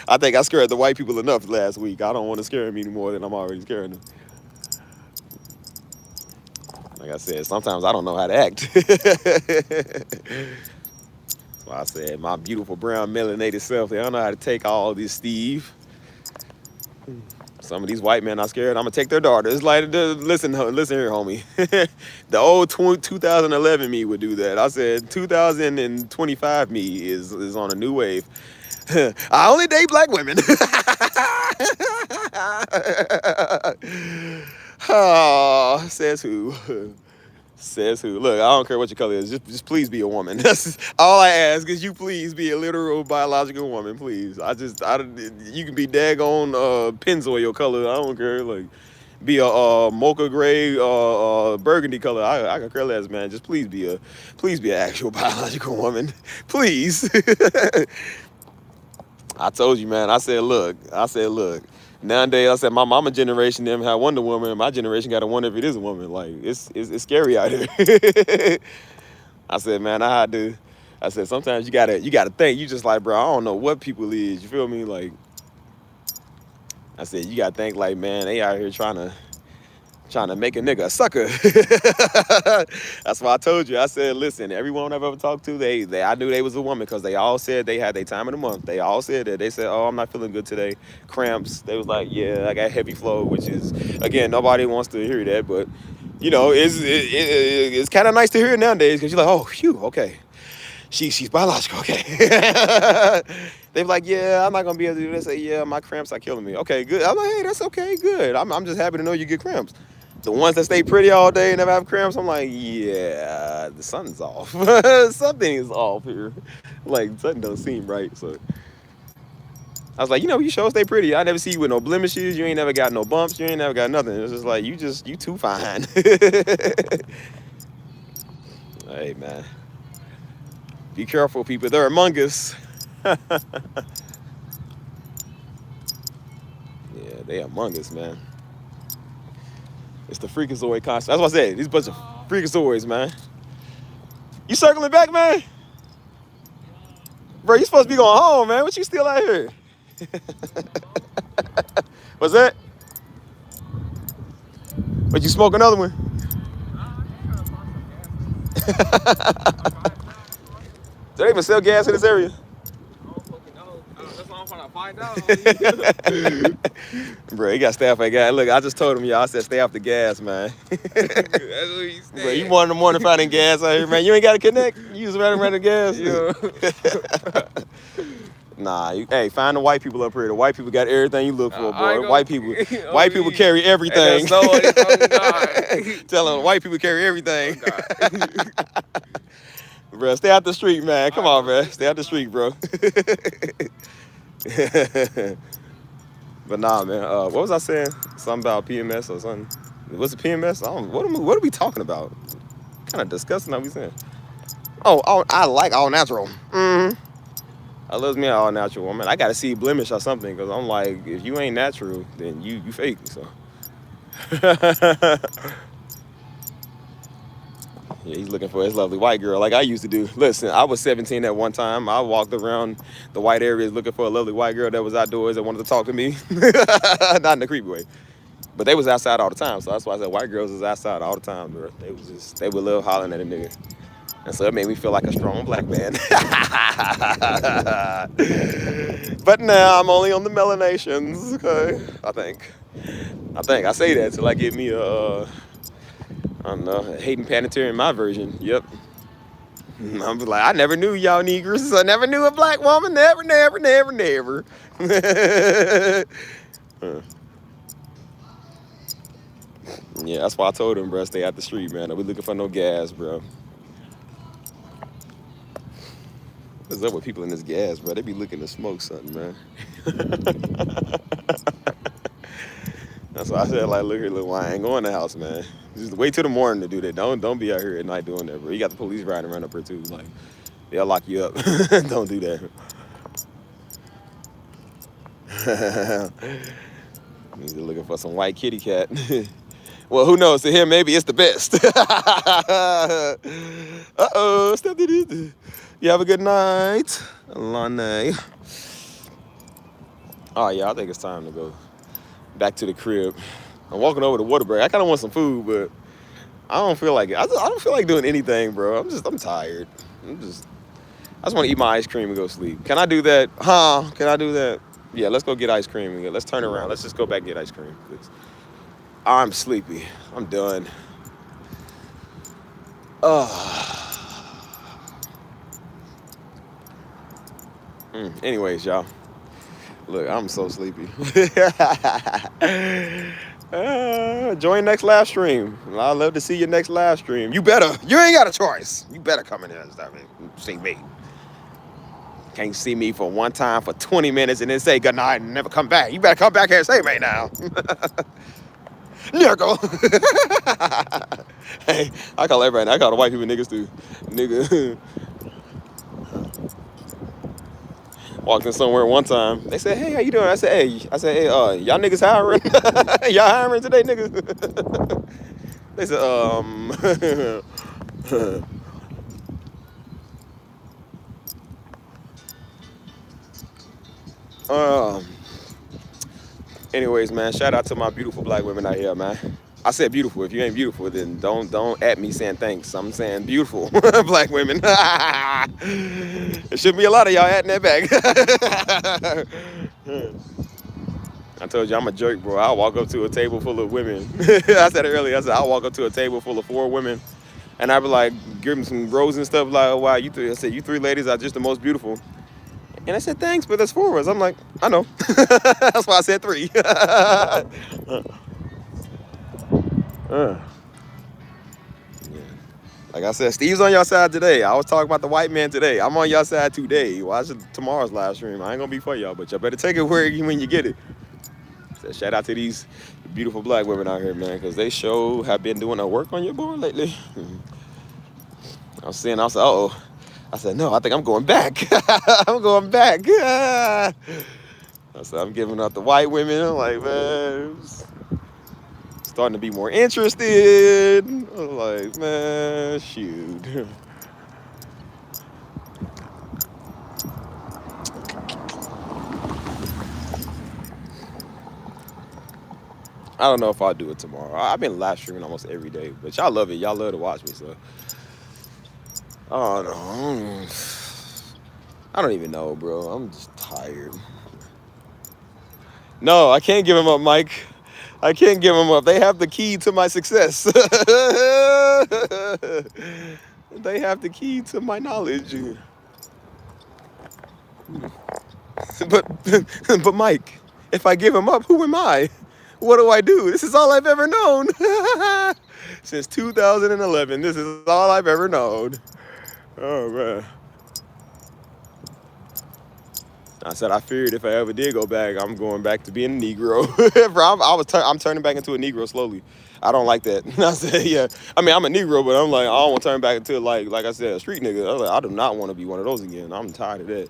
I think I scared the white people enough last week. I don't want to scare them any more than I'm already scaring them. Like I said, sometimes I don't know how to act. So I said, my beautiful brown melanated self, they don't know how to take all this, Steve. Some of these white men are scared. I'm going to take their daughters. Like, listen here, homie. The old 2011 me would do that. I said 2025 me is on a new wave. I only date black women. Oh, says who? Says who? Look, I don't care what your color is. Just please be a woman. That's all I ask is you please be a literal biological woman, please. You can be daggone Pennzoil color. I don't care. Like, be a mocha gray burgundy color. I can care less, man. Just please be an actual biological woman, please. I told you, man. I said, look. Nowadays, I said my mama generation them had Wonder Woman, and my generation got to wonder if it is a woman. Like, it's scary out here. I said, man, I said sometimes you gotta think. You just like, bro, I don't know what people is. You feel me? Like, I said you gotta think like, man, they out here trying Trying to make a nigga a sucker. That's why I told you. I said, listen, everyone I've ever talked to, they I knew they was a woman because they all said they had their time of the month. They all said that. They said, oh, I'm not feeling good today. Cramps. They was like, yeah, I got heavy flow, which is, again, nobody wants to hear that. But, you know, it's kind of nice to hear it nowadays because you're like, oh, phew, okay. She's biological, okay. They be like, yeah, I'm not gonna be able to do this. Say, yeah, my cramps are killing me. Okay, good. I'm like, hey, that's okay, good. I'm just happy to know you get cramps. The ones that stay pretty all day and never have cramps, I'm like, yeah, the sun's off. Something is off here. Like, something don't seem right. So I was like, you know, you sure stay pretty. I never see you with no blemishes. You ain't never got no bumps. You ain't never got nothing. It's just like, you too fine. Hey, man. Be careful, people. They're among us. Yeah, they among us, man. It's the Freakazoid concept. That's what I said. These bunch of Freakazoids, man. You circling back, man? Bro, you supposed to be going home, man. What you still out here? What's that? But you smoke another one? Do they even sell gas in this area? That's what I'm trying to find out. Bro, he got staff at gas. Look, I just told him, y'all, I said stay off the gas, man. That's what he said. Bro, you one in the morning finding gas out here, man. You ain't got to connect. You just running gas. Yeah. Nah, hey, find the white people up here. The white people got everything you look for, boy. Gonna, White people carry everything. Tell them white people carry everything. Bro, stay out the street, man. Come on, bro. Stay out the street, bro. But nah, man. What was I saying? Something about PMS or something. What's the PMS? What are we talking about? Kind of disgusting. Are we saying? Oh, I like all natural. Mm-hmm. I love me an all natural woman. I gotta see blemish or something because I'm like, if you ain't natural, then you fake. So. Yeah, he's looking for his lovely white girl like I used to do. Listen, I was 17 at one time. I walked around the white areas looking for a lovely white girl that was outdoors that wanted to talk to me. Not in a creepy way. But they was outside all the time. So that's why I said white girls is outside all the time, bro. They would love hollering at a nigga. And so it made me feel like a strong black man. But now I'm only on the melanations, okay? I think. I say that till I get me a... I don't know, Hayden Panettiere in my version. Yep. I'm like, I never knew y'all Negroes. I never knew a black woman. Never. Yeah, that's why I told him, bro, stay out the street, man. Don't be looking for no gas, bro. What's up with people in this gas, bro? They be looking to smoke something, man. That's why I said, like, look here, little wine. I ain't going to the house, man. Just wait till the morning to do that. Don't be out here at night doing that, bro. You got the police riding around up here, too. Like, they'll lock you up. Don't do that. He's looking for some white kitty cat. Well, who knows? To him, maybe it's the best. Uh-oh. You have a good night, Lonnie. Oh, yeah, I think it's time to go back to the crib. I'm walking over to Waterbury. I kind of want some food, but I don't feel like it. I don't feel like doing anything, bro. I'm tired. I just want to eat my ice cream and go sleep. Can I do that? Huh? Can I do that? Yeah, let's go get ice cream. Let's turn around. Let's just go back and get ice cream, please. I'm sleepy. I'm done. Anyways, y'all. Look, I'm so sleepy. Join next live stream. I'd love to see your next live stream. You better. You ain't got a choice. You better come in here and see me. Can't see me for one time for 20 minutes and then say good night and never come back. You better come back here and say me now. Nigga. Hey, I call everybody. I call the white people niggas too. Nigga. Walked in somewhere one time. They said, "Hey, how you doing?" I said, "Hey, y'all niggas hiring? Y'all hiring today, niggas?" They said, Anyways, man, shout out to my beautiful black women out here, man. I said beautiful. If you ain't beautiful, then don't at me saying thanks. I'm saying beautiful black women. There should be a lot of y'all adding that back. I told you I'm a jerk, bro. I'll walk up to a table full of women. I said it earlier. I said I'll walk up to a table full of 4 women, and I'd be like, give them some roses and stuff. Like, oh, wow, you three. I said, you 3 ladies are just the most beautiful. And I said, thanks, but there's 4 of us. I'm like, I know. That's why I said 3. Like I said, Steve's on your side today. I was talking about the white man today. I'm on your side today. Watch tomorrow's live stream. I ain't gonna be for y'all, but y'all better take it when you get it. So shout out to these beautiful black women out here, man, because they sure have been doing the work on your boy lately. I was saying, uh-oh. I said, no, I think I'm going back. I'm going back. I said, I'm giving up the white women. I'm like, man, starting to be more interested. I'm like, man, shoot. I don't know if I'll do it tomorrow. I've been live streaming almost every day, but y'all love it. Y'all love to watch me, so. I don't know. I don't even know, bro. I'm just tired. No, I can't give him up, Mike. I can't give them up. They have the key to my success. They have the key to my knowledge. But Mike, if I give him up, who am I? What do I do? This is all I've ever known. Since 2011, this is all I've ever known. Oh, man. I said I feared if I ever did go back, I'm going back to being a Negro. I'm turning back into a Negro slowly. I don't like that. I said, yeah. I mean, I'm a Negro, but I'm like, I don't want to turn back into like I said, a street nigga. I was like, I do not want to be one of those again. I'm tired of that.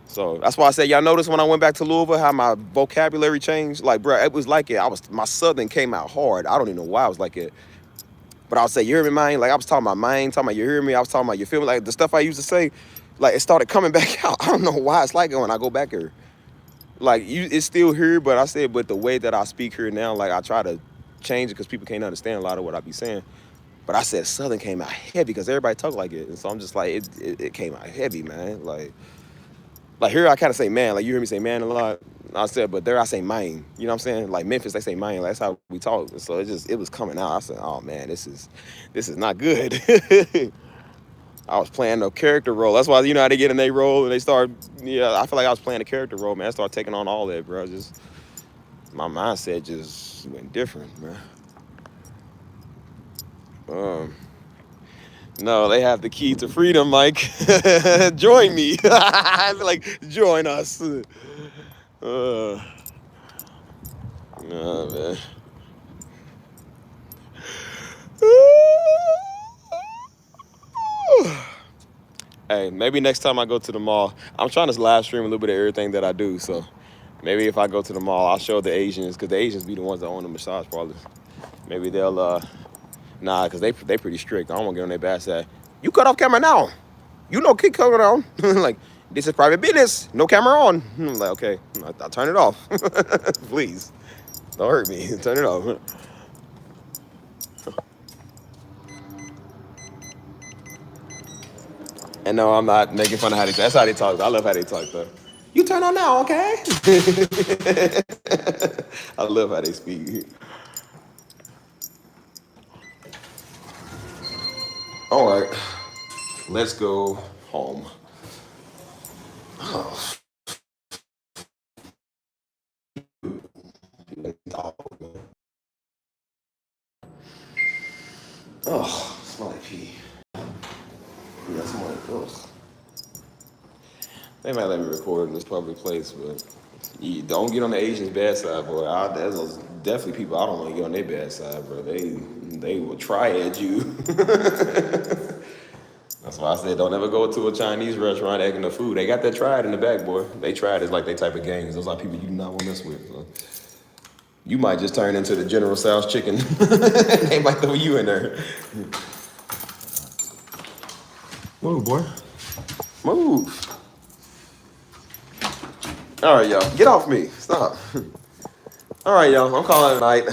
So that's why I said, y'all notice when I went back to Louisville how my vocabulary changed? Like, bro, it was like it. My Southern came out hard. I don't even know why I was like it. But I'll say, you hear me, man? Like I was talking about mine, talking about you hear me. I was talking about you feel me. Like the stuff I used to say. Like, it started coming back out. I don't know why it's like it when I go back here. Like, it's still here, but I said, but the way that I speak here now, like, I try to change it because people can't understand a lot of what I be saying. But I said Southern came out heavy because everybody talk like it. And so I'm just like, it came out heavy, man. Like here I kind of say man. Like, you hear me say man a lot. I said, but there I say mine. You know what I'm saying? Like, Memphis, they say mine. Like, that's how we talk. And so it was coming out. I said, oh, man, this is not good. I was playing a character role. That's why, you know how they get in their role and they start, I feel like I was playing a character role, man. I started taking on all that, bro. Just, my mindset just went different, bro. No, they have the key to freedom, Mike. Join me. I feel like, join us. Oh, man. Hey, maybe next time I go to the mall, I'm trying to live stream a little bit of everything that I do. So maybe if I go to the mall, I'll show the Asians, because the Asians be the ones that own the massage parlors. Maybe they'll, nah, because they pretty strict. I don't want to get on their bad side. You cut off camera now. You know, keep coming on. Like, this is private business. No camera on. I'm like, okay, I'll turn it off. Please, don't hurt me. Turn it off. And no, I'm not making fun of how they talk. That's how they talk. I love how they talk, though. You turn on now, okay? I love how they speak. All right, let's go home. Oh. Oh, smell like pee. Yeah, that's more like ugh. They might let me record in this public place, but you don't get on the Asians' bad side, boy. There's definitely people I don't want to get on their bad side, bro. They will try at you. That's why I said don't ever go to a Chinese restaurant acting the food. They got that tried in the back, boy. They tried is like they type of gangs. Those are people you do not want to mess with. So. You might just turn into the General Tso's chicken. They might throw you in there. Move, boy. Move. All right, y'all. Get off me. Stop. All right, y'all. I'm calling it a night.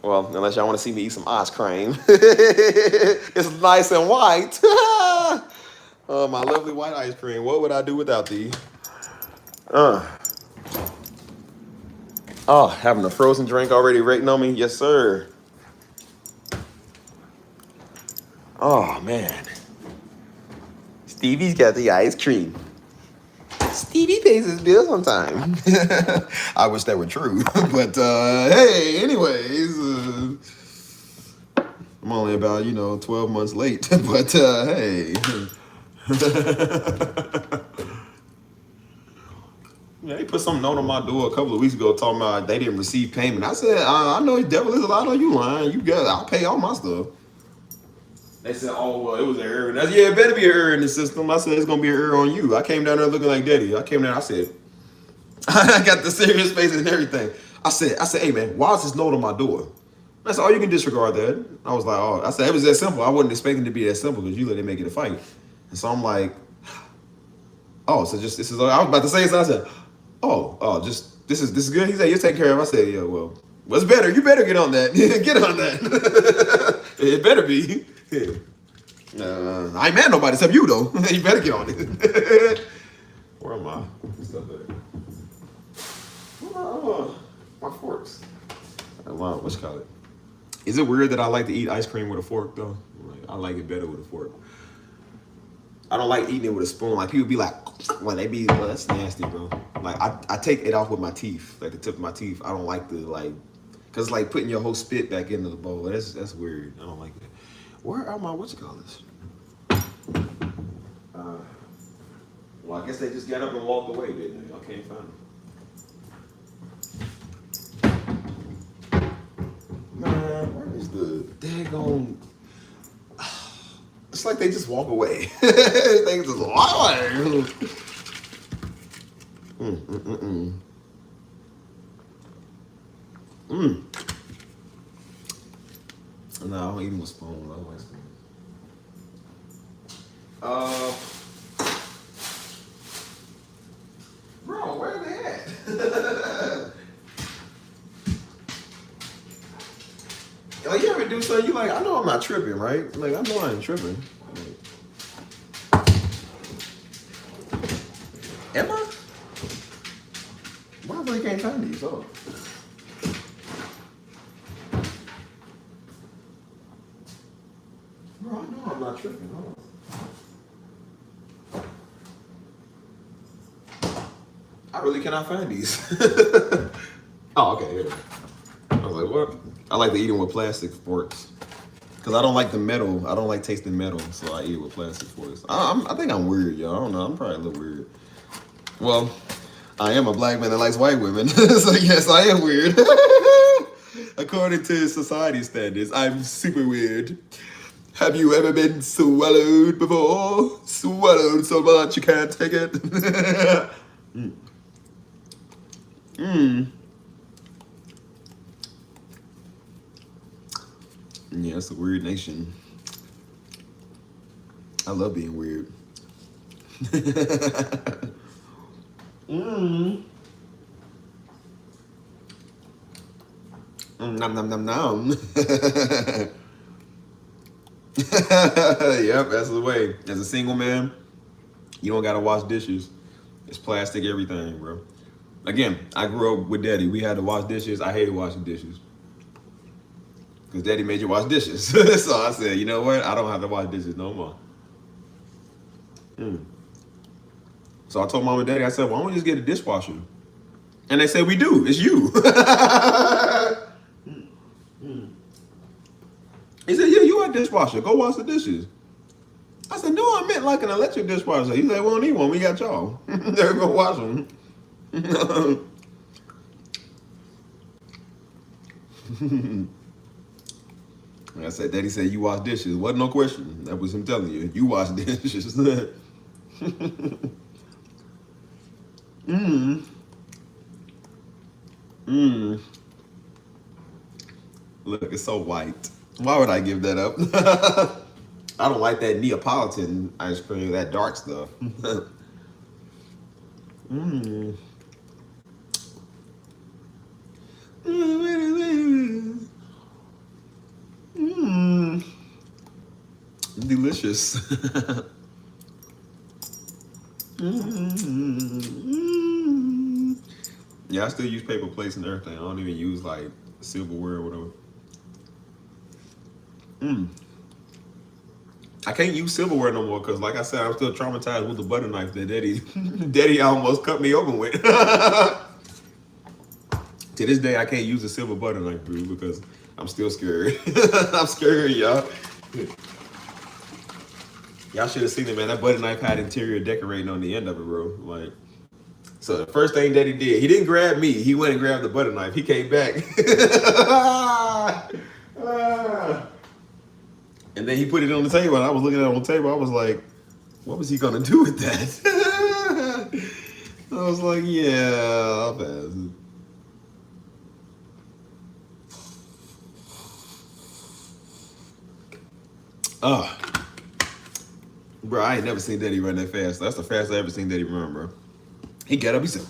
Well, unless y'all want to see me eat some ice cream. It's nice and white. Oh, my lovely white ice cream. What would I do without thee? Oh, having a frozen drink already rating on me? Yes, sir. Oh, man. Stevie's got the ice cream. Stevie pays his bills on time. I wish that were true. But, hey, anyways. I'm only about, 12 months late. But, hey. Yeah, they put some note on my door a couple of weeks ago talking about they didn't receive payment. I said, I know the devil is a lie. I know you lying. You got it. I'll pay all my stuff. They said, oh, well, it was an error. I said, yeah, it better be an error in the system. I said, it's going to be an error on you. I came down there looking like daddy. I came down, I said, I got the serious face and everything. I said, hey, man, why is this note on my door? I said, oh, you can disregard that. I was like, oh, I said, it was that simple. I wasn't expecting it to be that simple because you let it make it a fight. And so I'm like, oh, so just, this is, I was about to say something. I said, just, this is good. He said, you'll take care of it. I said, yeah, well, what's better? You better get on that. Get on that. It better be. I ain't mad at nobody except you, though. You better get on it. Where am I? My forks. What you call it? Is it weird that I like to eat ice cream with a fork, though? Like, I like it better with a fork. I don't like eating it with a spoon. Like, people be like, when they be, well, that's nasty, bro. Like, I take it off with my teeth, like the tip of my teeth. I don't like the, like, because it's like putting your whole spit back into the bowl. That's weird. I don't like that. Where are my, what you call this? Well, I guess they just got up and walked away, didn't they? I can't find them. Man, where is the daggone... It's like they just walk away. They just walk away. No, I don't eat them with spoon. I don't like spoon. Bro, where are they at? Like, you ever do something, you like, I know I'm not tripping, right? Like, I know I ain't tripping. Like, am I? Why really can't find these? Oh. Bro, I know I'm not tripping. Hold on. I really cannot find these. Oh, okay. Here. I was like, what? I like to eat them with plastic forks. Because I don't like the metal. I don't like tasting metal, so I eat it with plastic forks. I think I'm weird, y'all. I don't know. I'm probably a little weird. Well, I am a black man that likes white women. So, yes, I am weird. According to society standards, I'm super weird. Have you ever been swallowed before? Swallowed so much you can't take it? Yeah, it's a weird nation. I love being weird. Nom nom nom nom. Yep, that's the way. As a single man, you don't gotta wash dishes. It's plastic everything, bro. Again, I grew up with daddy. We had to wash dishes. I hated washing dishes. Because daddy made you wash dishes. So I said, you know what? I don't have to wash dishes no more. So I told mom and daddy, I said, why don't we just get a dishwasher? And they said, we do. It's you. He said, yeah, you a dishwasher. Go wash the dishes. I said, no, I meant like an electric dishwasher. He said, we don't need one. We got y'all. They're going to wash them. Like I said, daddy said, you wash dishes. Wasn't no question. That was him telling you. You wash dishes. Look, it's so white. Why would I give that up? I don't like that Neapolitan ice cream, that dark stuff. delicious. Yeah, I still use paper plates and everything. I don't even use like silverware or whatever. I can't use silverware no more because, like I said, I'm still traumatized with the butter knife that Daddy almost cut me open with. To this day, I can't use a silver butter knife, bro, because I'm still scared. I'm scared, y'all. Y'all should have seen it, man. That butter knife had interior decorating on the end of it, bro. Like, so the first thing Daddy did, he didn't grab me. He went and grabbed the butter knife. He came back. And then he put it on the table, and I was looking at it on the table. I was like, what was he gonna do with that? I was like, yeah, I'll pass it. Oh, bro, I ain't never seen Daddy run that fast. That's the fastest I ever seen Daddy run, bro. He got up, he said,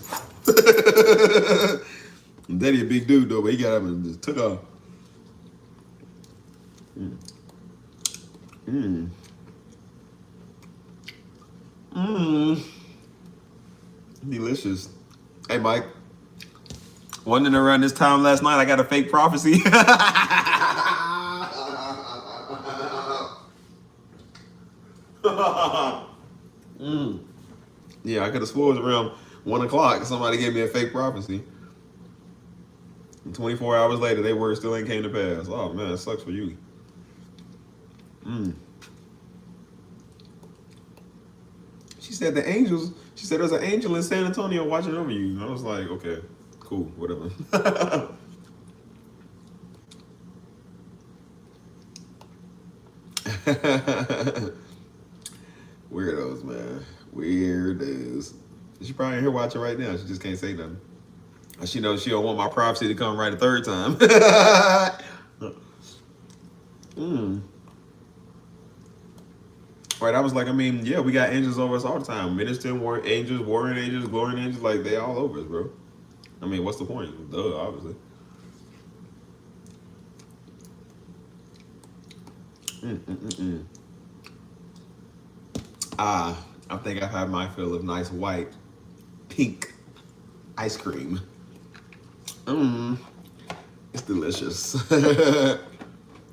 Daddy a big dude though, but he got up and just took off. Delicious. Hey, Mike. Wondering around this time last night, I got a fake prophecy. Yeah, I could have swore it was around 1 o'clock. Somebody gave me a fake prophecy. And 24 hours later, they word still ain't came to pass. Oh man, it sucks for you. She said the angels. She said there's an angel in San Antonio watching over you. And I was like, okay, cool, whatever. Weirdos, man. Weirdos. She probably in here watching right now. She just can't say nothing. She knows she don't want my prophecy to come right a third time. Right, I was like, I mean, yeah, we got angels over us all the time. Ministering angels, warring angels, glorying angels, like they all over us, bro. I mean, what's the point? Duh, obviously. I think I've had my fill of nice white, pink ice cream. It's delicious.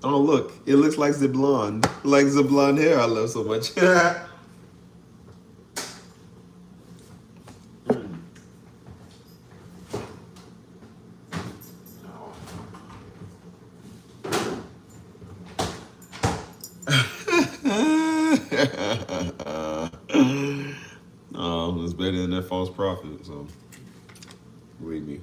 Oh, look, it looks like the blonde. Like the blonde hair I love so much. Oh, it's better than that false prophet, so believe me.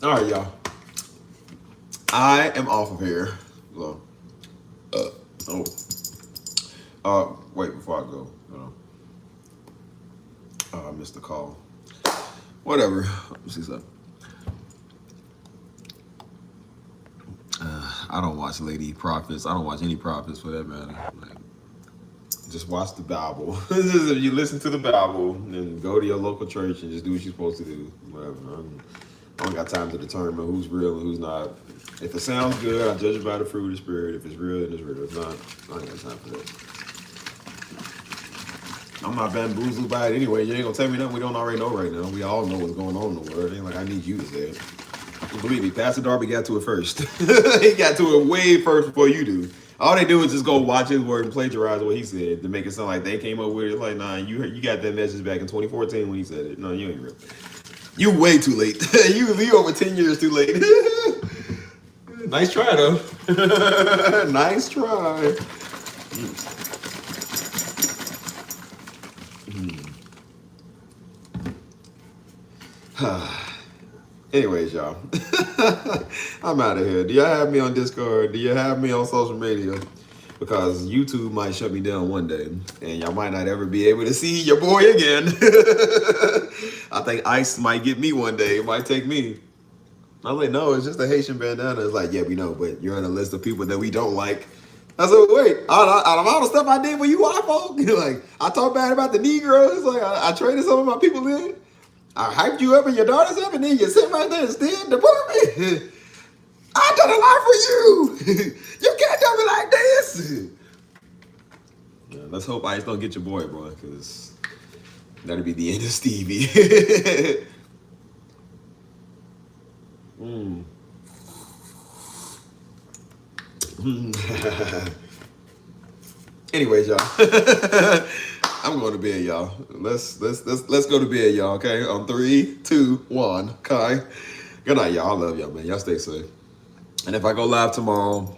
All right, y'all. I am off of here. So, wait, before I go. I missed the call. Whatever. Let me see something. I don't watch Lady Prophets. I don't watch any prophets for that matter. Like, just watch the Bible. If you listen to the Bible, then go to your local church and just do what you're supposed to do. Whatever. I don't got time to determine who's real and who's not. If it sounds good, I judge it by the fruit of the Spirit. If it's real, then it's real. If not, I ain't got time for that. I'm not bamboozled by it anyway. You ain't gonna tell me nothing we don't already know right now. We all know what's going on in the world. It ain't like I need you to say it. Believe me, Pastor Darby got to it first. He got to it way first before you do. All they do is just go watch his word and plagiarize what he said to make it sound like they came up with it. It's like, nah, you got that message back in 2014 when he said it. No, you ain't real. You way too late. you over 10 years too late. Nice try, though. Nice try. Anyways, y'all. I'm out of here. Do y'all have me on Discord? Do you have me on social media? Because YouTube might shut me down one day, and y'all might not ever be able to see your boy again. I think ICE might get me one day. It might take me. I was like, no, it's just a Haitian bandana. It's like, yeah, we know, but you're on a list of people that we don't like. I said, wait, out of all the stuff I did for you white folk, like, I talk bad about the Negroes, like, I traded some of my people in. I hyped you up and your daughter's up, and then you sit right there and still deport me. I done a lot for you. You can't do me like this. Yeah, let's hope Ice don't get your boy, bro, because that'll be the end of Stevie. Anyways, y'all. I'm going to bed, y'all. Let's go to bed, y'all. Okay, on 3, 2, 1. Okay. Good night, y'all. I love y'all, man. Y'all stay safe. And if I go live tomorrow,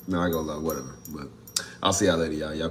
no, I go live, whatever. But I'll see y'all later, y'all. Y'all be